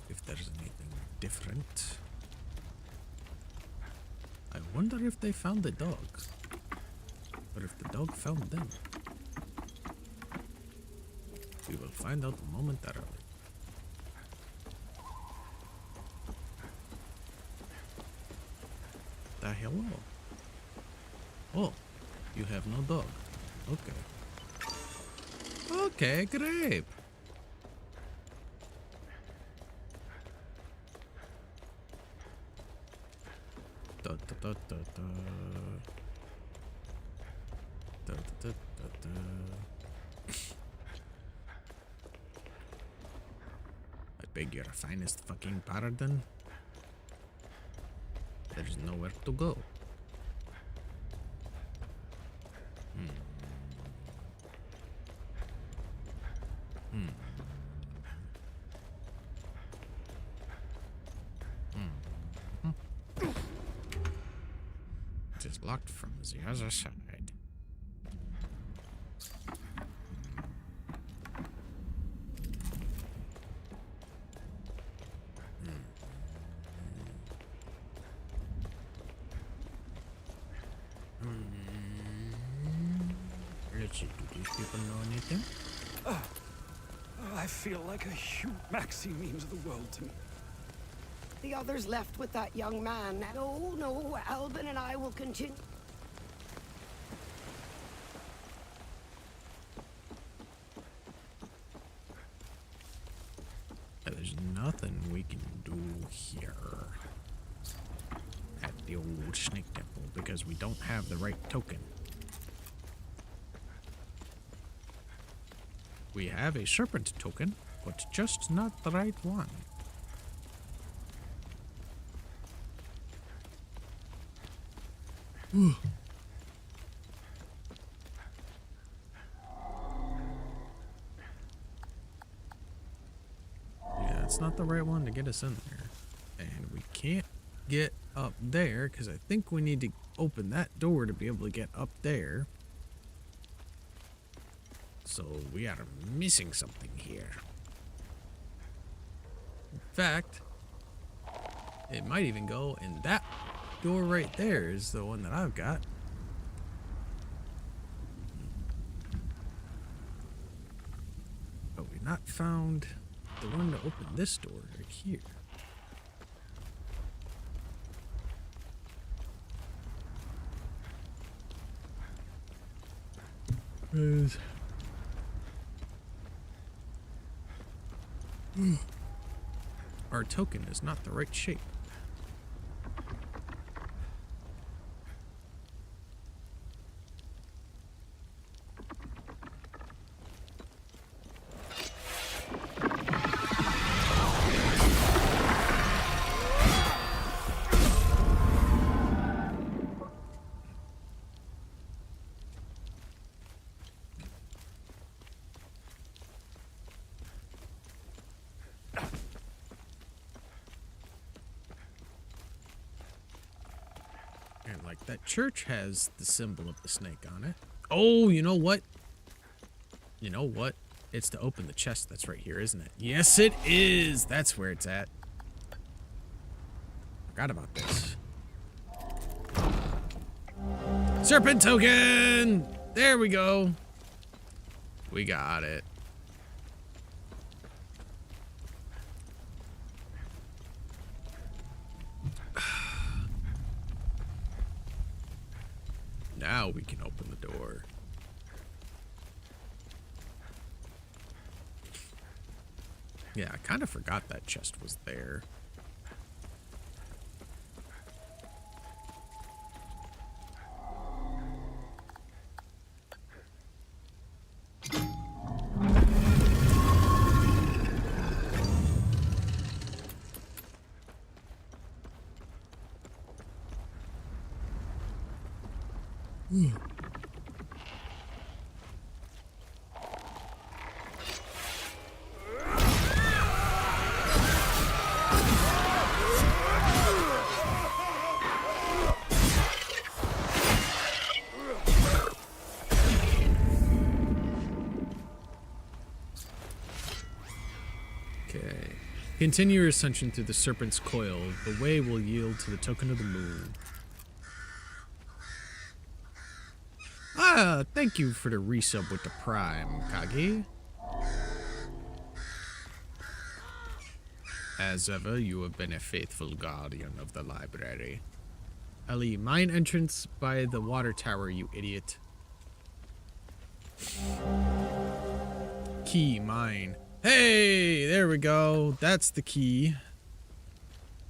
If there's anything different. I wonder if they found the dog. Or if the dog found them. We will find out momentarily. The hello? Oh, you have no dog. Okay. Okay, great. Da, da, da, da, da. Da, da, da, da, da. I beg your finest fucking pardon. There's nowhere to go. It is locked from the other side. Let's see, do these people know anything? I feel like a huge Maxie means the world to me. The others left with that young man. No, no, Albin and I will continue. There's nothing we can do here at the old Snake Temple because we don't have the right token. We have a serpent token, but just not the right one. Yeah, it's not the right one to get us in there. And we can't get up there because I think we need to open that door to be able to get up there. So we are missing something here. In fact, it might even go in that door right there is the one that I've got. But we've not found the one to open this door right here. is... Our token is not the right shape. And like that church has the symbol of the snake on it. Oh, you know what? You know what? It's to open the chest that's right here, isn't it? Yes, it is. That's where it's at. Forgot about this. Serpent token! There we go. We got it. Now we can open the door. Yeah, I kind of forgot that chest was there. Continue your ascension through the Serpent's Coil. The way will yield to the token of the moon. Ah, thank you for the resub with the Prime, Kagi. As ever, you have been a faithful guardian of the library. Ellie, mine entrance by the water tower, you idiot. Key, mine. Hey, there we go. That's the key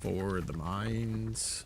for the mines.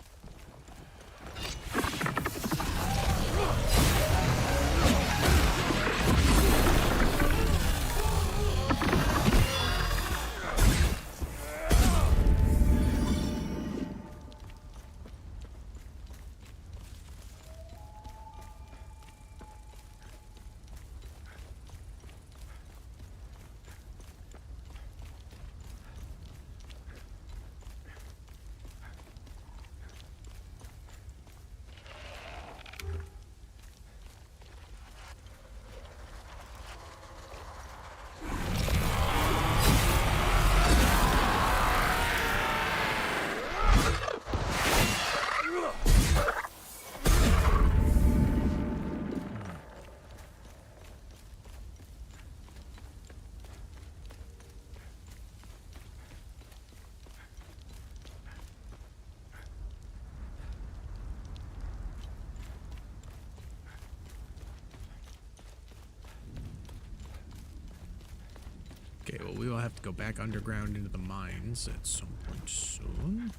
Okay, well, we will have to go back underground into the mines at some point soon.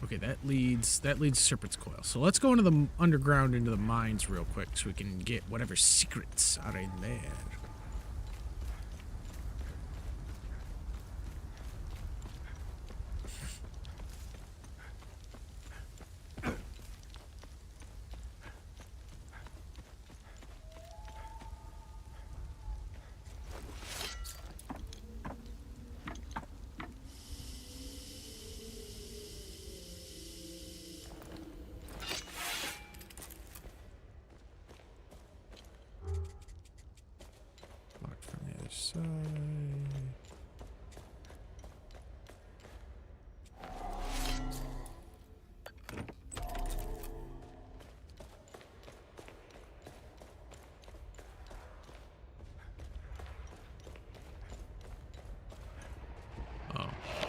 Okay, that leads Serpent's Coil. So let's go into the underground into the mines real quick so we can get whatever secrets are in there.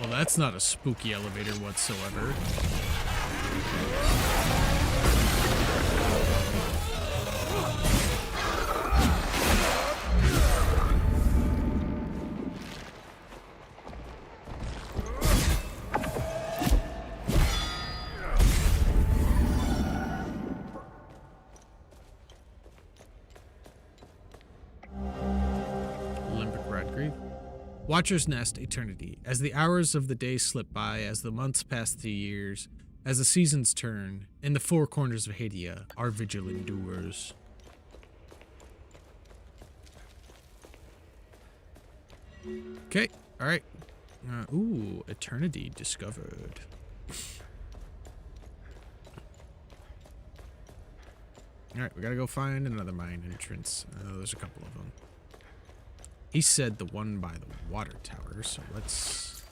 Well, that's not a spooky elevator whatsoever. Grief. Watcher's Nest, Eternity. As the hours of the day slip by, as the months pass the years, as the seasons turn, in the four corners of Hadia, our vigil endures. Okay, alright. Ooh, Eternity discovered. Alright, we gotta go find another mine entrance. There's a couple of them. He said the one by the water tower, so let's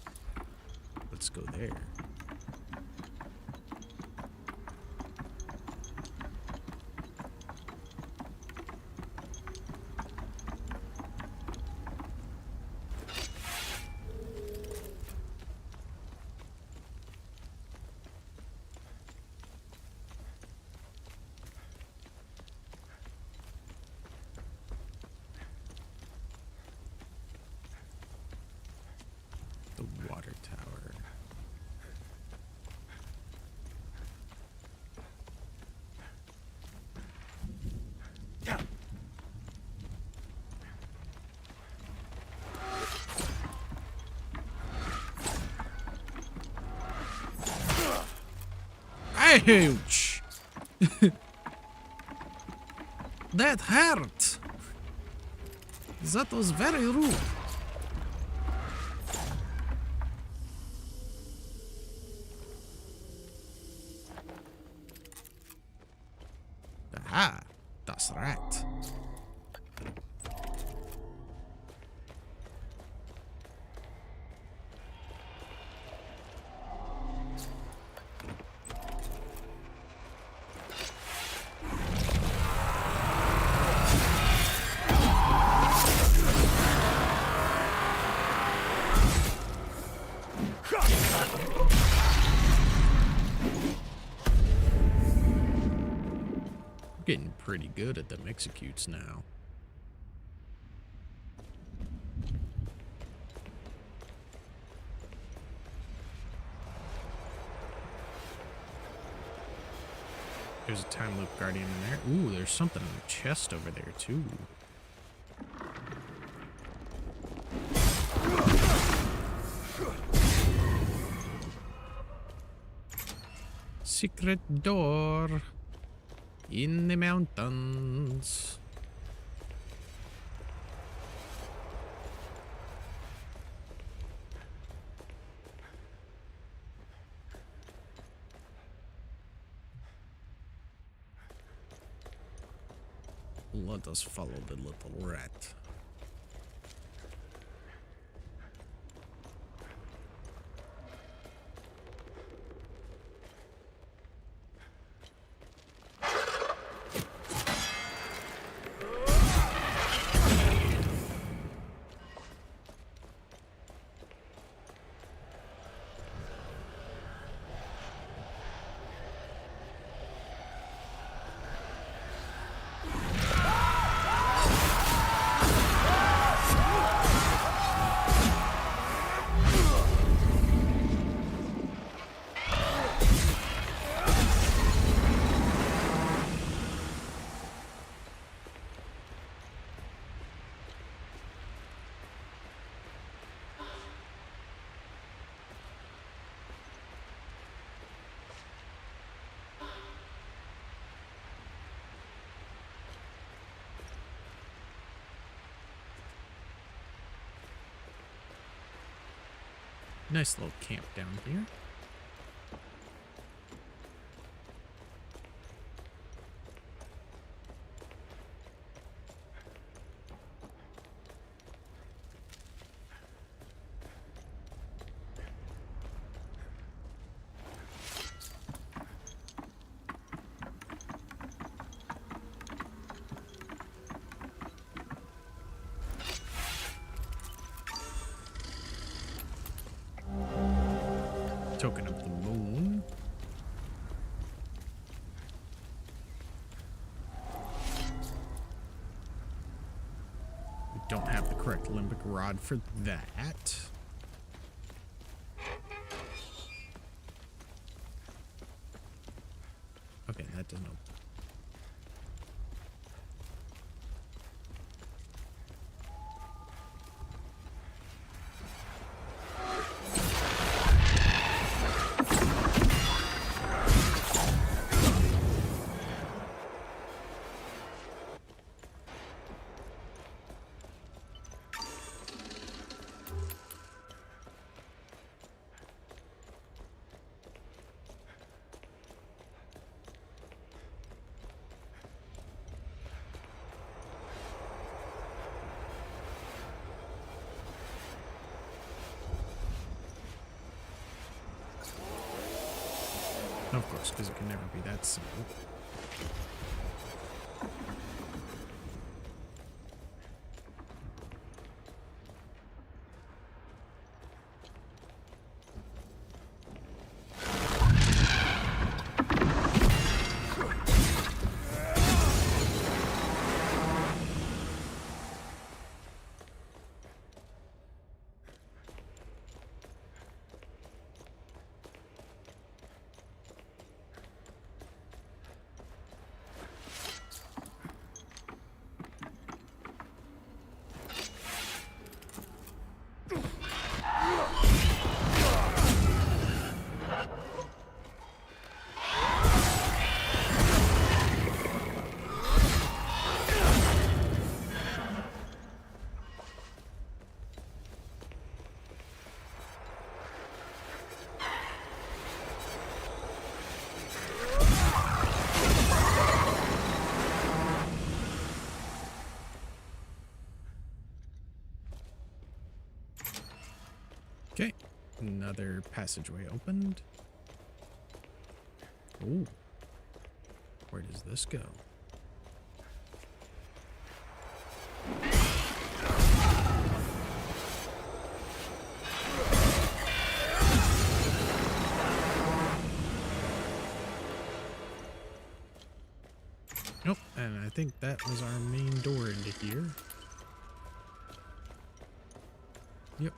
go there. Water tower. Ouch! That hurt! That was very rude. Ah, that's right. Getting pretty good at them executes now. There's a time loop guardian in there. Ooh, there's something in the chest over there too. Secret door. In the mountains. Let us follow the little rat. Nice little camp down here. Token of the moon. We don't have the correct limbic rod for that. Okay, that doesn't open. Of course, because it can never be that simple. Okay, another passageway opened. Ooh, where does this go? Nope, and I think that was our main door into here. Yep.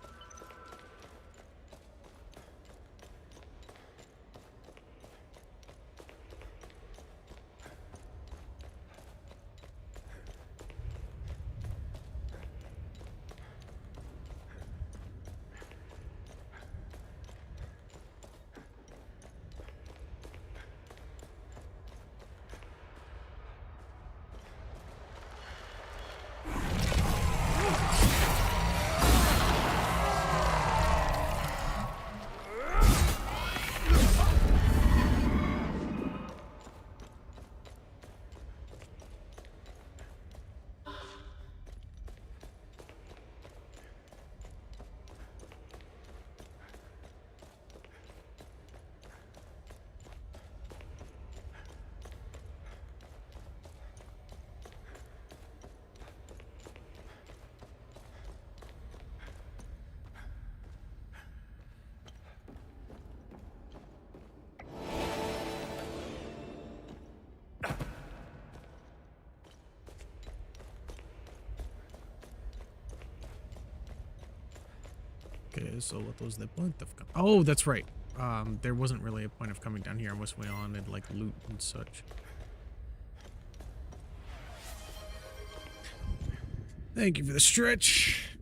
Okay, so what was the point of coming? Oh, that's right. There wasn't really a point of coming down here unless we wanted like loot and such. Thank you for the stretch.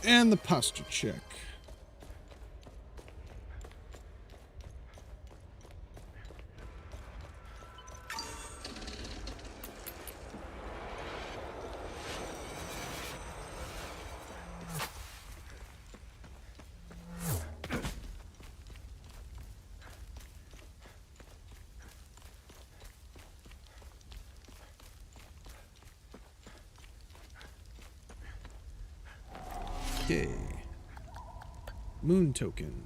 And the posture check. Okay. Moon token.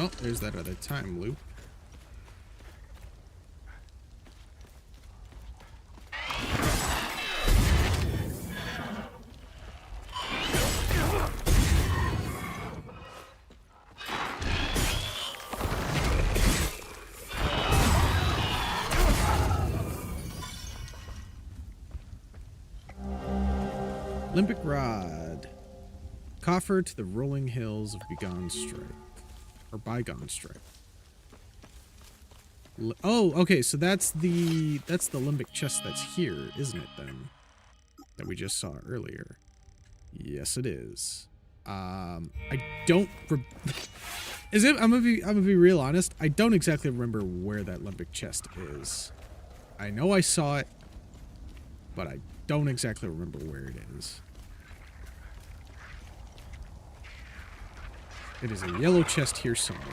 Oh, there's that other time loop. Limbic Rod. Coffer to the rolling hills of Begone Stripe. Or Bygone Stripe. Oh, okay, so that's the limbic chest that's here, isn't it then? That we just saw earlier. Yes, it is. I don't is it? I'm gonna be real honest. I don't exactly remember where that limbic chest is. I know I saw it, but I don't exactly remember where it is. It is a yellow chest here somewhere.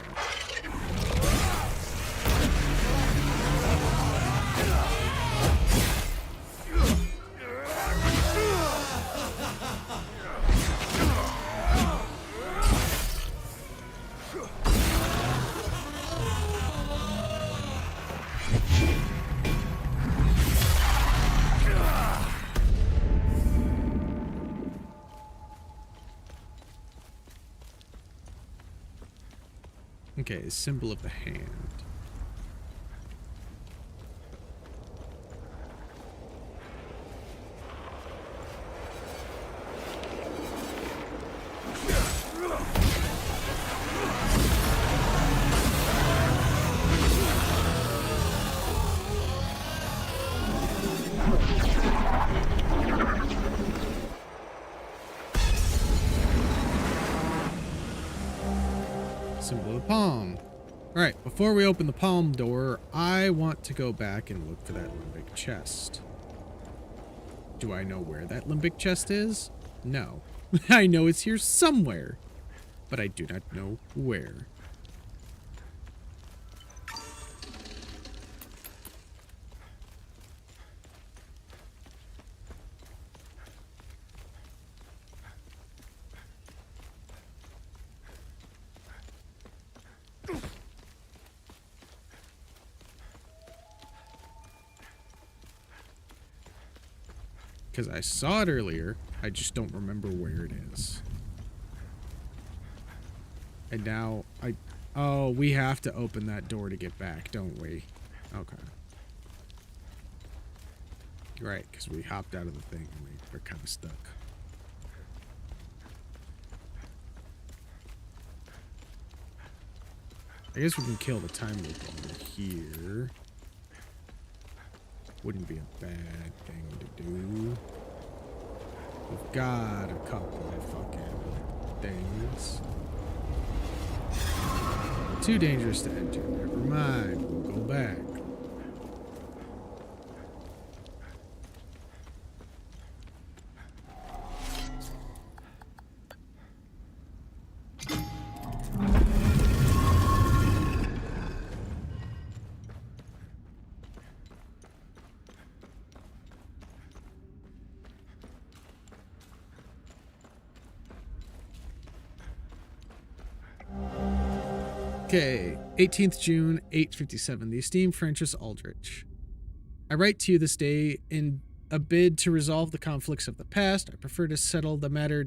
Okay, symbol of the hand. Symbol of the palm. Alright, before we open the palm door, I want to go back and look for that limbic chest. Do I know where that limbic chest is? No. I know it's here somewhere, but I do not know where. Because I saw it earlier, I just don't remember where it is. And now oh, we have to open that door to get back, don't we? Okay. Right, because we hopped out of the thing and we're kind of stuck. I guess we can kill the time loop over here. Wouldn't be a bad thing to do. We've got a couple of fucking things. Too dangerous to enter. Never mind. We'll go back. Okay, 18th June, 8:57. The esteemed Francis Aldrich. I write to you this day in a bid to resolve the conflicts of the past. I prefer to settle the matter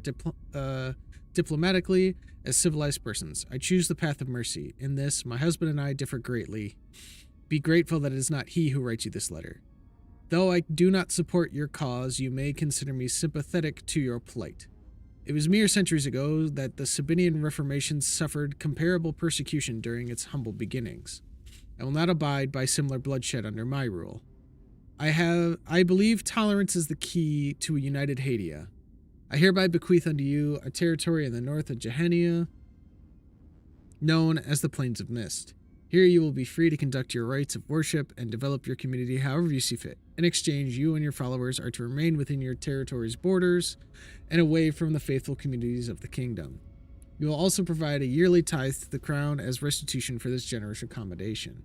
diplomatically as civilized persons. I choose the path of mercy. In this, my husband and I differ greatly. Be grateful that it is not he who writes you this letter. Though I do not support your cause, you may consider me sympathetic to your plight. It was mere centuries ago that the Sabinian Reformation suffered comparable persecution during its humble beginnings. I will not abide by similar bloodshed under my rule. I believe tolerance is the key to a united Hadia. I hereby bequeath unto you a territory in the north of Gehenna, known as the Plains of Mist. Here you will be free to conduct your rites of worship and develop your community however you see fit. In exchange, you and your followers are to remain within your territory's borders and away from the faithful communities of the kingdom. You will also provide a yearly tithe to the crown as restitution for this generous accommodation.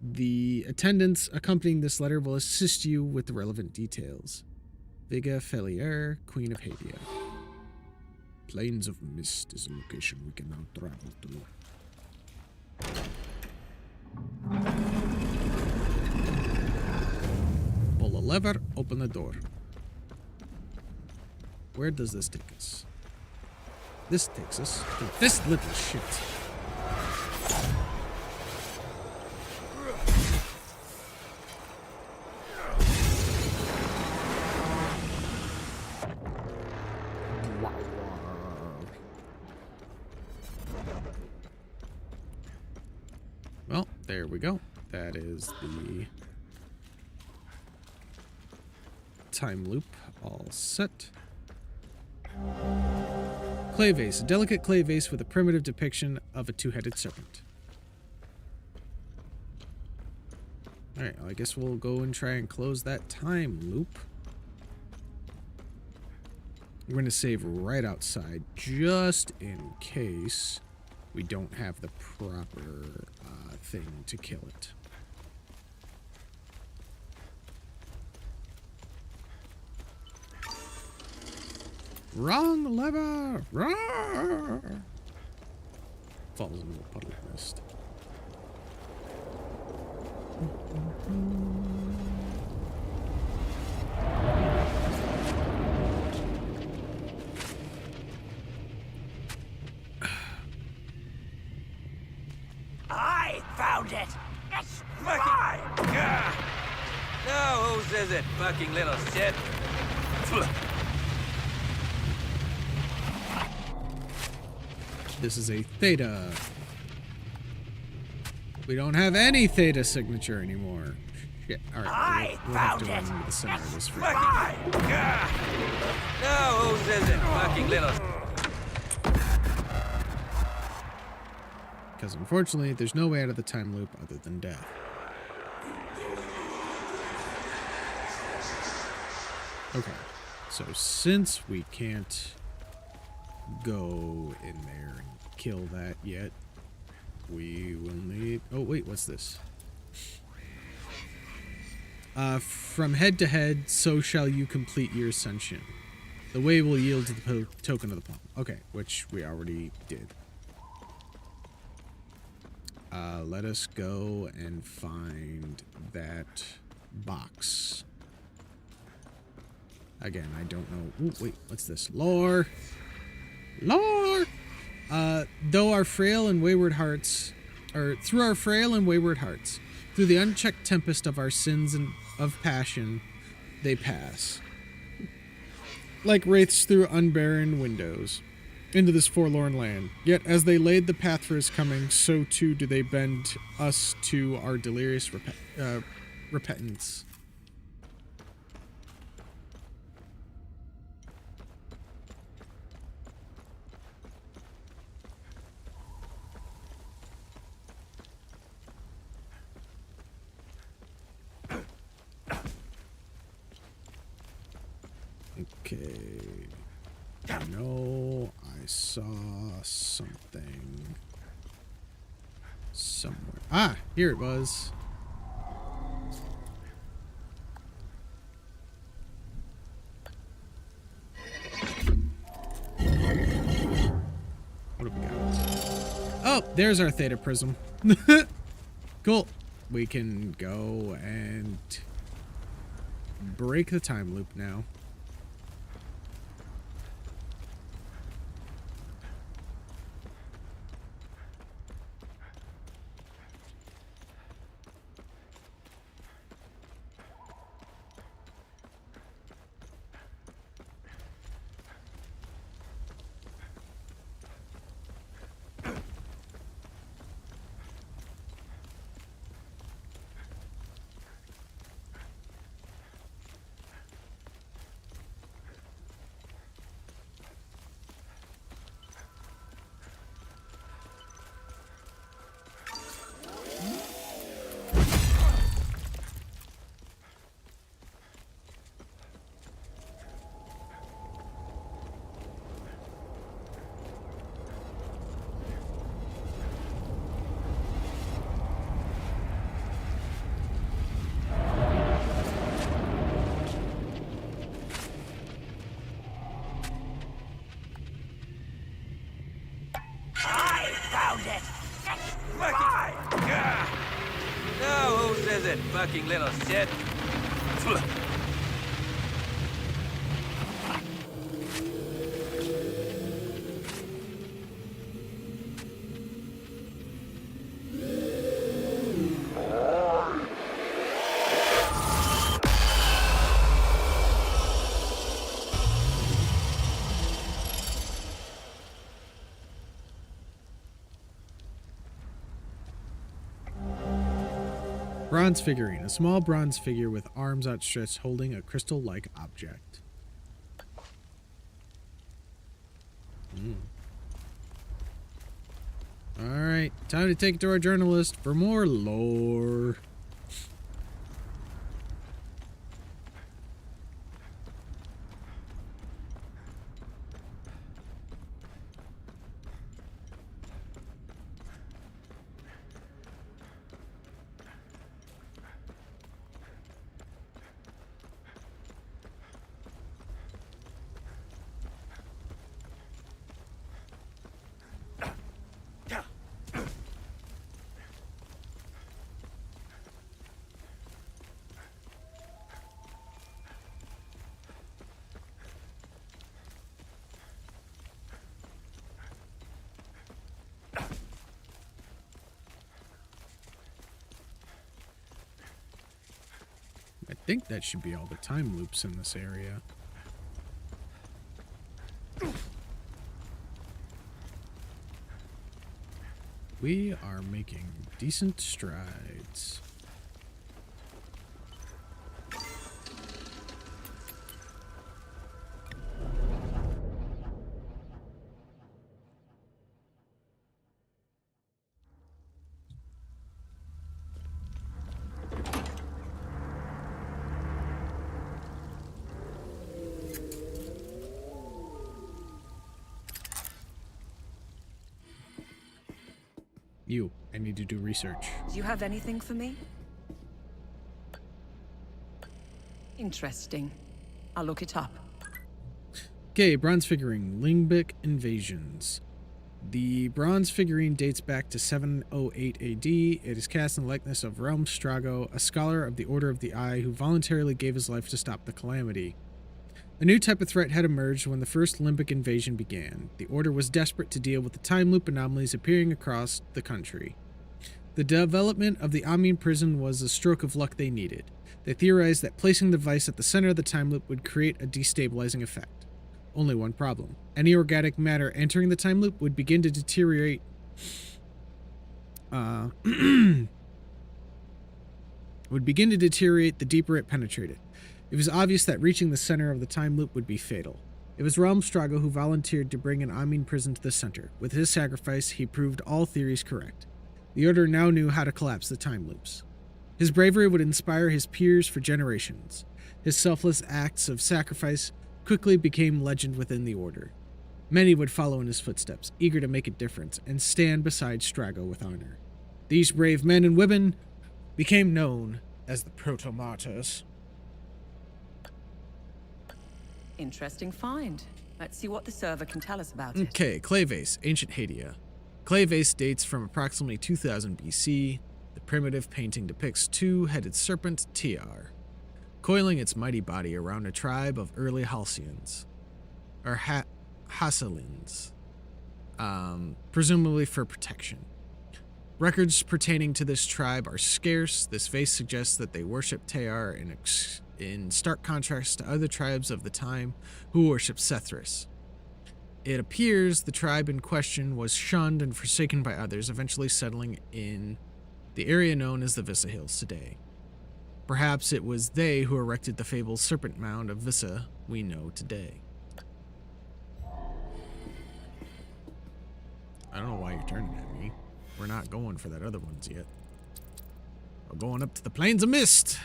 The attendants accompanying this letter will assist you with the relevant details. Viga Felier, Queen of Hadia. Plains of Mist is a location we can now travel to. Pull a lever, open the door. Where does this take us? This takes us to this little shit. Well, there we go. That is the time loop all set. Clay vase. A delicate clay vase with a primitive depiction of a two-headed serpent. Alright, well, I guess we'll go and try and close that time loop. We're going to save right outside, just in case we don't have the proper thing to kill it. Wrong lever! Roar! Falls into a puddle of mist. I found it! It's mine! No, whose is it, fucking little shit? This is a Theta. We don't have any Theta signature anymore. Shit. Alright, we'll have to run into the center of this room. No, whose is it, fucking little... Because unfortunately, there's no way out of the time loop other than death. Okay, so since we can't go in there and kill that yet, we will need... Oh, wait, what's this? From head to head, so shall you complete your ascension. The way will yield to the token of the palm. Okay, which we already did. Let us go and find that box. Again, I don't know. Ooh, wait, what's this? Lore! Lore! Though our frail and wayward hearts, or through our frail and wayward hearts, through the unchecked tempest of our sins and of passion, they pass. Like wraiths through unbarren windows, into this forlorn land. Yet as they laid the path for his coming, so too do they bend us to our delirious repentance. Okay. I know I saw something somewhere. Ah, here it was. What have we got? Oh, there's our Theta Prism. Cool. We can go and break the time loop now. that fucking little shit. Bronze figurine. A small bronze figure with arms outstretched holding a crystal-like object. Alright, time to take it to our journalist for more lore. I think that should be all the time loops in this area. We are making decent strides. I need to do research. Do you have anything for me? Interesting. I'll look it up. Okay, bronze figurine, Limbic Invasions. The bronze figurine dates back to 708 AD. It is cast in the likeness of Realm Strago, a scholar of the Order of the Eye who voluntarily gave his life to stop the calamity. A new type of threat had emerged when the first Limbic invasion began. The Order was desperate to deal with the time loop anomalies appearing across the country. The development of the Amine prison was a stroke of luck they needed. They theorized that placing the device at the center of the time loop would create a destabilizing effect. Only one problem. Any organic matter entering the time loop would begin to deteriorate the deeper it penetrated. It was obvious that reaching the center of the time loop would be fatal. It was Realm Strago who volunteered to bring an Amine prison to the center. With his sacrifice, he proved all theories correct. The Order now knew how to collapse the time loops. His bravery would inspire his peers for generations. His selfless acts of sacrifice quickly became legend within the Order. Many would follow in his footsteps, eager to make a difference and stand beside Strago with honor. These brave men and women became known as the Proto-Martyrs. Interesting find. Let's see what the server can tell us about it. Okay, clay vase, ancient Hadia. Clay vase dates from approximately 2000 BC. The primitive painting depicts two-headed serpent Tiar, coiling its mighty body around a tribe of early Halcyons, or Hasselins, presumably for protection. Records pertaining to this tribe are scarce. This vase suggests that they worship Tiar in stark contrast to other tribes of the time who worship Sethris. It appears the tribe in question was shunned and forsaken by others, eventually settling in the area known as the Vissa Hills today. Perhaps it was they who erected the fabled serpent mound of Vissa we know today. I don't know why you're turning at me. We're not going for that other ones yet. We're going up to the Plains of Mist.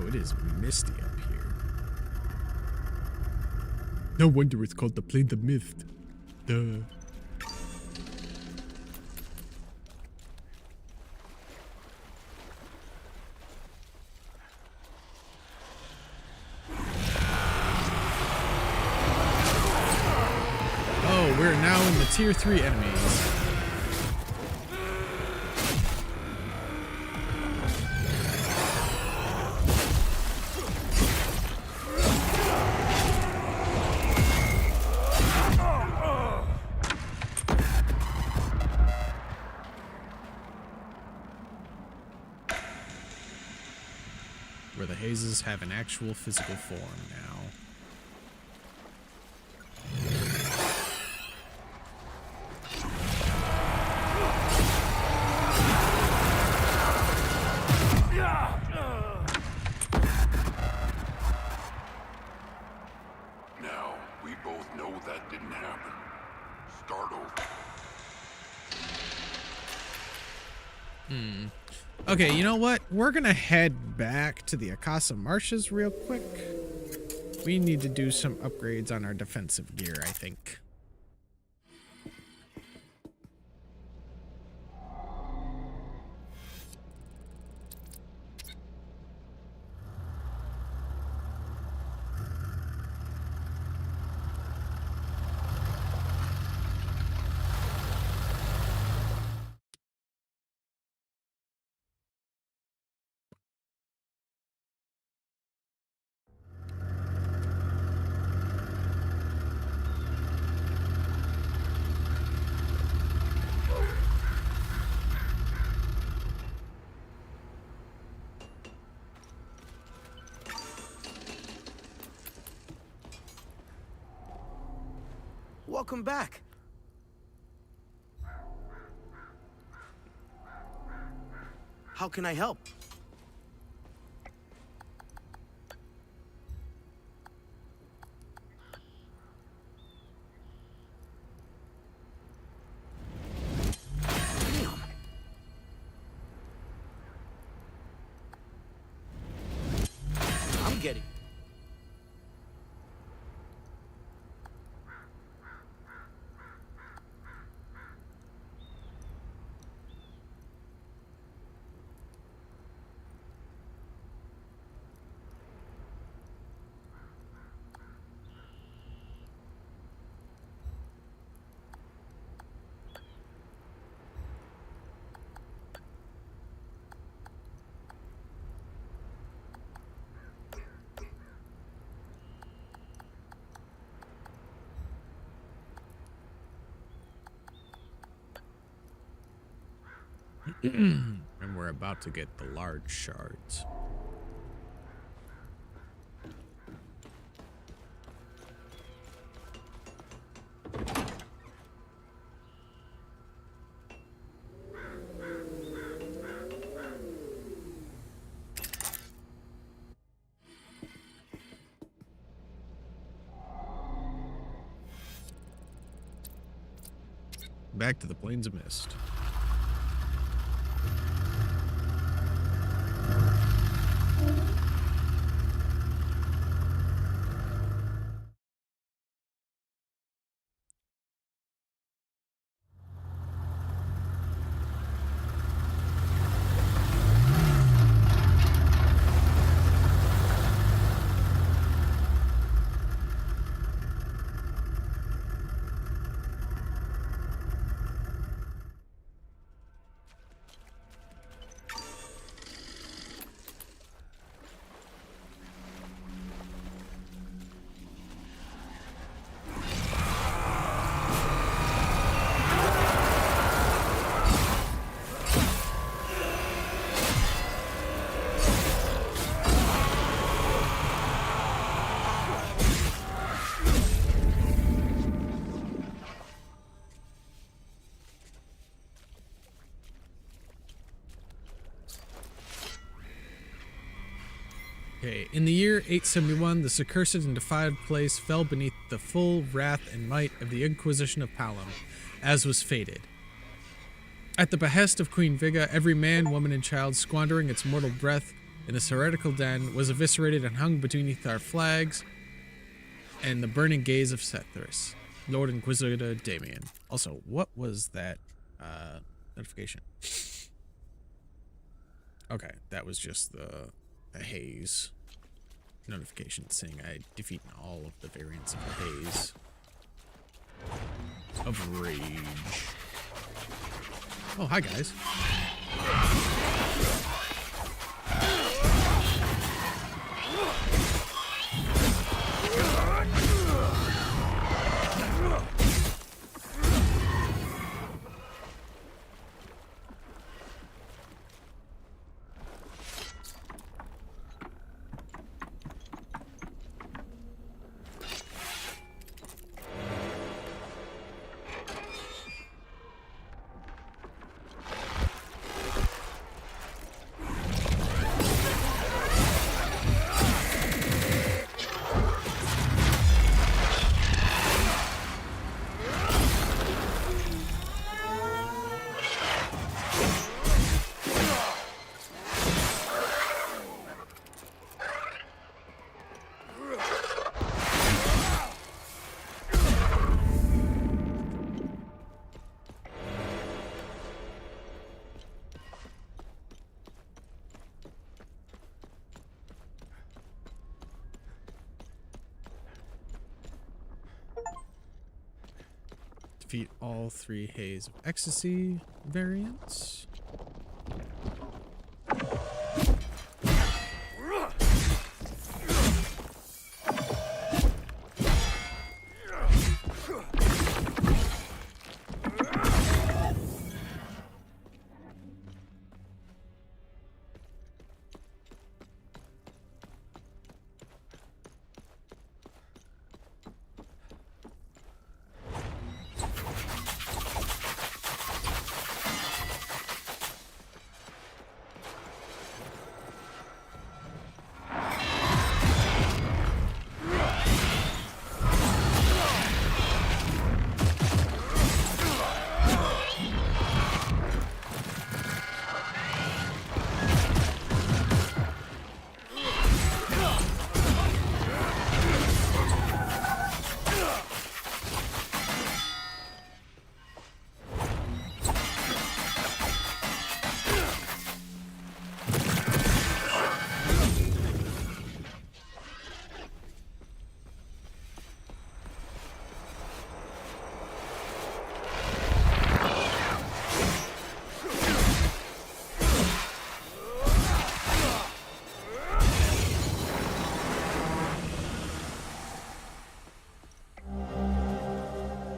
It is misty up here. No wonder it's called the Plains of Mist. Duh. Oh, we're now in the tier 3 enemies. Where the hazes have an actual physical form now. Now, we both know that didn't happen. Start over. Okay, you know what? We're gonna head back to the Akasa Marshes real quick. We need to do some upgrades on our defensive gear, I think. Welcome back. How can I help? Damn. I'm getting. And we're about to get the large shards. Back to the Plains of Mist. Okay, in the year 871, this accursed and defiled place fell beneath the full wrath and might of the Inquisition of Palom, as was fated. At the behest of Queen Viga, every man, woman, and child squandering its mortal breath in this heretical den was eviscerated and hung beneath our flags and the burning gaze of Sethris, Lord Inquisitor Damien. Also, what was that notification? Okay, that was just the haze notification saying I defeat all of the variants of the haze of rage. Oh, hi guys. Defeat all 3 Haze of Ecstasy variants.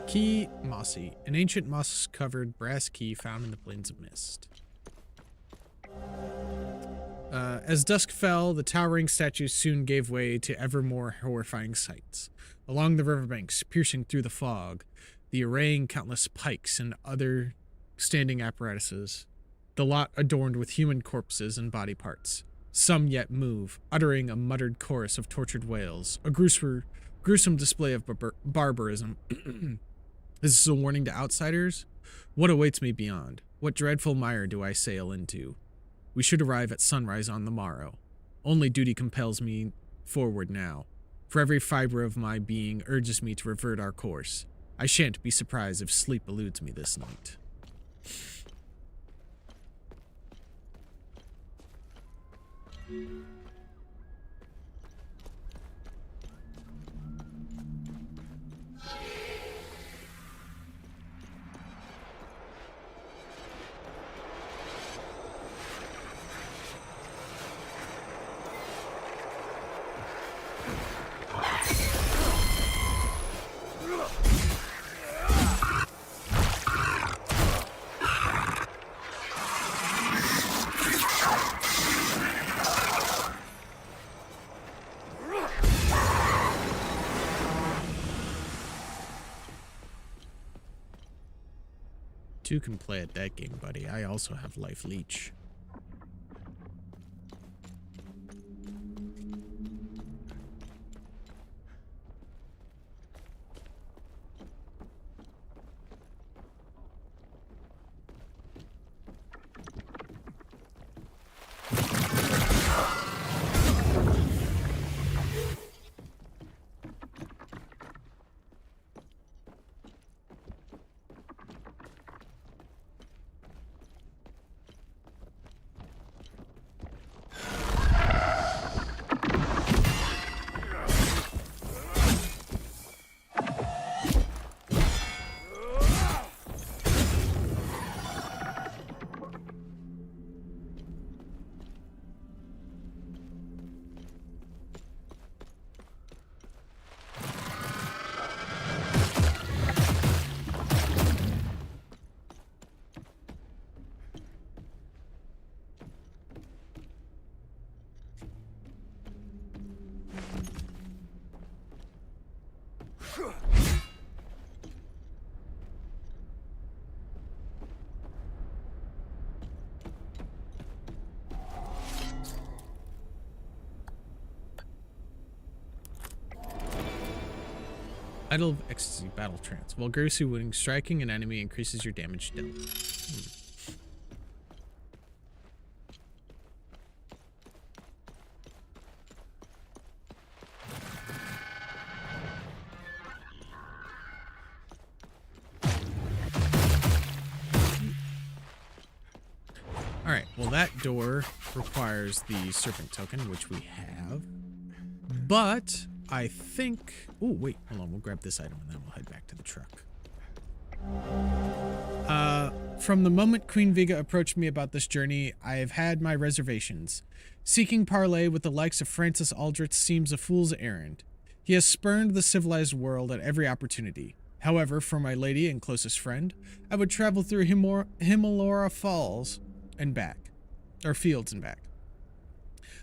Key Mossy, an ancient moss-covered brass key found in the Plains of Mist. As dusk fell, the towering statues soon gave way to ever more horrifying sights. Along the riverbanks, piercing through the fog, the arraying countless pikes and other standing apparatuses, the lot adorned with human corpses and body parts. Some yet move, uttering a muttered chorus of tortured wails, a gruesome display of barbarism. Is this a warning to outsiders? What awaits me beyond? What dreadful mire do I sail into? We should arrive at sunrise on the morrow. Only duty compels me forward now, for every fiber of my being urges me to revert our course. I shan't be surprised if sleep eludes me this night. Two can play at that game, buddy. I also have Life Leech. Idol of Ecstasy, Battle Trance. Vulgarity when striking an enemy increases your damage dealt. Alright, well that door requires the serpent token, which we have. But I think... Oh, wait, hold on, we'll grab this item and then we'll head back to the truck. From the moment Queen Viga approached me about this journey, I have had my reservations. Seeking parley with the likes of Francis Aldrich seems a fool's errand. He has spurned the civilized world at every opportunity. However, for my lady and closest friend, I would travel through Himalora Falls and back, or fields and back.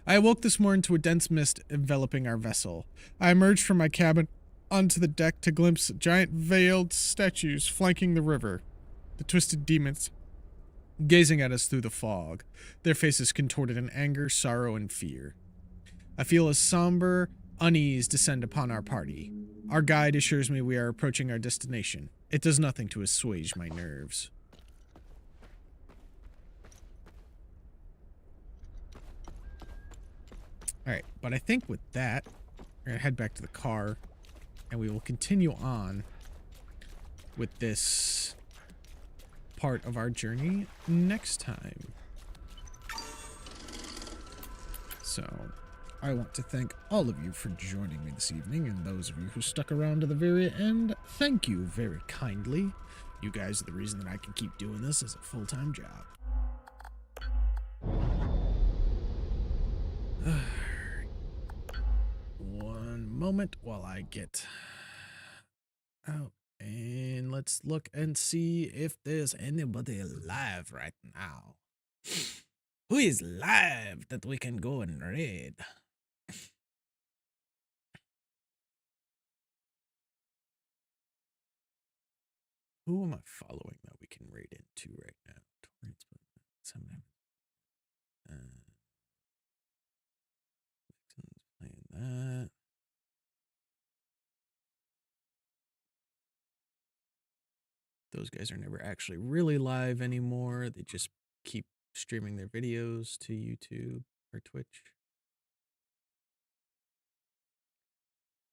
I awoke this morning to a dense mist enveloping our vessel. I emerged from my cabin onto the deck to glimpse giant veiled statues flanking the river, the twisted demons gazing at us through the fog, their faces contorted in anger, sorrow, and fear. I feel a somber unease descend upon our party. Our guide assures me we are approaching our destination. It does nothing to assuage my nerves. Alright, but I think with that, we're going to head back to the car, and we will continue on with this part of our journey next time. So, I want to thank all of you for joining me this evening, and those of you who stuck around to the very end, thank you very kindly. You guys are the reason that I can keep doing this as a full-time job. One moment while I get out, and let's look and see if there's anybody alive right now. Who is live that we can go and raid? Who am I following that we can raid into right now? Playing that. Those guys are never actually really live anymore. They just keep streaming their videos to YouTube or Twitch.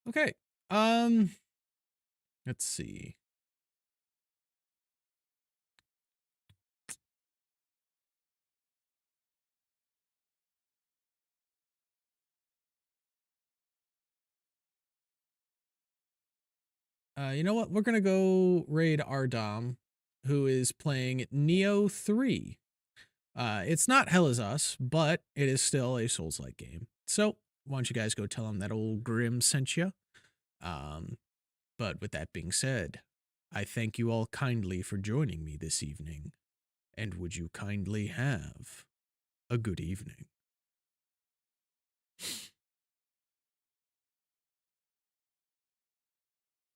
Okay. Let's see. You know what? We're going to go raid Ardom, who is playing Neo 3. It's not Hell Is Us, but it is still a Souls-like game. So, why don't you guys go tell him that old Grim sent you? But with that being said, I thank you all kindly for joining me this evening. And would you kindly have a good evening?